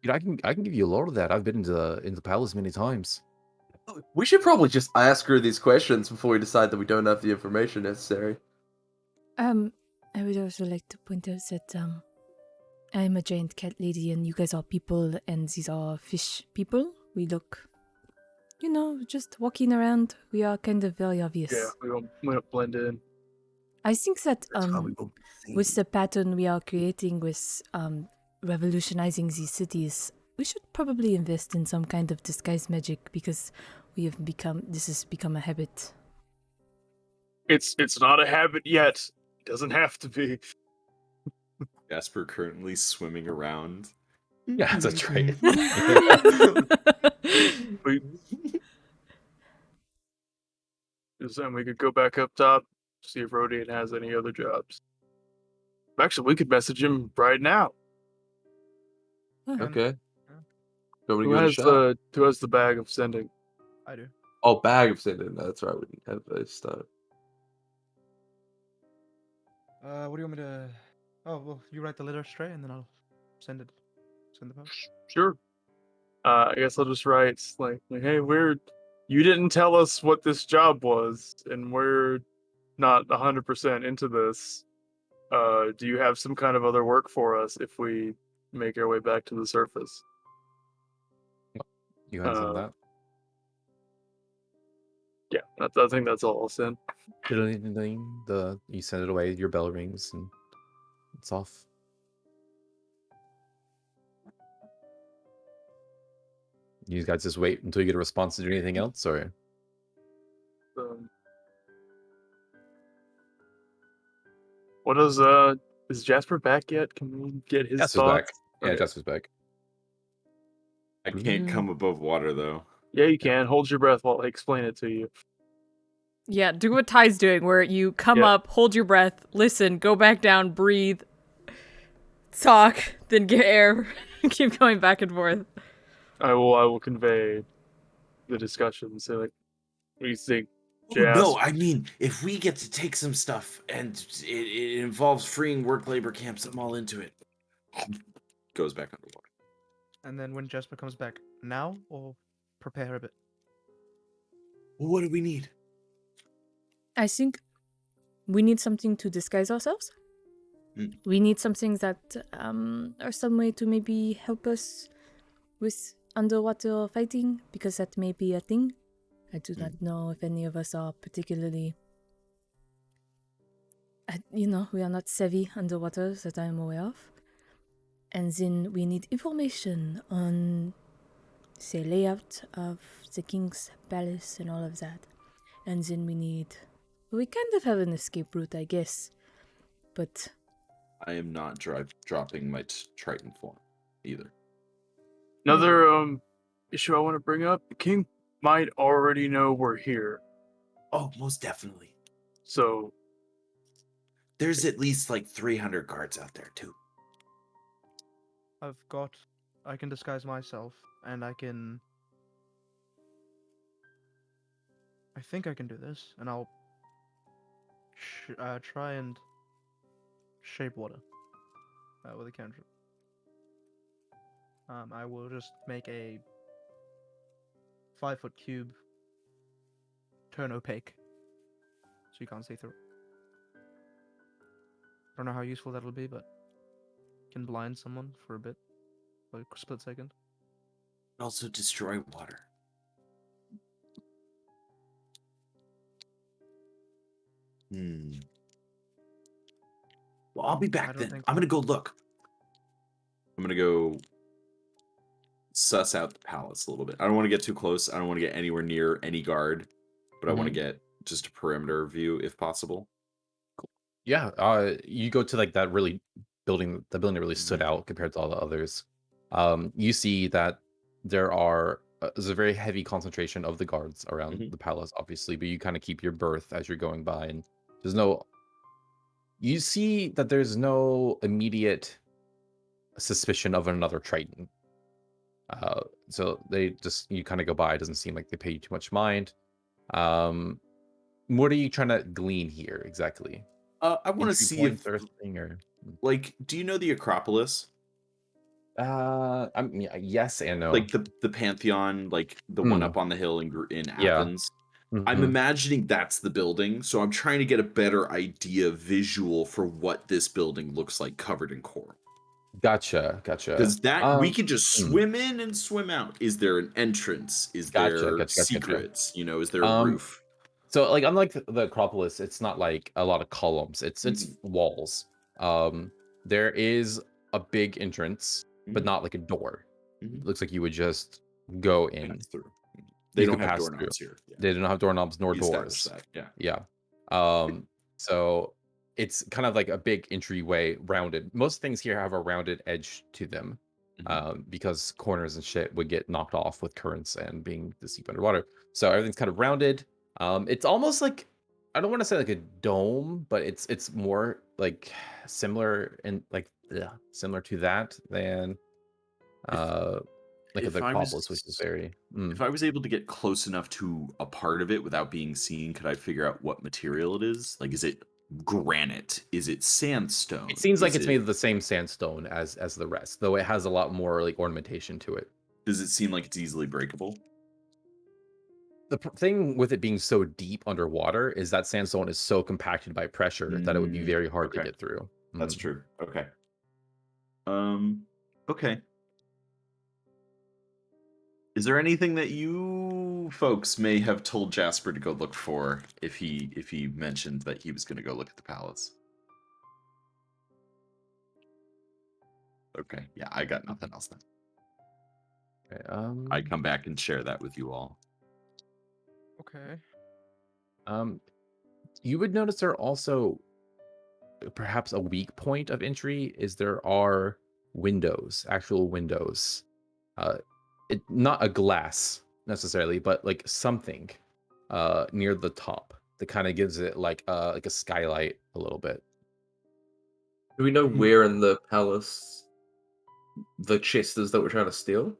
I can give you a lot of that. I've been in the palace many times. We should probably just ask her these questions before we decide that we don't have the information necessary. I would also like to point out that I'm a giant cat lady, and you guys are people, and these are fish people. We look, just walking around. We are kind of very obvious. Yeah, we don't blend in. I think that That's how we will be seen. with the pattern we are creating with revolutionizing these cities, we should probably invest in some kind of disguise magic because this has become a habit. It's not a habit yet. It doesn't have to be. Jasper currently swimming around. Yeah, that's right. We we could go back up top, see if Rodian has any other jobs. Actually, we could message him right now. Okay. Go to Who go to has shop. who has the bag of sending? I do. Oh, bag of sending. That's right. We didn't have this stuff. What do you want me to? Oh, well, you write the letter straight, and then I'll send it. Send the post. Sure. I guess I'll just write like, hey, you didn't tell us what this job was, and we're not 100% into this. Do you have some kind of other work for us if we make our way back to the surface? You guys send that? Yeah, I think that's all I'll send. You send it away, your bell rings, and it's off. You guys just wait until you get a response to do anything else, or? What is Jasper back yet? Can we get his Jasper's thoughts? back. Yeah, Okay. Jasper's back. I can't come above water though. Yeah, you can. Hold your breath while I explain it to you. Yeah, do what Ty's doing, where you come Yep. up, hold your breath, listen, go back down, breathe, talk, then get air, keep going back and forth. I will convey the discussion. So, like, what do you think, No, Jasper? I mean, if we get to take some stuff and it involves freeing work labor camps, I'm all into it. Goes back underwater. And then when Jasper comes back, now or prepare a bit. Well, what do we need? I think we need something to disguise ourselves. We need something that or some way to maybe help us with underwater fighting, because that may be a thing. I do not know if any of us are particularly we are not savvy underwater that I am aware of. And then we need information on, say, layout of the king's palace and all of that. And then we kind of have an escape route, I guess. But I am not dropping my Triton form either. Another issue I want to bring up: the king might already know we're here. Oh, most definitely. So there's at least like 300 guards out there too. I can disguise myself, and I think I can do this, and I'll try and shape water with a cantrip. I will just make a 5-foot cube, turn opaque, so you can't see through it. I don't know how useful that'll be, but can blind someone for a bit, like a split second. Also destroy water. Well, I'll be back then. I'm gonna go look. I'm gonna go suss out the palace a little bit. I don't want to get too close. I don't want to get anywhere near any guard, but I want to get just a perimeter view if possible. Yeah, you go to like that building that really stood out compared to all the others. You see that there's a very heavy concentration of the guards around the palace, obviously, but you kind of keep your berth as you're going by, and you see that there's no immediate suspicion of another Triton. So you kind of go by. It doesn't seem like they pay you too much mind. What are you trying to glean here exactly? I want to see if, or like, do you know the Acropolis? I mean, yes and no. Like the Pantheon, like the one up on the hill in Athens. I'm imagining that's the building, so I'm trying to get a better idea visual for what this building looks like covered in coral. Gotcha. Because that we could just hmm, swim in and swim out. Is there an entrance? Is gotcha. there Gotcha. secrets? You know, is there a Um, roof? so like unlike the Acropolis, it's not like a lot of columns. It's Mhm. walls. Um, there is a big entrance, but Mhm. not like a door. Mhm. It looks like you would just go in. Pass through. They You don't could have pass through. doorknobs here. Yeah, They don't have doorknobs nor we established doors. that. Yeah. Yeah. So it's kind of like a big entryway, rounded. Most things here have a rounded edge to them, because corners and shit would get knocked off with currents and being this deep underwater. So everything's kind of rounded. It's almost like, I don't want to say like a dome, but it's more like similar and like similar to that than like If the I Acropolis, which is was very if I was able to get close enough to a part of it without being seen, could I figure out what material it is? Like, is it granite? Is it sandstone? It seems like Is it's made it? of the same sandstone as the rest, though it has a lot more like ornamentation to it. Does it seem like it's easily breakable? The thing with it being so deep underwater is that sandstone is so compacted by pressure that it would be very hard to Okay, get through. that's Mhm. true. Okay. Okay. Is there anything that you folks may have told Jasper to go look for if he mentioned that he was going to go look at the palace? Okay, yeah, I got nothing else then. Okay, I come back and share that with you all. Okay. You would notice there are also perhaps a weak point of entry is there are windows, actual windows. Uh, not a glass necessarily, but like something near the top that kind of gives it like a skylight a little bit. Do we know where in the palace the chest is that we're trying to steal?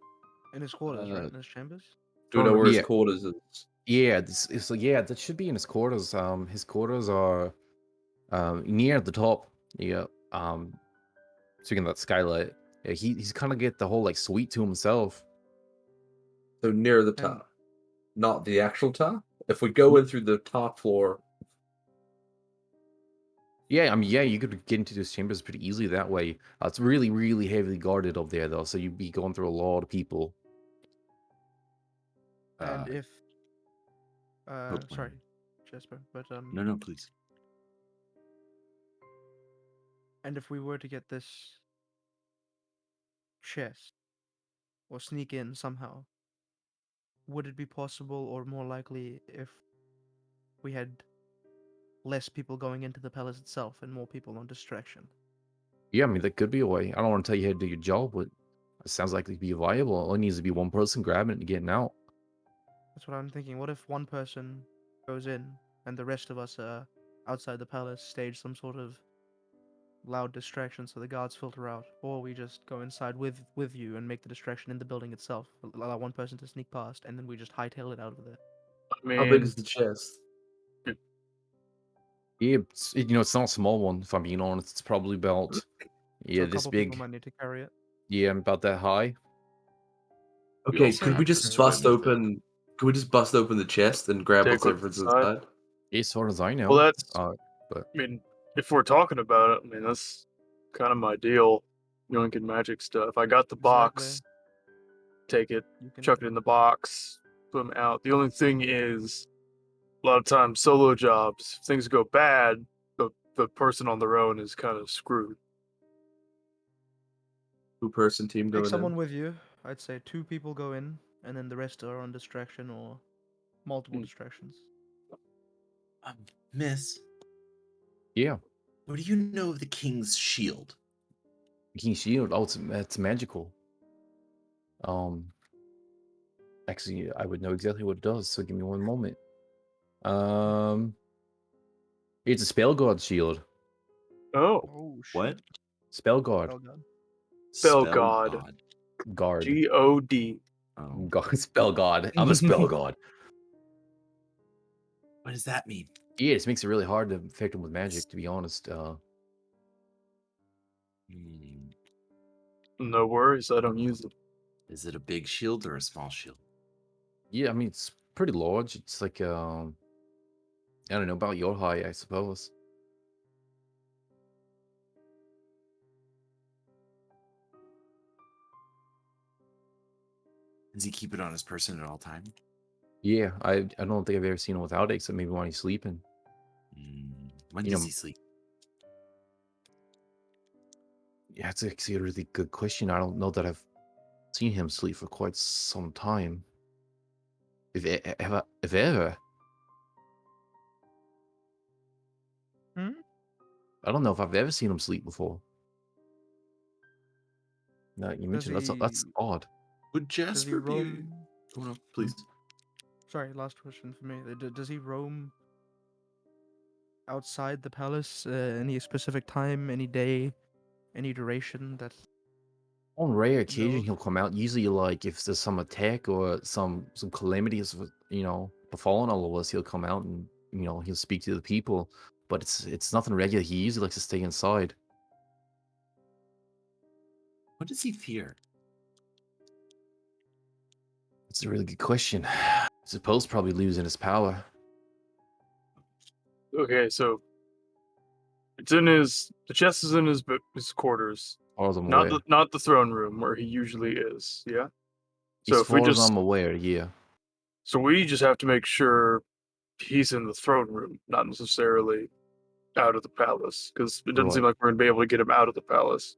In his quarters, right? Uh, In his chambers? Do we know where his yeah, quarters is? yeah, yeah, that should be in his quarters. His quarters are near the top. Yeah. Speaking of that skylight, yeah, he's kind of get the whole like suite to himself. So near the And top, not the actual top. If we go in through the top floor, Yeah, I mean, yeah, you could get into those chambers pretty easily that way. It's really, really heavily guarded up there, though, so you'd be going through a lot of people. and if Hope sorry, plan. Jasper, but No, please. and if we were to get this chest or sneak in somehow, would it be possible or more likely if we had less people going into the palace itself and more people on distraction? Yeah, I mean, that could be a way. I don't want to tell you how to do your job, but it sounds like it'd be viable. All it needs to be one person grabbing it and getting out. That's what I'm thinking. What if one person goes in and the rest of us outside the palace stage some sort of loud distraction so the guards filter out, or we just go inside with you and make the distraction in the building itself, allow one person to sneak past, and then we just hightail it out of there. I how big mean, is the chest? Yeah, it's not a small one, if I'm being honest. It's probably about, So yeah, a this couple people big. might need to carry it. Yeah, about that high. we Okay, also could we have to just swim bust with it. open? Could we just bust open the chest and grab take what's what's inside? inside. As far as I know. Well, that's. But I mean, if we're talking about it, I mean that's kind of my deal. Yoink and magic stuff. I got the box. Take it, You can. chuck it in the box, swim out. The only thing is, a lot of times solo jobs, if things go bad, the person on their own is kind of screwed. Two-person team Take going someone in. with you. I'd say 2 people go in, and then the rest are on distraction or multiple Hmm. distractions. Miss, yeah, what do you know of the king's shield? King's Shield. Oh, it's magical. Actually, I would know exactly what it does. So give me one moment. It's a spell guard shield. Oh, Oh shit! What? Spell guard. Oh god. Spell god. Guard. God. Oh, Spell god. I'm a spell god. what does that mean? Yeah, it makes it really hard to infect him with magic, to be honest. Hmm. No worries, I don't use it. Is it a big shield or a small shield? Yeah, I mean, it's pretty large. It's like, I don't know, about your height, I suppose. Does he keep it on his person at all time? Yeah, I don't think I've ever seen him without it, except maybe when he's sleeping. When You does know- he sleep? Yeah, it's actually a really good question. I don't know that I've seen him sleep for quite some time. If ever. Hmm? I don't know if I've ever seen him sleep before. No, you Does mentioned that's he odd. Would does he Jasper be? roam? Oh no, please. Sorry, last question for me. Does he roam outside the palace? Any specific time, any day, any duration? That On rare occasion, No. he'll come out. Usually, like if there's some attack or some calamity has befallen all of us, he'll come out and he'll speak to the people. But it's nothing regular. He usually likes to stay inside. What does he fear? It's a really good question. I suppose probably losing his power. Okay, so it's in the chest is in his quarters, As far as I'm not aware. not the throne room where he usually is. Yeah. So As if we far as just I'm aware, yeah. so we just have to make sure he's in the throne room, not necessarily out of the palace, because it doesn't seem Right. like we're gonna be able to get him out of the palace.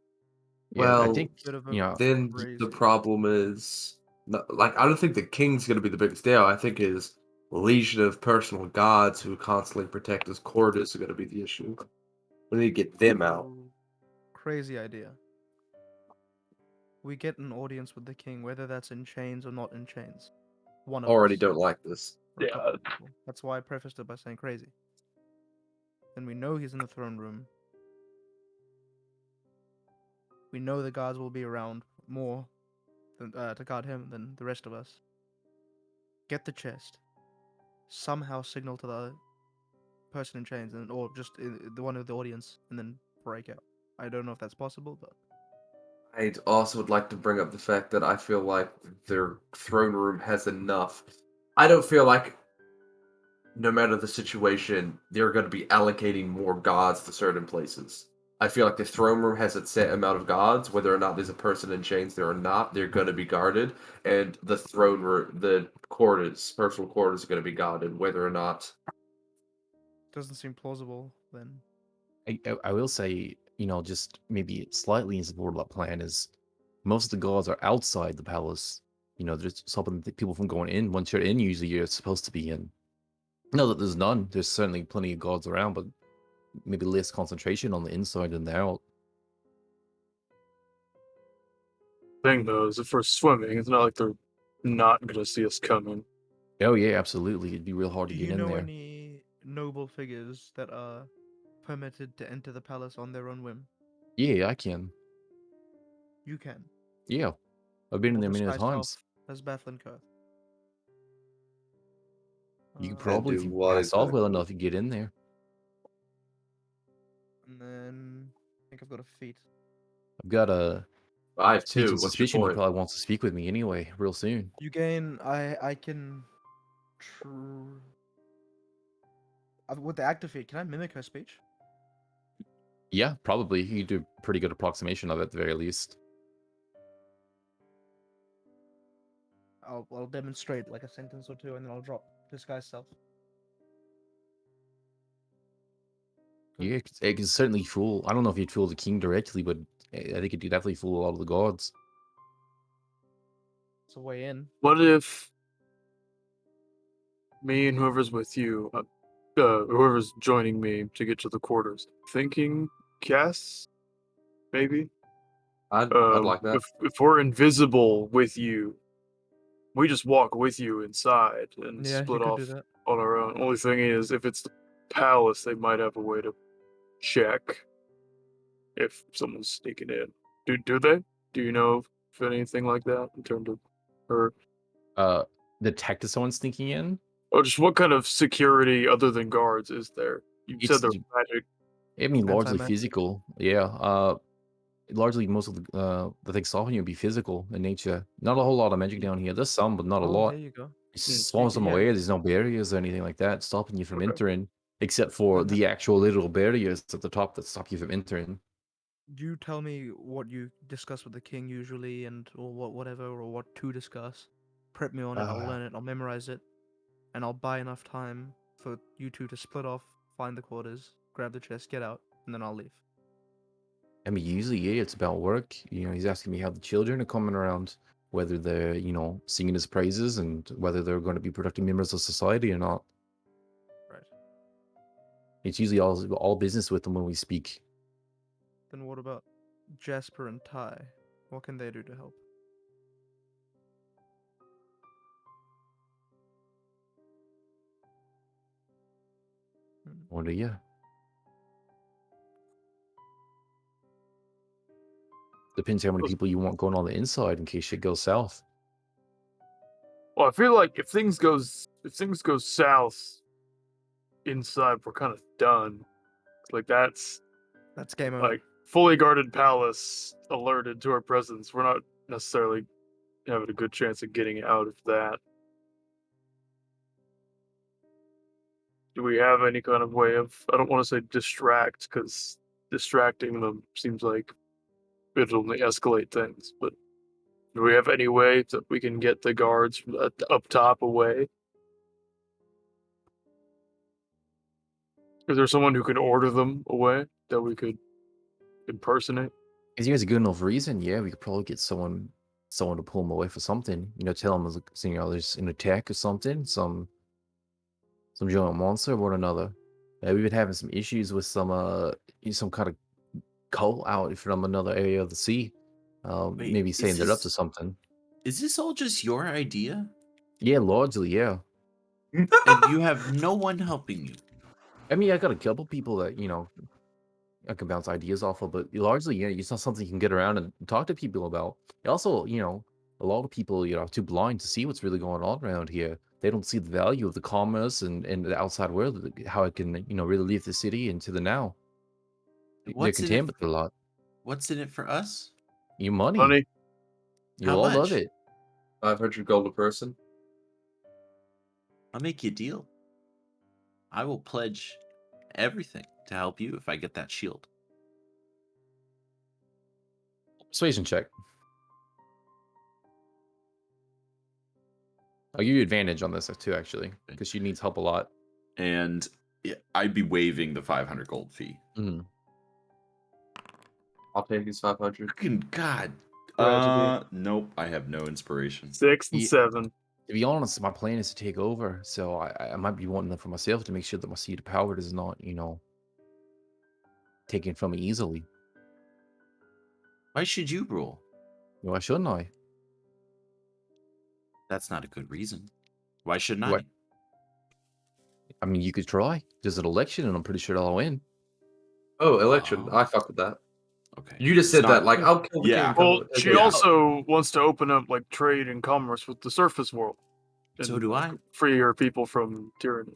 Yeah, I Well, think bit of a then crazy. the problem is, like, I don't think the king's going to be the biggest deal. I think his legion of personal guards who constantly protect his quarters are going to be the issue. We need to get them out. Ooh, crazy idea. We get an audience with the king, whether that's in chains or not in chains. One of Already us. don't like this. Or a Yeah. couple of people. That's why I prefaced it by saying crazy. Then we know he's in the throne room. We know the guards will be around more to guard him than the rest of us. Get the chest. Somehow signal to the person in chains, or just the one of the audience, and then break out. I don't know if that's possible, but I also would like to bring up the fact that I feel like their throne room has enough. I don't feel like, no matter the situation, they're going to be allocating more gods to certain places. I feel like the throne room has a set amount of gods. Whether or not there's a person in chains there or not, they're going to be guarded. And the throne room, the quarters, personal quarters, are going to be guarded, whether or not. doesn't seem plausible. Then I will say, just maybe slightly in support of that plan is most of the guards are outside the palace. They're stopping people from going in. Once you're in, usually you're supposed to be in. No, that there's none. There's certainly plenty of guards around, but maybe less concentration on the inside than the out. Thing though is if we're swimming, it's not like they're not gonna see us coming. Oh yeah, absolutely. It'd be real hard do to you get in know there. any noble figures that are permitted to enter the palace on their own whim? Yeah, I can. You can. Yeah, I've been in We'll there many disguise times. self as Bethlin Kurth. You could And probably, do if you what pass off well exactly? enough, you get in there. And then I think I've got a feat. I've got a I have sneaking two. What's your suspicion he point? probably wants to speak with me anyway, real soon. You gain. I can. With the active feat, can I mimic her speech? Yeah, probably. You do a pretty good approximation of it at the very least. I'll demonstrate like a sentence or two, and then I'll drop disguise self. Good. Yeah, it can certainly fool. I don't know if you'd fool the king directly, but I think it could definitely fool a lot of the gods. It's a way in. What if me and whoever's with you, whoever's joining me to get to the quarters, thinking Cass, maybe? I'd like that. If we're invisible with you, we just walk with you inside and Yeah, you split could off do that. on our own. Only thing is, if it's the palace, they might have a way to check if someone's sneaking in. Do they? Do you know if anything like that in terms of her? Detect someone sneaking in. Oh, just what kind of security other than guards is there? You said It's, they're magic. I mean, largely Anti-magic. physical. Yeah. Largely most of the things stopping you would be physical in nature. Not a whole lot of magic down here. There's some, but not a Oh, lot. there you go. As far as I'm Yeah. aware, there's no barriers or anything like that stopping you from Okay. entering, except for And the actual literal barriers at the top that stop you from entering. Do you tell me what you discuss with the king usually, or whatever, or what to discuss? prep me on it. I'll learn it. I'll memorize it, and I'll buy enough time for you two to split off, find the quarters, grab the chest, get out, and then I'll leave. I mean, usually, yeah, it's about work. He's asking me how the children are coming around, whether they're, singing his praises and whether they're going to be productive members of society or not. Right. It's usually all business with them when we speak. Then what about Jasper and Ty? What can they do to help? What are you? Depends how many people you want going on the inside in case shit goes south. Well, I feel like if things go south inside, we're kind of done. Like that's game over. like fully guarded palace alerted to our presence. We're not necessarily having a good chance of getting out of that. Do we have any kind of way of, I don't want to say distract, because distracting them seems like it'll only escalate things, but do we have any way that we can get the guards from up top away? Is there someone who can order them away that we could impersonate? If you guys a good enough reason, yeah, we could probably get someone to pull them away for something. Tell them there's an attack or something, some giant monster or what another. We've been having some issues with some kind of cult out from another area of the sea. Wait, Maybe is saying they're up to this- something. Is this all just your idea? Yeah, largely, yeah. And you have no one helping you? I mean, I got a couple people that, I can bounce ideas off of, but largely, yeah, it's not something you can get around and talk to people about. Also, a lot of people, are too blind to see what's really going on around here. They don't see the value of the commerce and the outside world, how it can, really leave the city into the now. They're What's in it? contained with a lot. What's in it for us? Your money. Money? You How all love much? it. 500 gold a person. I'll make you a deal. I will pledge everything to help you if I get that shield. Persuasion check. I'll give you advantage on this too, actually, because she needs help a lot. And I'd be waiving the 500 gold fee. Mm. I'll take his 500. Fucking God. Tragedy. Nope. I have no inspiration. 6 and Yeah. 7. To be honest, my plan is to take over, so I might be wanting them for myself to make sure that my seed of power is not, taken from me easily. Why should you rule? Why shouldn't I? That's not a good reason. Why shouldn't What? I? I mean, you could try. There's an election, and I'm pretty sure I'll win. Oh, election. Oh. I fuck with that. Okay. You just It's said not- that like I'll kill the Yeah. king. Well, Okay, she yeah. also wants to open up like trade and commerce with the surface world. So and do I. Free your people from tyranny.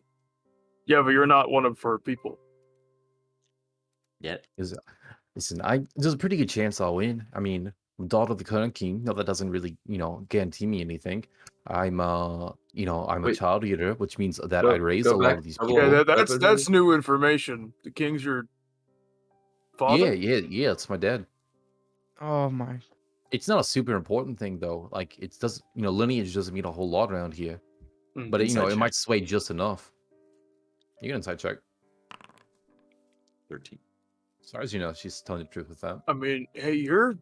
Yeah, but you're not one of her people. Yet. Listen, there's a pretty good chance I'll win. I mean, I'm daughter of the current king. No, that doesn't really, guarantee me anything. I'm a Wait. child eater, which means that Go- I raise go a lot back of these a people. little. Yeah, Weapons. that's new information. The king's your father. Yeah, it's my dad. Oh my. It's not a super important thing though. Like it does, lineage doesn't mean a whole lot around here. Mm. But Inside it check. might sway just enough. You get inside check. 13. As far as you know, she's telling the truth with that. I mean, hey, you're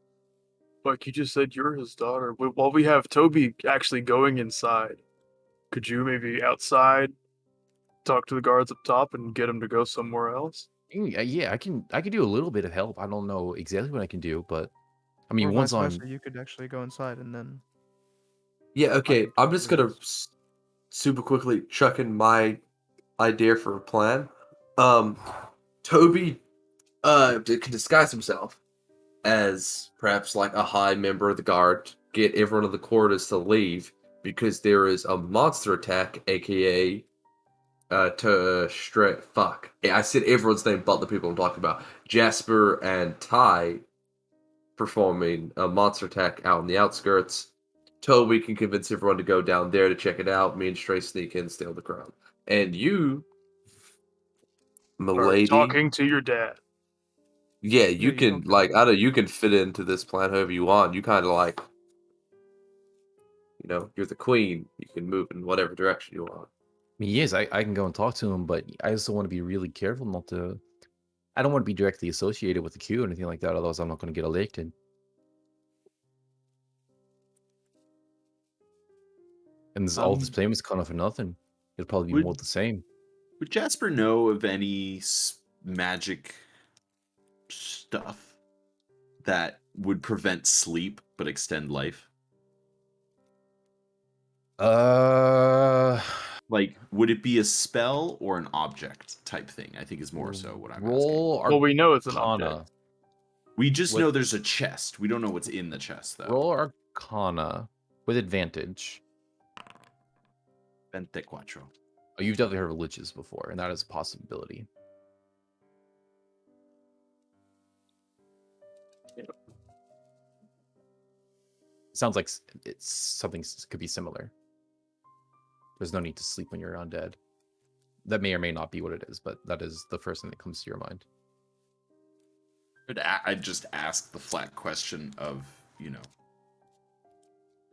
like you just said, you're his daughter. While we have Toby actually going inside, could you maybe outside talk to the guards up top and get him to go somewhere else? Yeah, I can do a little bit of help. I don't know exactly what I can do, but I mean, Or once vice I'm versa, you could actually go inside and then. Yeah, okay. can I'm just gonna do super quickly chuck in my idea for a plan. Toby can disguise himself as perhaps like a high member of the guard, get everyone in the quarters to leave because there is a monster attack, aka fuck. Yeah, I said everyone's name but the people I'm talking about. Jasper and Ty performing a monster attack out in the outskirts. Toby can convince everyone to go down there to check it out. Me and Stray sneak in, steal the crown. And you, Or milady, talking to your dad. yeah, Yeah, you you can don't like get I know you can fit into this plan however you want. You kind of like you're the queen. You can move in whatever direction you want. I mean, yes, I can go and talk to him, but I also want to be really careful not to. I don't want to be directly associated with the queue or anything like that. Otherwise, I'm not going to get elected. And all this playing was kind of for nothing. It'll probably be more Would the same. would Jasper know of any magic stuff that would prevent sleep but extend life? Like, would it be a spell or an object type thing? I think is more so what I'm asking. roll Well, we know it's an Arcana. object. We just With- know there's a chest. We don't know what's in the chest, though. Roll Arcana with advantage. 24. Oh, you've definitely heard of liches before, and that is a possibility. Sounds like it's something could be similar. There's no need to sleep when you're undead. That may or may not be what it is, but that is the first thing that comes to your mind. I'd just ask the flat question of,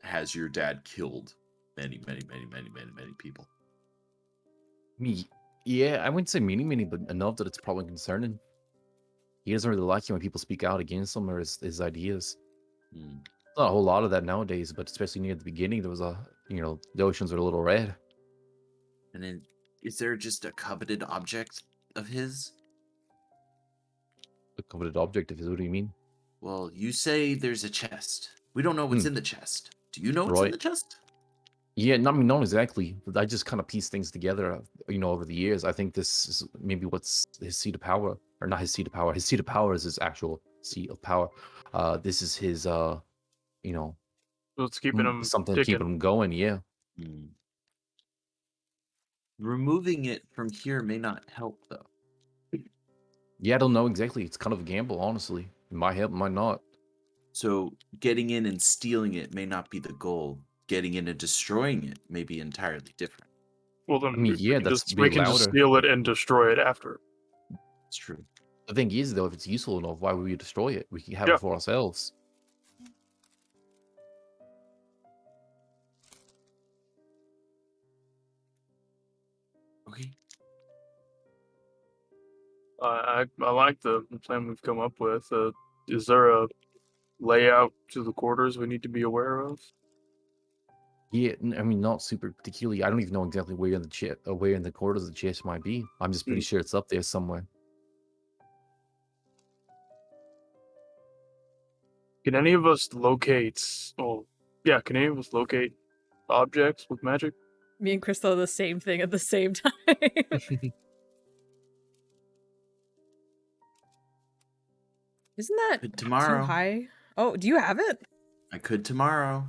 has your dad killed many people? Me, yeah, I wouldn't say many, but enough that it's probably concerning. He doesn't really like it when people speak out against him or his ideas. Not a whole lot of that nowadays, but especially near the beginning, there was the oceans were a little red. And then, is there just a coveted object of his? A coveted object of his, what do you mean? Well, you say there's a chest. We don't know what's in the chest. Do you know what's in Right. the chest? Yeah, not exactly. But I just kind of piece things together, over the years. I think this is maybe what's his seat of power, or not his seat of power. His seat of power is his actual seat of power. This is his, It's keeping them something ticking. keeping him going. Yeah. Removing it from here may not help, though. Yeah, I don't know exactly. It's kind of a gamble, honestly. It might help, might not. So getting in and stealing it may not be the goal. Getting in and destroying it may be entirely different. Well, then I mean, yeah, that's we can just steal it and destroy it after. It's true. The thing is, though, if it's useful enough, why would we destroy it? We can have it for ourselves. Okay. I like the plan we've come up with. Is there a layout to the quarters we need to be aware of? Yeah, I mean, not super particularly. I don't even know exactly where in the chest, or where in the quarters the chest might be. I'm just pretty sure it's up there somewhere. Can any of us locate? Oh, yeah. Can any of us locate objects with magic? Me and Crystal are the same thing at the same time. Isn't that Could tomorrow. too high? Oh, do you have it? I could tomorrow.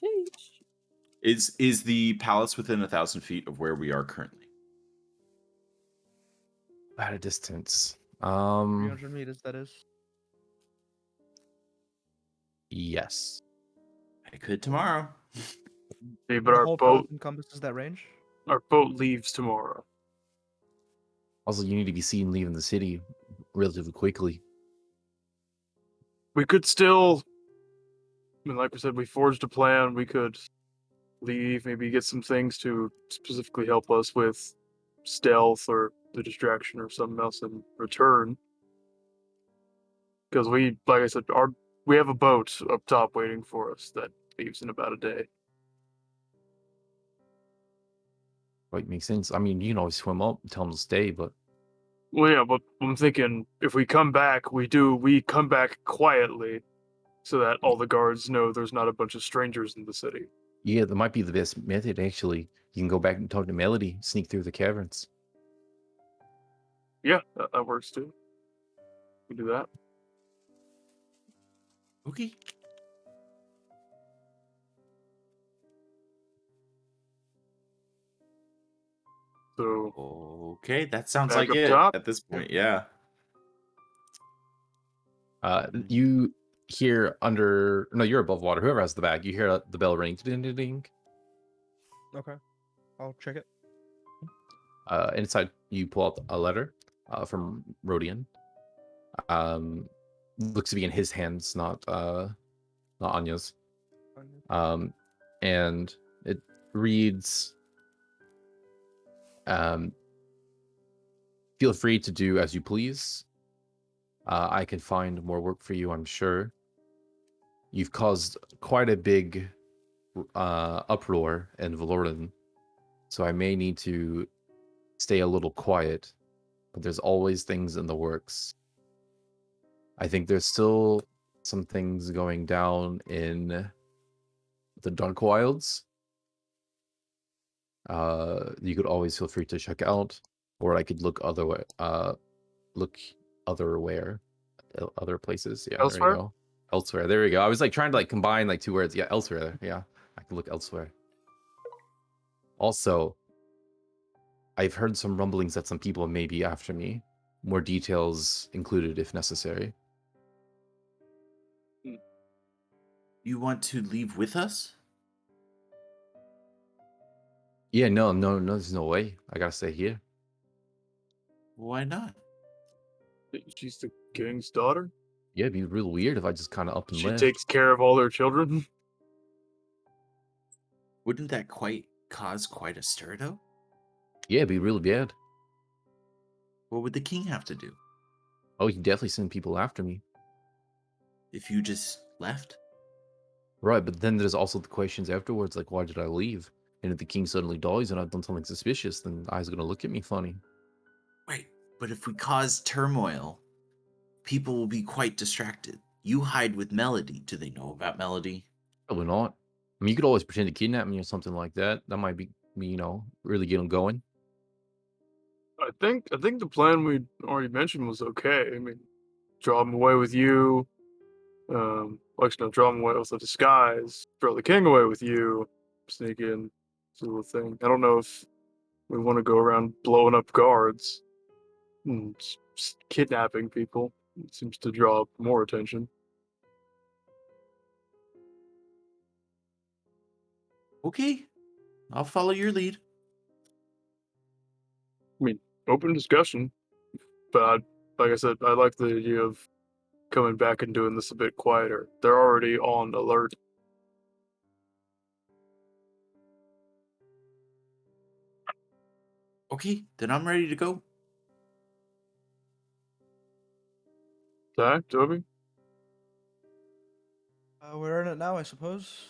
Sheesh. Is the palace within 1,000 feet of where we are currently? At a distance. 300 meters, that is. Yes. I could tomorrow. Hey, but The our whole boat palace encompasses that range. leaves tomorrow. Also, you need to be seen leaving the city relatively quickly. We could still, like we said, we forged a plan. We could leave, maybe get some things to specifically help us with stealth or the distraction or something else in return. Because we, like I said, we have a boat up top waiting for us that leaves in about a day. Right, makes sense. I mean, you can always swim up and tell them to stay, but Well, yeah, but I'm thinking if we come back, we come back quietly so that all the guards know there's not a bunch of strangers in the city. yeah, that might be the best method, actually. You can go back and talk to Melody, sneak through the caverns. Yeah, that works too. We do that. Okay. So, Okay, that sounds Back like up it top? at this point. Yeah. You hear you're above water. Whoever has the bag, you hear the bell ring. Ding, ding, ding. Okay. I'll check it. Inside, you pull out a letter from Rodian. Looks to be in his hands, not Anya's. And it reads, feel free to do as you please. I can find more work for you, I'm sure. You've caused quite a big uproar in Valoran, so I may need to stay a little quiet, but there's always things in the works. I think there's still some things going down in the Dark Wilds. You could always feel free to check out, or I could look other other places. Yeah, there Elsewhere? you go. Elsewhere. There we go. I was like trying to like combine like two words. Yeah, elsewhere. Yeah, I can look elsewhere. Also, I've heard some rumblings that some people may be after me. More details included if necessary. You want to leave with us? Yeah, no, there's no way. I gotta stay here. Why not? She's the king's daughter. Yeah, it'd be real weird if I just kind of up and She left. takes care of all their children. Wouldn't that cause quite a stir, though? Yeah, it'd be really bad. What would the king have to do Oh, he definitely send people after me. if you just left? Right, but then there's also the questions afterwards, like why did I leave? And if the king suddenly dies and I've done something suspicious, then the eyes gonna look at me funny. Right, but if we cause turmoil, people will be quite distracted. You hide with Melody. Do they know about Melody? Probably not. I mean, you could always pretend to kidnap me or something like that. That might be me, really get them going. I think the plan we already mentioned was okay. I mean, draw him away with you. Actually, no, draw him away with a disguise. Throw the king away with you. Sneak in, do a little thing. I don't know if we want to go around blowing up guards and just kidnapping people. It seems to draw more attention. Okay, I'll follow your lead. I mean, open discussion. But like I said, I like the idea of coming back and doing this a bit quieter. They're already on alert. Okay, then I'm ready to go. Zach, Toby? We're in it now, I suppose.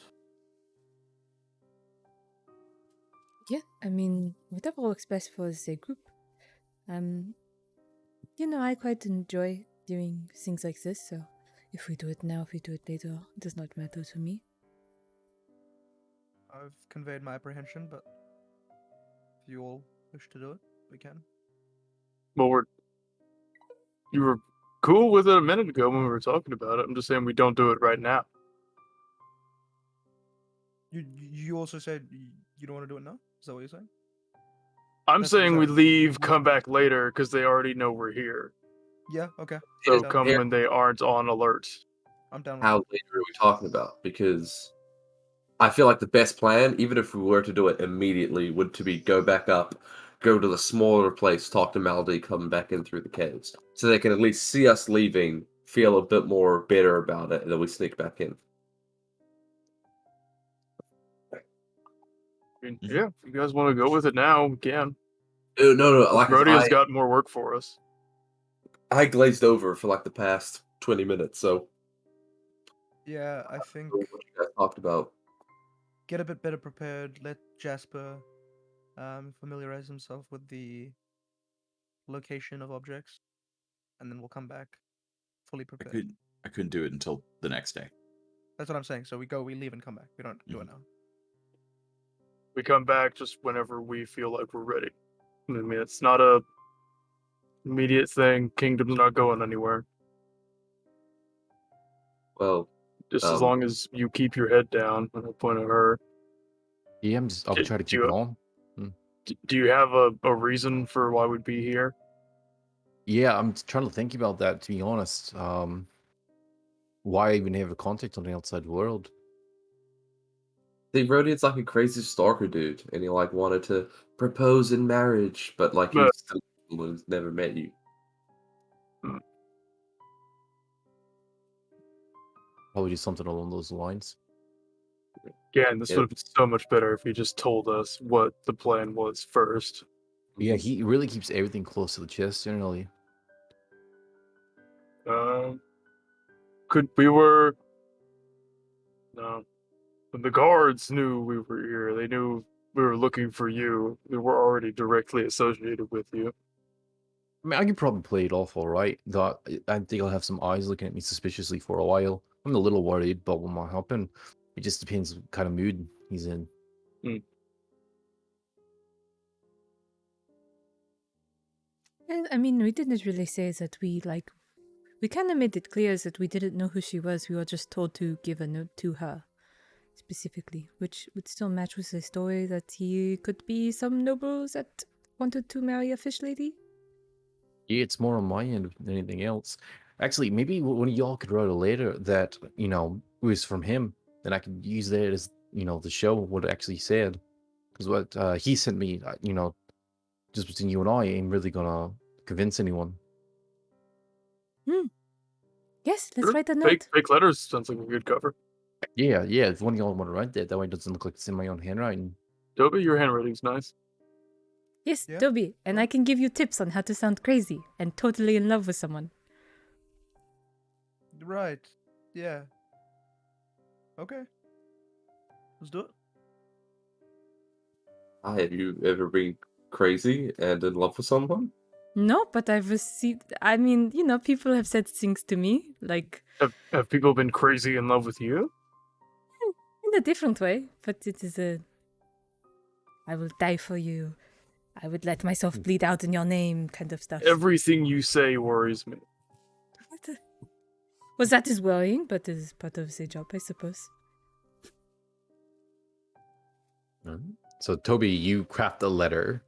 Yeah, I mean, whatever works best for the group. I quite enjoy doing things like this, so if we do it now, if we do it later, it does not matter to me. I've conveyed my apprehension, but if you all wish to do it, we can. Well, you were cool with it a minute ago when we were talking about it. I'm just saying we don't do it right now. You also said you don't want to do it now? Is that what you're saying? I'm That's what saying we I'm- leave, come back later, because they already know we're here. Yeah, okay. So Yeah, come yeah. when they aren't on alert. I'm down with How that. later are we talking about? Because I feel like the best plan, even if we were to do it immediately, would to be go back up, go to the smaller place, talk to Melody, come back in through the caves, so they can at least see us leaving, feel a bit more bitter about it, and then we sneak back in. I mean, Mhm. yeah, if you guys want to go with it now, we can. No. Like Brody has got more work for us. I glazed over for like the past 20 minutes, so Yeah, I think what you guys talked about. get a bit better prepared. Let Jasper familiarize himself with the location of objects, and then we'll come back fully prepared. I couldn't do it until the next day. That's what I'm saying. So we leave, and come back. We don't do it now. We come back just whenever we feel like we're ready. I mean, it's not a immediate thing. Kingdom's not going anywhere. Well, Just as long as you keep your head down. And I point at her. Yeah, I'll Do- try to do keep you- it on. Do you have a reason for why we'd be here? Yeah, I'm trying to think about that, to be honest. Why even have a contact on the outside world? the Rodian's like a crazy stalker dude, and he like wanted to propose in marriage, but like But- he's still who's never met you. Probably do something along those lines. Yeah, and this Yeah. would have been so much better if he just told us what the plan was first. Yeah, he really keeps everything close to the chest generally. Could we were no, when the guards knew we were here, they knew we were looking for you. We were already directly associated with you. I mean, I could probably play it off all right. Though I think I'll have some eyes looking at me suspiciously for a while. I'm a little worried, but when I help him, it just depends what kind of mood he's in. And I mean, we didn't really say that we kind of made it clear that we didn't know who she was. We were just told to give a note to her specifically, which would still match with the story that he could be some noble that wanted to marry a fish lady. Yeah, it's more on my end than anything else. Actually, maybe one of y'all could write a letter that, was from him, and I could use that as, the show what it actually said. Because what he sent me, just between you and I, ain't really gonna convince anyone. Yes, let's Sure. write a note. Fake letters sounds like a good cover. Yeah, if one of y'all want to write that way it doesn't look like it's in my own handwriting. Dobie, your handwriting's nice. Yes, Yeah, Toby, and I can give you tips on how to sound crazy and totally in love with someone. Right. Yeah. Okay. Let's do it. Have you ever been crazy and in love with someone? No, but I've received. I mean, people have said things to me, like Have people been crazy in love with you? in a different way, but it is a. I will die for you. I would let myself bleed out in your name, kind of stuff. Everything you say worries me. Well, that is worrying, but it is part of the job, I suppose. So, Toby, you craft a letter.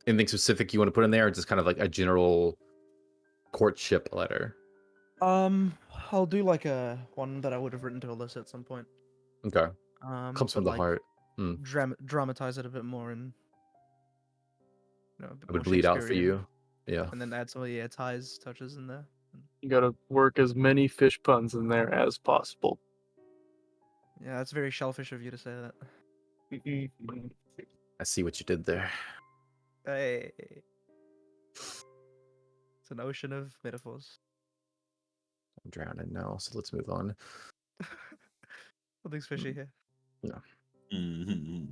Anything specific you want to put in there, or just kind of like a general courtship letter? I'll do like a one that I would have written to Alyssa at some point. Okay. Comes from but, the heart. Dramatize it a bit more and a bit I more would bleed out for Shakespearean, you. Yeah. and then add some ties, touches in there. You gotta work as many fish puns in there as possible. Yeah, that's very shellfish of you to say that. I see what you did there. Hey. It's an ocean of metaphors. I'm drowning now, so let's move on. Nothing's fishy here. Mhm.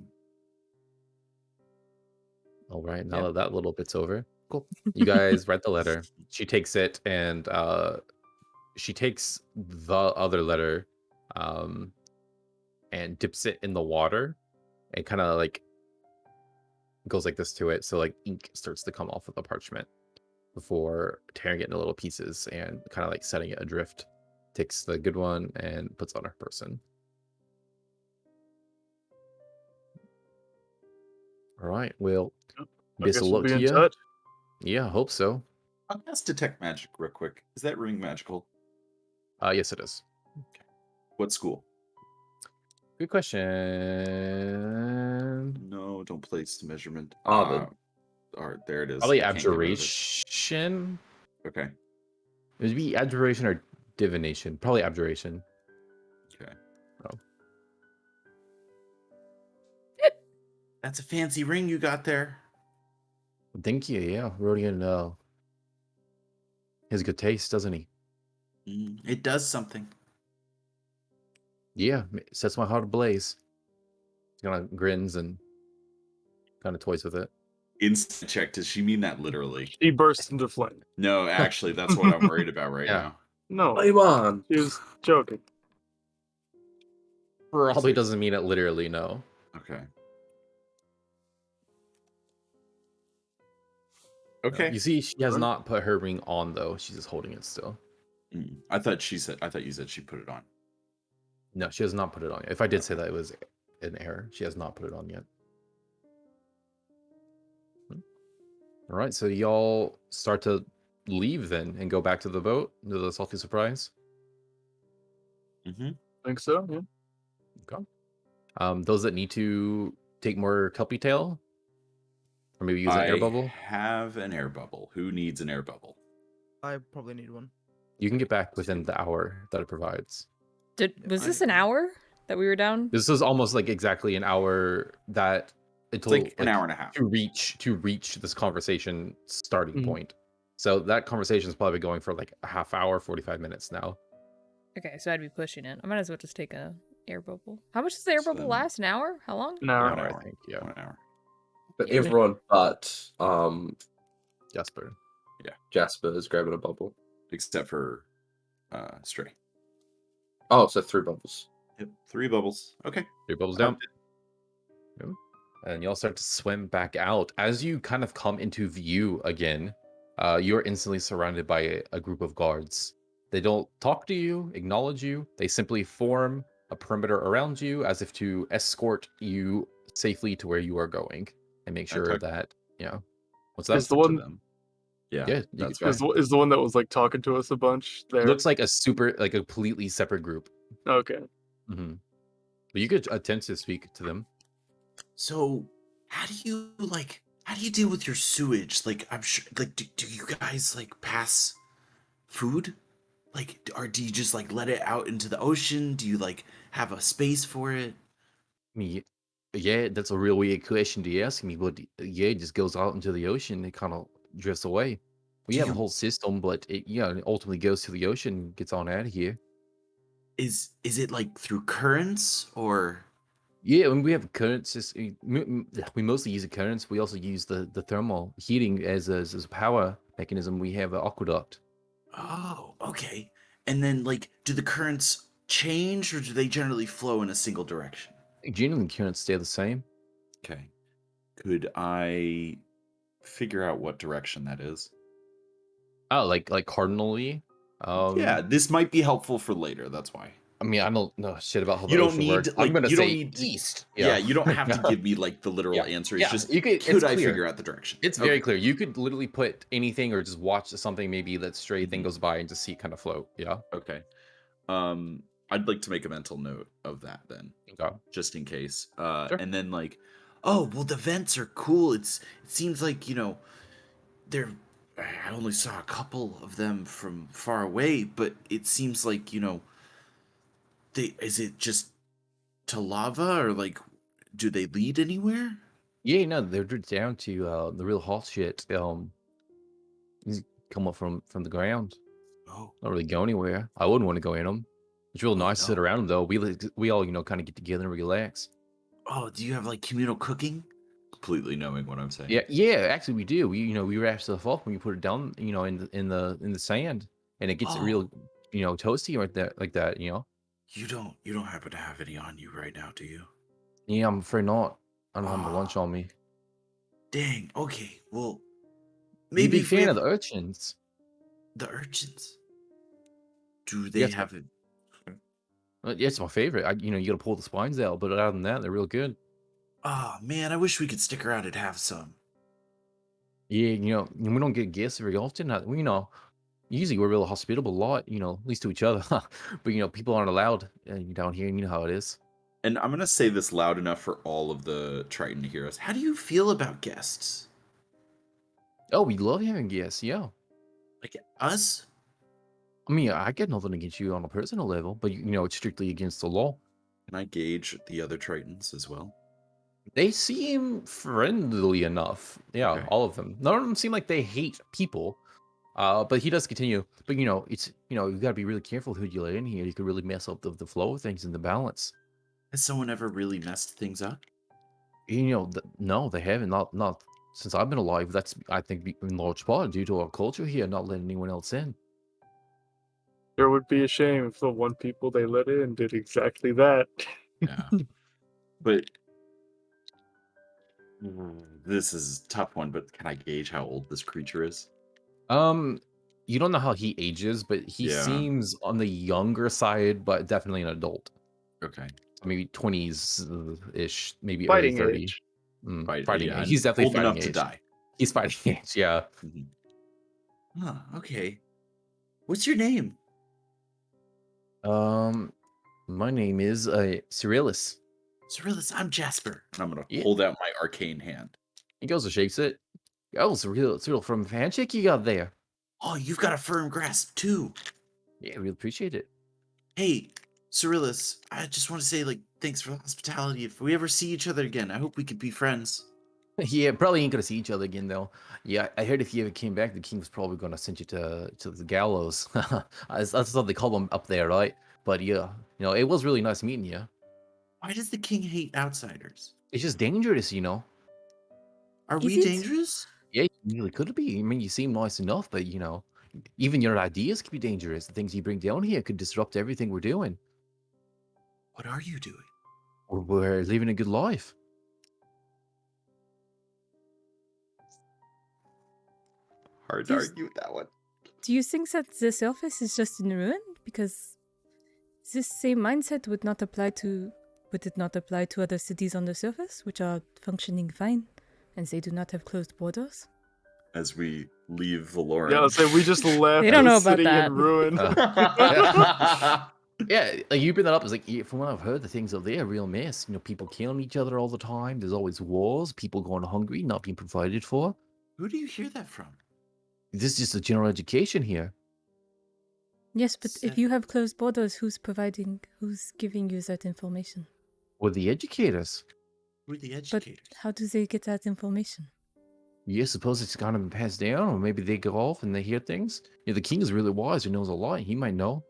All right, now Yeah. that that little bit's over, cool. You guys read the letter. She takes it and she takes the other letter and dips it in the water and kind of like goes like this to it. So like ink starts to come off of the parchment before tearing it into little pieces and kind of like setting it adrift. Takes the good one and puts on her person. All right, well, I best guess of we'll luck be to in you. touch. Yeah, I hope so. I'll cast detect magic real quick. Is that ring magical? Yes, it is. What school? Good question. No, don't place the measurement. All There it is. Probably I can't get rid of it. abjuration. Okay. It would be abjuration or divination. Probably abjuration. Okay. Oh. That's a fancy ring you got there. Thank you. Yeah, Rodian. He has good taste, doesn't he? It does something. Yeah, sets my heart ablaze. He kind of grins and kind of toys with it. Instant check. Does she mean that literally? She bursts into flame. No, actually, that's what I'm worried about right Yeah. now. No, Come on. she was joking. Probably doesn't mean it literally. No. Okay. Okay. You see, she has not put her ring on though. She's just holding it still. I thought you said she put it on. No, she has not put it on yet. If I did say that, it was an error. She has not put it on yet. All right, so y'all start to leave then and go back to the boat to the Salty Surprise. Mm-hmm. Think so? Yeah. Okay. Those that need to take more Kelpie Tail, or maybe use an air bubble, have an air bubble. Who needs an air bubble? I probably need one. you can get back within the hour that it provides. Was this an hour? that we were down? This is almost like exactly an hour that It's until like an hour and a half. to reach this conversation starting Mhm. point. So that conversation is probably going for like a half hour, 45 minutes now. Okay, so I'd be pushing it. I might as well just take a air bubble. How much does the air So bubble then- last? An hour? How long? An hour. 1 I hour. think, yeah. 1 hour. But Yeah. everyone but Jasper. Jasper is grabbing a bubble. Except for Stray. Oh, so 3 bubbles. Yep. 3 bubbles. Okay. 3 bubbles down. Yep. And y'all start to swim back out. As you kind of come into view again, you're instantly surrounded by a group of guards. They don't talk to you, acknowledge you. They simply form a perimeter around you as if to escort you safely to where you are going and make sure talk- that, what's Is that? the To one them. Yeah. Yeah, you That's can- fine. is the one that was like talking to us a bunch there? It looks like a completely separate group. Okay. Hmm. But you could attempt to speak to them. So, how do you deal with your sewage? Like, I'm sure, like, do you guys like pass food? Like, or do you just like let it out into the ocean? Do you like have a space for it? I mean, yeah, that's a real weird question to ask me, but yeah, it just goes out into the ocean. It kind of drifts away. We Do have a you- whole system, but it ultimately goes to the ocean and gets on out of here. Is it like through currents or? Yeah, and we have currents. We mostly use the currents. We also use the thermal heating as a power mechanism. We have an aqueduct. Oh, okay. And then like, do the currents change or do they generally flow in a single direction? Generally, currents stay the same. Okay. Could I figure out what direction that is? Oh, like cardinally. Yeah, this might be helpful for later. That's why. I mean, I don't know shit about how You the don't ocean need works. to, I'm like, gonna you don't say need to- east. Yeah, you don't have to give me like the literal answer. It's yeah, just you could. could It's I clear. figure out the direction? It's very clear. You could literally put anything or just watch something maybe that stray thing Mhm. goes by and just see it kind of float. Yeah. Okay. I'd like to make a mental note of that then, Okay. just in case. Sure. And then like, oh well, the vents are cool. It seems like they're. I only saw a couple of them from far away, but it seems like is it just to lava or like, do they lead anywhere? Yeah, no, they're down to the real hot shit. These come up from the ground. Oh, Not really go anywhere. I wouldn't want to go in them. It's real nice to sit no. around 'em, though. We all kind of get together and relax. Oh, do you have like communal cooking? Completely knowing what I'm saying. Yeah. Actually, we do. We wrap stuff up when you put it down. In the sand, and it gets real, toasty right there like that. You don't happen to have any on you right now, do you? Yeah, I'm afraid not. I don't have my lunch Ah. on me. Dang. Okay. Well, Maybe maybe big if we fan have of the urchins. the urchins. Do they Yes, have it? Yeah, it's my favorite. You gotta pull the spines out, but other than that, they're real good. Oh man, I wish we could stick around and have some. Yeah, we don't get guests very often. Usually we're real hospitable a lot, at least to each other. But people aren't allowed down here, and you know how it is. And I'm gonna say this loud enough for all of the Triton to hear us. How do you feel about guests? Oh, we love having guests, yeah. Like us? I mean, I get nothing against you on a personal level, but it's strictly against the law. Can I gauge the other Tritons as well? They seem friendly enough. Yeah, Okay. all of them. None of them seem like they hate people. But he does continue. But it's you gotta be really careful who you let in here. You could really mess up the flow of things and the balance. Has someone ever really messed things up? No, they haven't. Not since I've been alive. That's I think in large part due to our culture here, not letting anyone else in. It would be a shame if the one people they let in did exactly that. Yeah. But this is a tough one, but can I gauge how old this creature is? You don't know how he ages, but he Yeah. seems on the younger side, but definitely an adult. Okay. Maybe 20s ish, maybe early Fighting 30s. age. Fighting yeah, age. He's definitely old fighting enough to age. die. He's fighting age, yeah. Huh, okay. What's your name? My name is Cyrilus. Cyrillus, I'm Jasper. And I'm gonna Yeah. hold out my arcane hand. He goes and shakes it. Oh, Cyril from handshake you got there. Oh, you've got a firm grasp too. Yeah, really appreciate it. Hey, Cyrillus, I just want to say, like, thanks for the hospitality. If we ever see each other again, I hope we could be friends. Yeah, probably ain't gonna see each other again though. Yeah, I heard if you ever came back, the king was probably gonna send you to the gallows. That's what they call them up there, right? But yeah, it was really nice meeting you. Why does the king hate outsiders? It's just dangerous, you know. Are Is we it? dangerous? Yeah, you really could be. I mean, you seem nice enough, but even your ideas could be dangerous. The things you bring down here could disrupt everything we're doing. What are you doing? We're living a good life. Hard to Yes. argue with that one. Do you think that the surface is just in ruin? Because this same mindset would it not apply to other cities on the surface, which are functioning fine, and they do not have closed borders? As we leave Valoran. Yeah, so we just left They don't the know about city that. in ruin. Yeah, like you bring that up. It's like from what I've heard, the things up there are real mess. People killing each other all the time. There's always wars. People going hungry, not being provided for. Who do you hear that from? This is just a general education here. Yes, but if Said- you have closed borders, who's giving you that information? Or the educators. We're the But educators. how do they get that information? Yeah, suppose it's kind of been passed down, or maybe they go off and they hear things. The king is really wise. He knows a lot. He might know.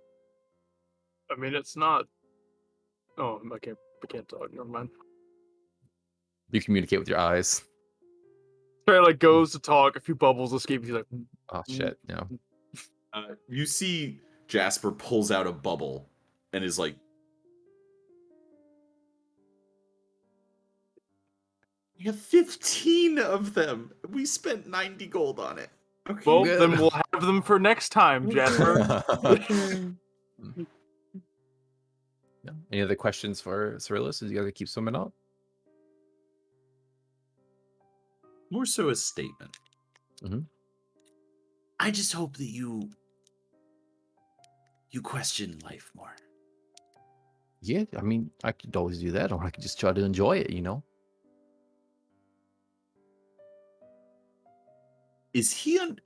I mean, it's not. Oh, I can't talk. Never mind. You communicate with your eyes. Trey like goes to talk. A few bubbles escape. He's like, Oh shit! No. You see Jasper pulls out a bubble and is like, "We have 15 of them. We spent 90 gold on it." Okay. well, Good. then we'll have them for next time, Jasper. Yeah. Any other questions for Cyrillus as you guys keep swimming up? More so a statement. Mhm. I just hope that you question life more. Yeah, I mean, I could always do that, or I could just try to enjoy it. Is he on?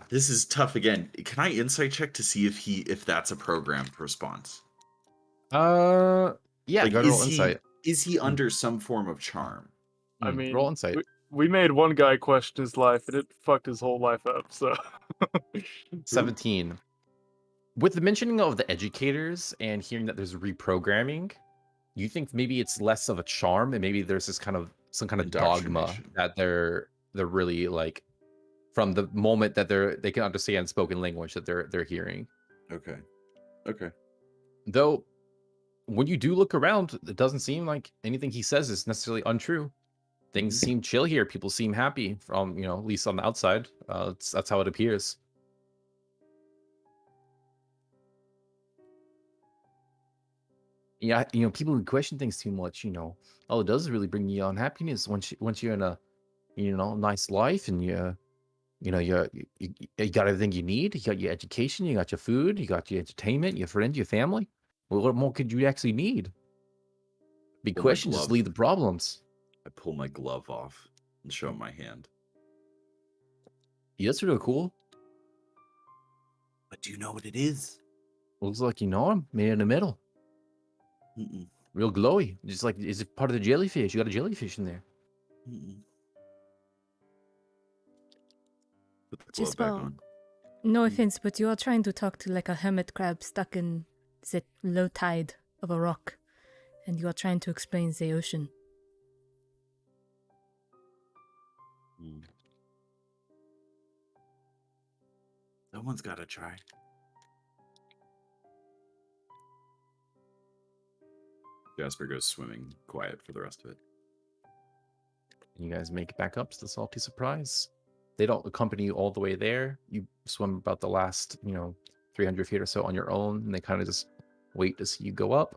This is tough again. Can I insight check to see if that's a programmed response? Yeah, Like, go to roll insight. is he under some form of charm? I mean, roll insight. we made one guy question his life, and it fucked his whole life up. So 17. With the mentioning of the educators and hearing that there's reprogramming, you think maybe it's less of a charm, and maybe there's some kind of dogma Indoctrination. that they're really like from the moment that they can understand spoken language that they're hearing. Okay. Though when you do look around, it doesn't seem like anything he says is necessarily untrue. Things seem chill here. People seem happy from, at least on the outside. That's how it appears. Yeah, people who question things too much, all it does is really bring you unhappiness once you're in a, nice life and you got everything you need. You got your education, you got your food, you got your entertainment, your friends, your family. Well, what more could you actually need? Big Pull my question, just glove. leave the problems. I pull my glove off and show him my hand. Yeah, that's really cool. But do you know what it is? Looks like I'm made in the middle. Mm-mm. Real glowy. Just like, is it part of the jellyfish? You got a jellyfish in there. Mm-mm. Put the glove Just back well, on. no offense, but you are trying to talk to like a hermit crab stuck in the low tide of a rock, and you are trying to explain the ocean. Mm. Someone's got to try. Jasper goes swimming quiet for the rest of it. You guys make it back up to the salty surprise. They don't accompany you all the way there. You swim about the last, 300 feet or so on your own, and they kind of just wait to see you go up.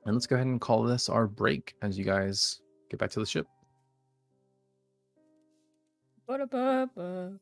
And let's go ahead and call this our break as you guys get back to the ship. Ba-da-ba-ba.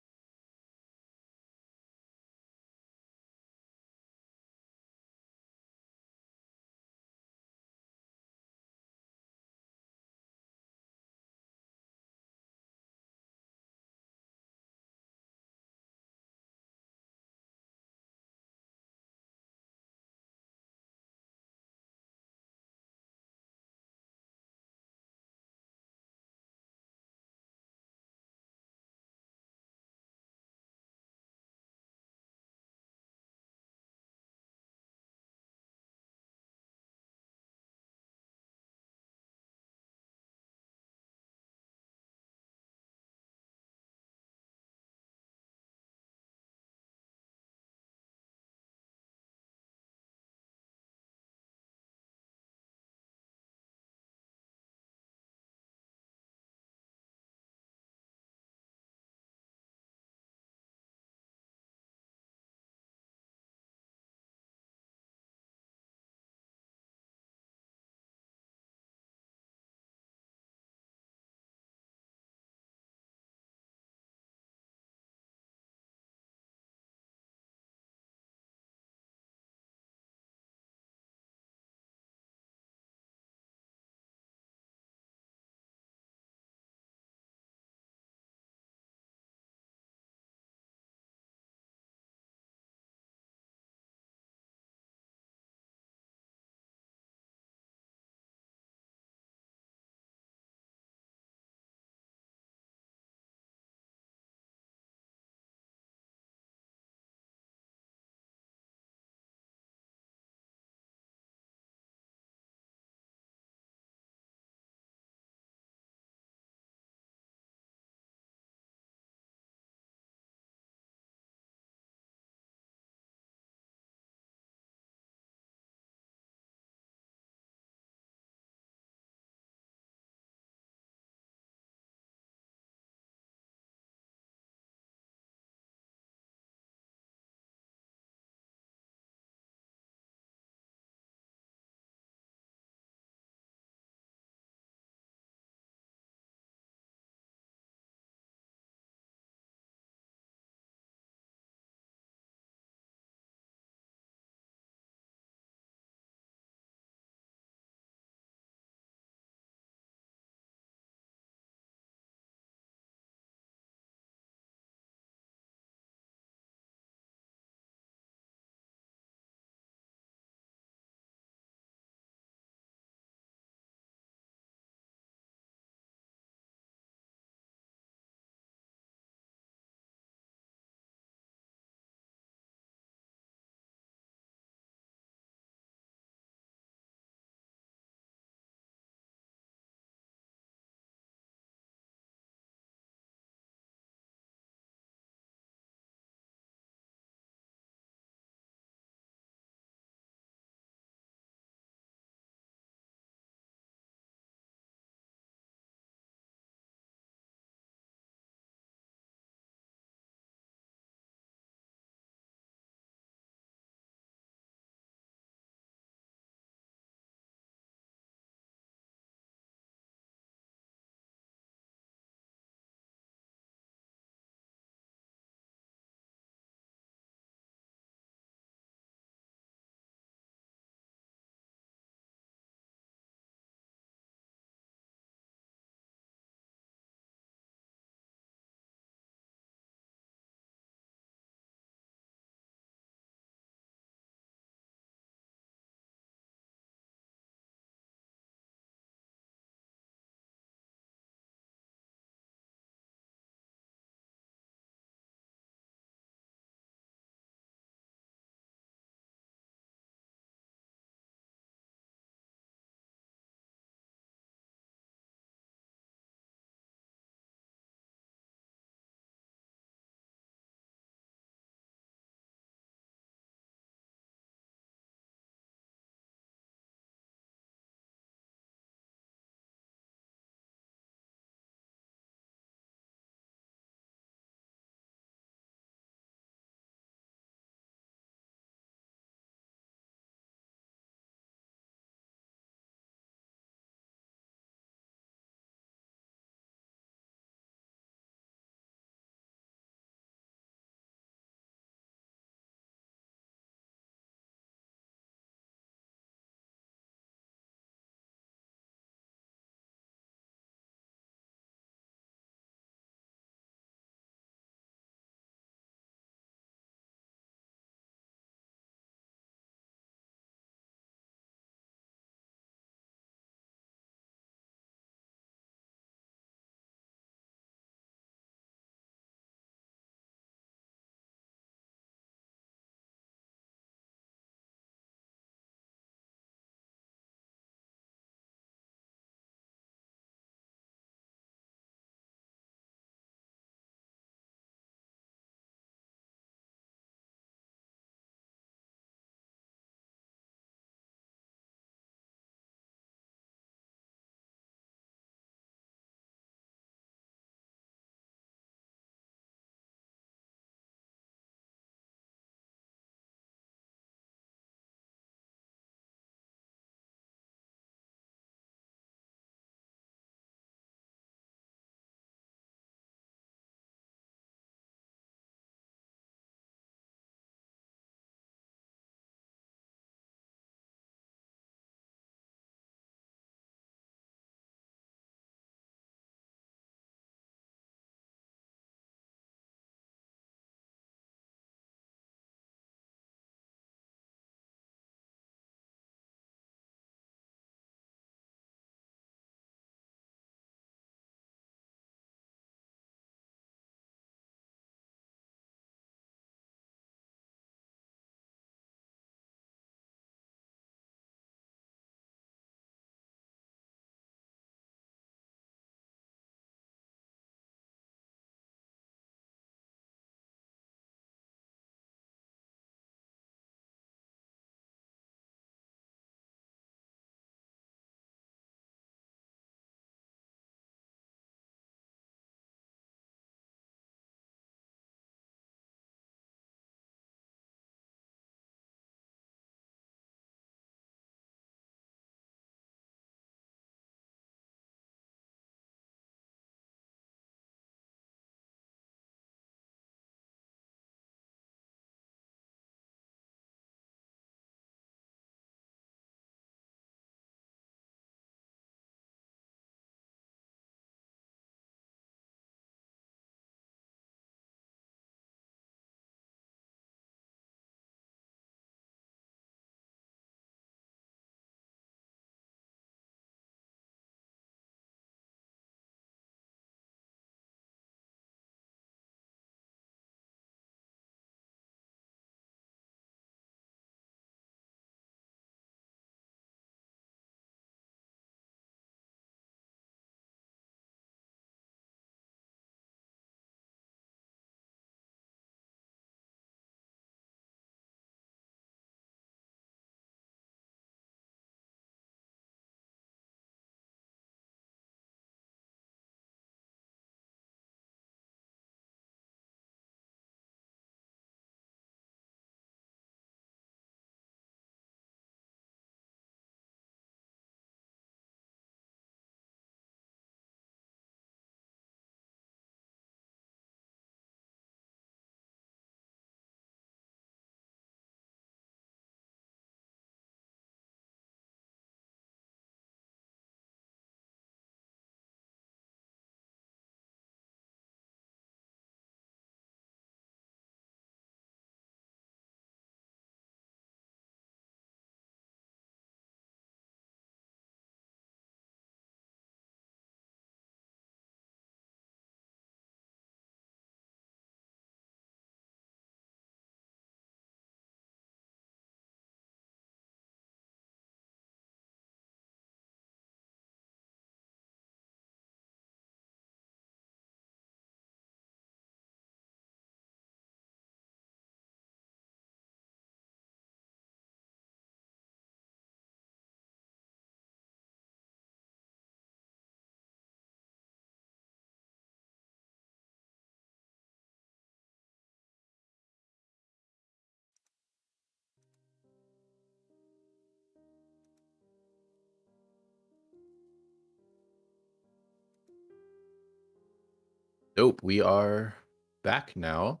Nope, we are back now.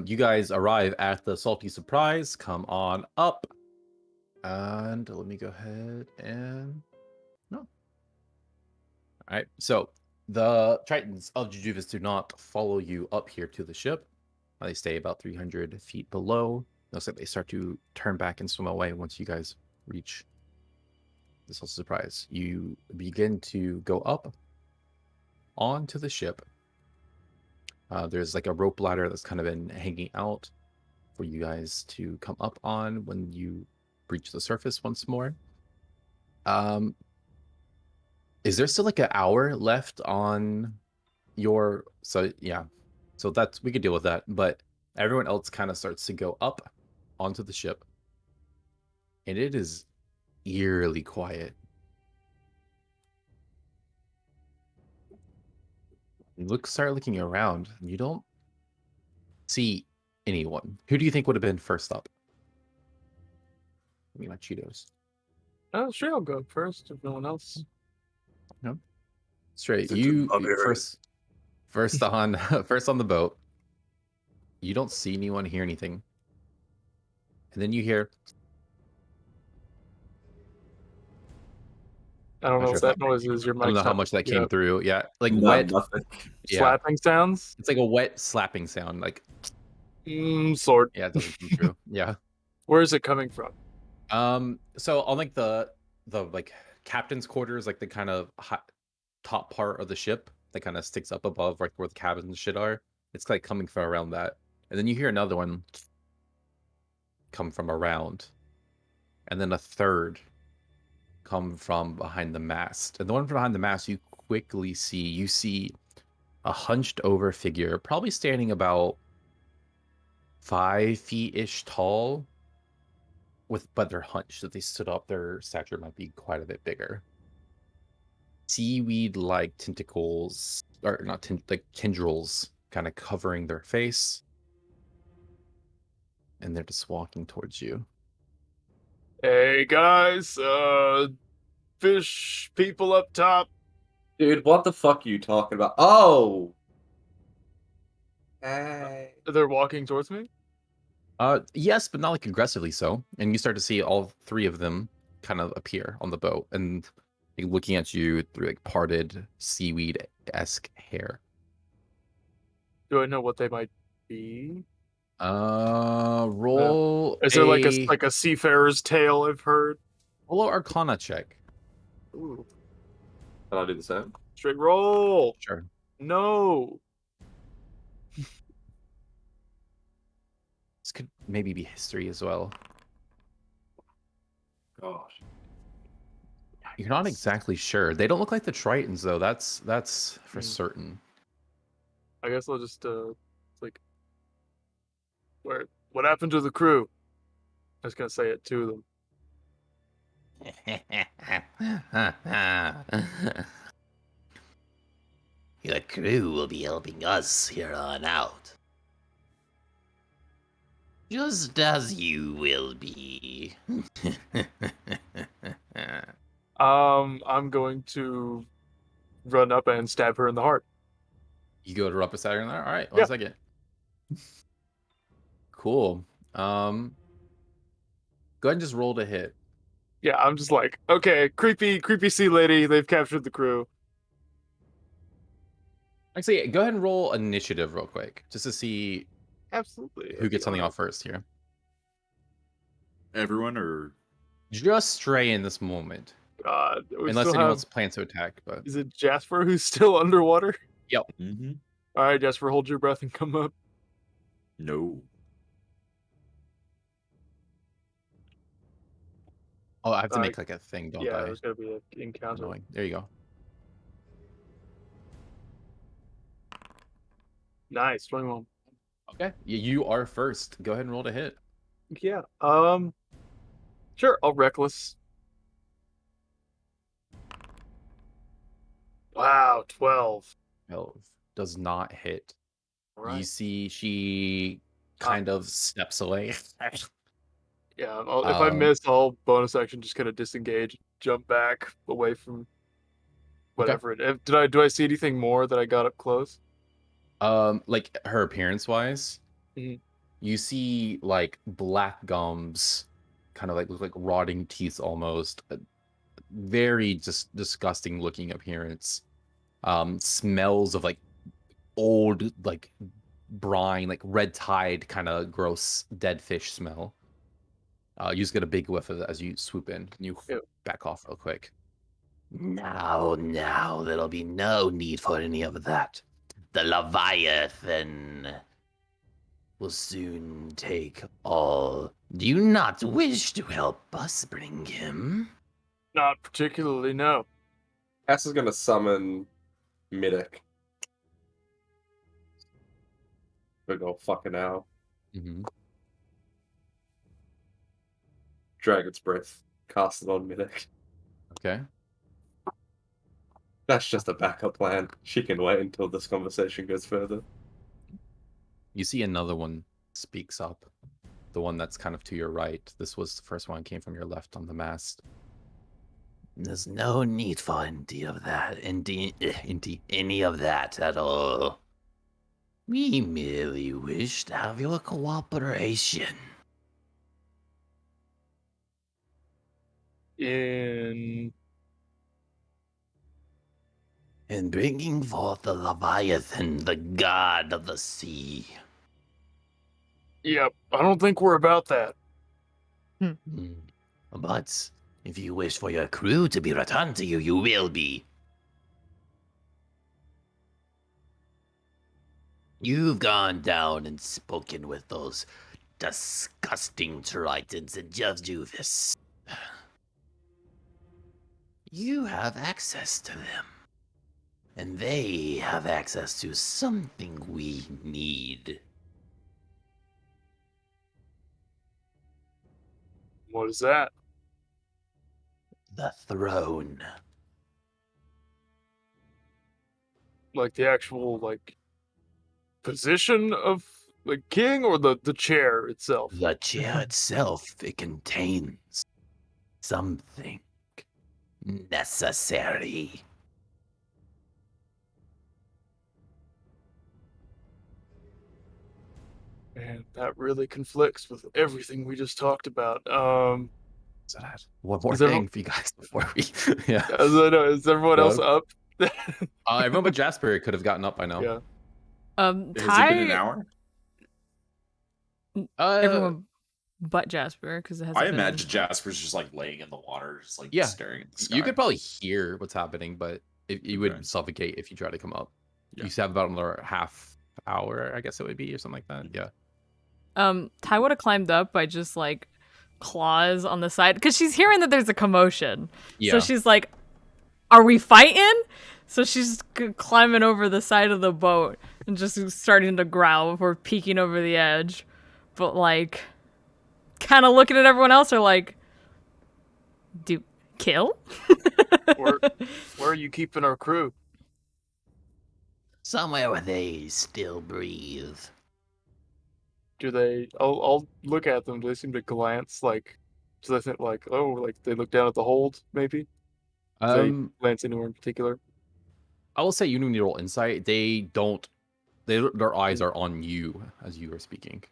You guys arrive at the Salty Surprise. Come on up. And let me go ahead and... No. All right, so the Tritons of Jajuvis do not follow you up here to the ship. They stay about 300 feet below. Looks like they start to turn back and swim away once you guys reach the Salty Surprise. You begin to go up onto the ship. There's like a rope ladder that's kind of been hanging out for you guys to come up on when you breach the surface once more. Is there still like an hour left on your... So yeah, so that's, we could deal with that, but everyone else kind of starts to go up onto the ship, and it is eerily quiet. You start looking around, and you don't see anyone. Who do you think would have been first up? Give me my Cheetos. Sure, I'll go first if no one else. No, straight. It's You barbarian. first on first on the boat. You don't see anyone, hear anything, and then you hear... I don't Not know sure if if that noise is your I don't mic's know how not much that picking came up. through. Yeah, like Not wet. nothing. Yeah, Slapping sounds. it's like a wet slapping sound. Like, Sword. yeah, it doesn't come through. Yeah. Where is it coming from? So on like the like captain's quarters, like the kind of top part of the ship that kind of sticks up above, like where the cabins and shit are. It's like coming from around that, and then you hear another one come from around, and then a third come from behind the mast. And the one from behind the mast, you quickly see a hunched over figure, probably standing about 5 feet ish tall. But they're hunched. If they stood up, their stature might be quite a bit bigger. Seaweed-like tentacles, or not like tendrils, kind of covering their face, and they're just walking towards you. Hey guys, fish people up top. Dude, what the fuck are you talking about? Oh! Hey. They're walking towards me. Yes, but not like aggressively so. And you start to see all 3 of them kind of appear on the boat and like, looking at you through like parted seaweed-esque hair. Do I know what they might be? Roll Is there like a seafarer's tale I've heard? roll an Arcana check. Ooh, Can I do the same? straight roll. Sure. No. This could maybe be history as well. Gosh. You're not exactly sure. They don't look like the Tritons, though. That's for Hmm. certain. I guess I'll just like, what happened to the crew? I was gonna say it to them. Your crew will be helping us here on out. Just as you will be. I'm going to run up and stab her in the heart. You go to rub a Saturn there? All right, Yeah. 1 second. Cool. Go ahead and just roll to hit. Yeah, I'm just like, okay, creepy sea lady. They've captured the crew. Actually, go ahead and roll initiative real quick, just to see Absolutely. who gets something off first here. Everyone or Just Stray in this moment. God, we Unless still anyone have- else plans to attack, but... Is it Jasper who's still underwater? mm-hmm. All right, Jasper, hold your breath and come up. No. Oh, I have to Uh, make like a thing, don't Yeah, I? there's gonna be an encounter. Annoying. There you go. Nice, 21. Okay. You are first. Go ahead and roll to hit. Yeah. Sure. I'll reckless. Wow, 12. 12 does not hit. All You right. see she kind of steps away. Yeah. If I Um, miss, I'll bonus action just kind of disengage, jump back away from whatever it. Do I see anything more that I got up close? Like her appearance wise, Mhm. you see like black gums, kind of like look like rotting teeth almost. Very just disgusting looking appearance. Smells of like old like brine, like red tide kind of gross dead fish smell. You just get a big whiff of it as you swoop in. And you Ew. back off real quick. Now, there'll be no need for any of that. The Leviathan will soon take all. Do you not wish to help us bring him? Not particularly, no. Cass is gonna summon Midic. Big ol' fucking owl. Mm-hmm. Dragon's Breath. Cast it on Midic. Okay. That's just a backup plan. She can wait until this conversation goes further. You see another one speaks up. The one that's kind of to your right. This was the first one came from your left on the mast. There's no need for any of that. Any of that at all. We merely wish to have your cooperation. In In bringing forth the Leviathan, the god of the sea. Yep, I don't think we're about that. But if you wish for your crew to be returned to you, you will be. You've gone down and spoken with those disgusting tritons in Jajuvis. You have access to them. And they have access to something we need. What is that? The throne. Like the actual like position of like king, or the chair itself? The chair itself, it contains something necessary. Man, that really conflicts with everything we just talked about. So that one more Is everyone- thing for you guys before we yeah. As I know, is everyone else No. up? Everyone but Jasper could have gotten up by now. Yeah. Has it been an Ty, hour? everyone but Jasper, because it hasn't I been. imagine Jasper's just like laying in the water, just like Yeah. staring at the sky. You could probably hear what's happening, but you Okay. would suffocate if you try to come up. Yeah. You have about another half hour, I guess it would be, or something like that. Yeah. Ty would have climbed up by just like claws on the side because she's hearing that there's a commotion. Yeah. So she's like, "Are we fighting?" So she's climbing over the side of the boat and just starting to growl before peeking over the edge, but like, kind of looking at everyone else, are like, "Do kill?" Where are you keeping our crew? Somewhere where they still breathe. Do they? I'll look at them. Do they seem to glance like? Do they think like, oh, like they look down at the hold? Maybe. Do they glance anywhere in particular? I will say you need to roll insight. They don't. Their eyes are on you as you are speaking.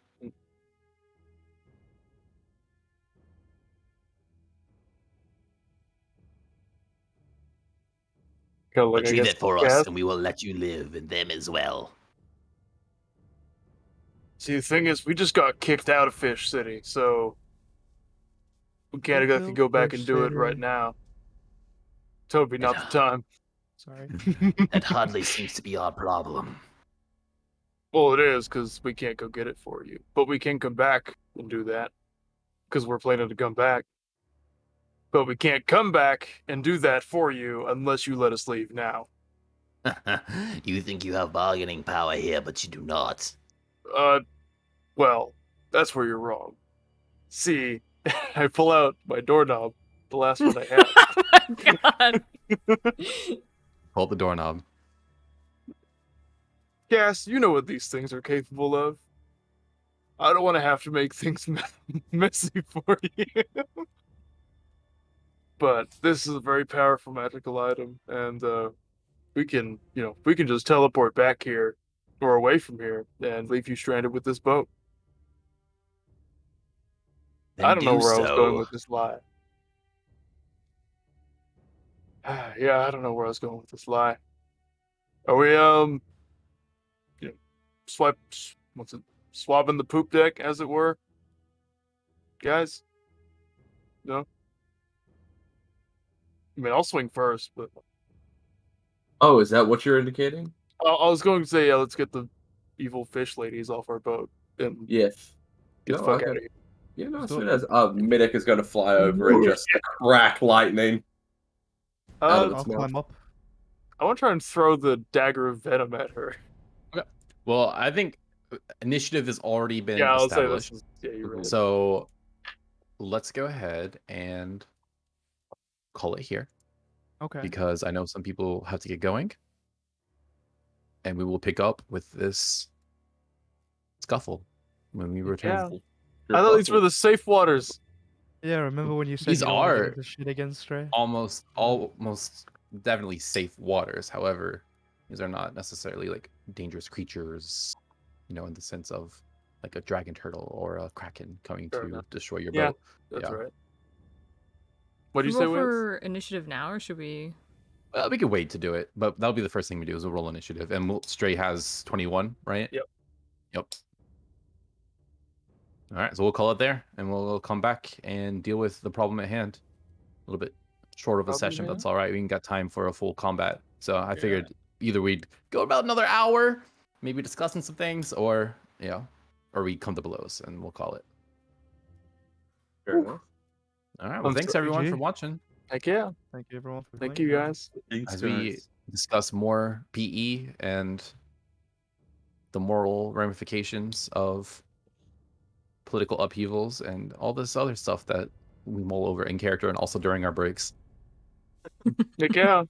Kind of like, I Retrieve guess, it for Cass? us, and we will let you live, and them as well. See, the thing is, we just got kicked out of Fish City, so we can't exactly go back and do it right now. Toby, not the time. Sorry. That hardly seems to be our problem. Well, it is, because we can't go get it for you. But we can come back and do that, because we're planning to come back. But we can't come back and do that for you unless you let us leave now. You think you have bargaining power here, but you do not. Well, that's where you're wrong. See, I pull out my doorknob, the last one I had. Oh my god. Pull the doorknob. Cass, you know what these things are capable of. I don't want to have to make things messy for you. But this is a very powerful magical item, and we can just teleport back here or away from here and leave you stranded with this boat. Then I don't know do where I was going so. with this lie. Yeah, I don't know where I was going with this lie. Are we you know, swabbing the poop deck, as it were, guys? No. I mean, I'll swing first, but Oh, is that what you're indicating? I was going to say, yeah, let's get the evil fish ladies off our boat and Yes. get the No, fuck I out got. of here. Yeah, no, as So- soon as Minik is going to fly over and just crack lightning out of Uh, its I'll mouth. climb up. I want to try and throw the dagger of venom at her. Well, I think initiative has already been Yeah, I'll say this established. is. Yeah, you're right. So let's go ahead and call it here Okay. because I know some people have to get going. And we will pick up with this scuffle when we return. Yeah. I thought these were the safe waters. Yeah, remember when you said These you don't want to are get into shit again, Stray? almost definitely safe waters. However, these are not necessarily like dangerous creatures, you know, in the sense of like a dragon turtle or a kraken coming Fair to enough. destroy your Yeah, boat. that's Yeah. right. What do Should you we say, roll Wiz? for initiative now, or should we? We could wait to do it, but that'll be the first thing we do is we'll roll initiative. And Stray has 21, right? Yep. Yep. All right, so we'll call it there, and we'll come back and deal with the problem at hand. A little bit short of a Problem session, at but it's all right. We ain't got time for a full combat. So I Yeah. figured either we'd go about another hour, maybe discussing some things, or or we come to blows, and we'll call it. Fair enough. All right. Well, I'm thanks sorry, everyone GG. for watching. Heck yeah. Thank you, everyone. For Thank playing. you, guys. Thanks, As we discuss more PE and the moral ramifications of political upheavals and all this other stuff that we mull over in character and also during our breaks. Heck yeah.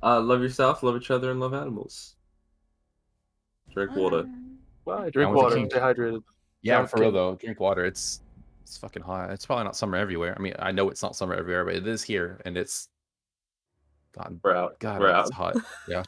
Love yourself, love each other, and love animals. Drink water. Bye. Down Drink with the water. king. Stay hydrated. Yeah, Down with for the real king. though. Drink water. It's fucking hot. It's probably not summer everywhere. I mean, I know it's not summer everywhere, but it is here, and it's God, We're out. God, We're it's out. hot. Yeah.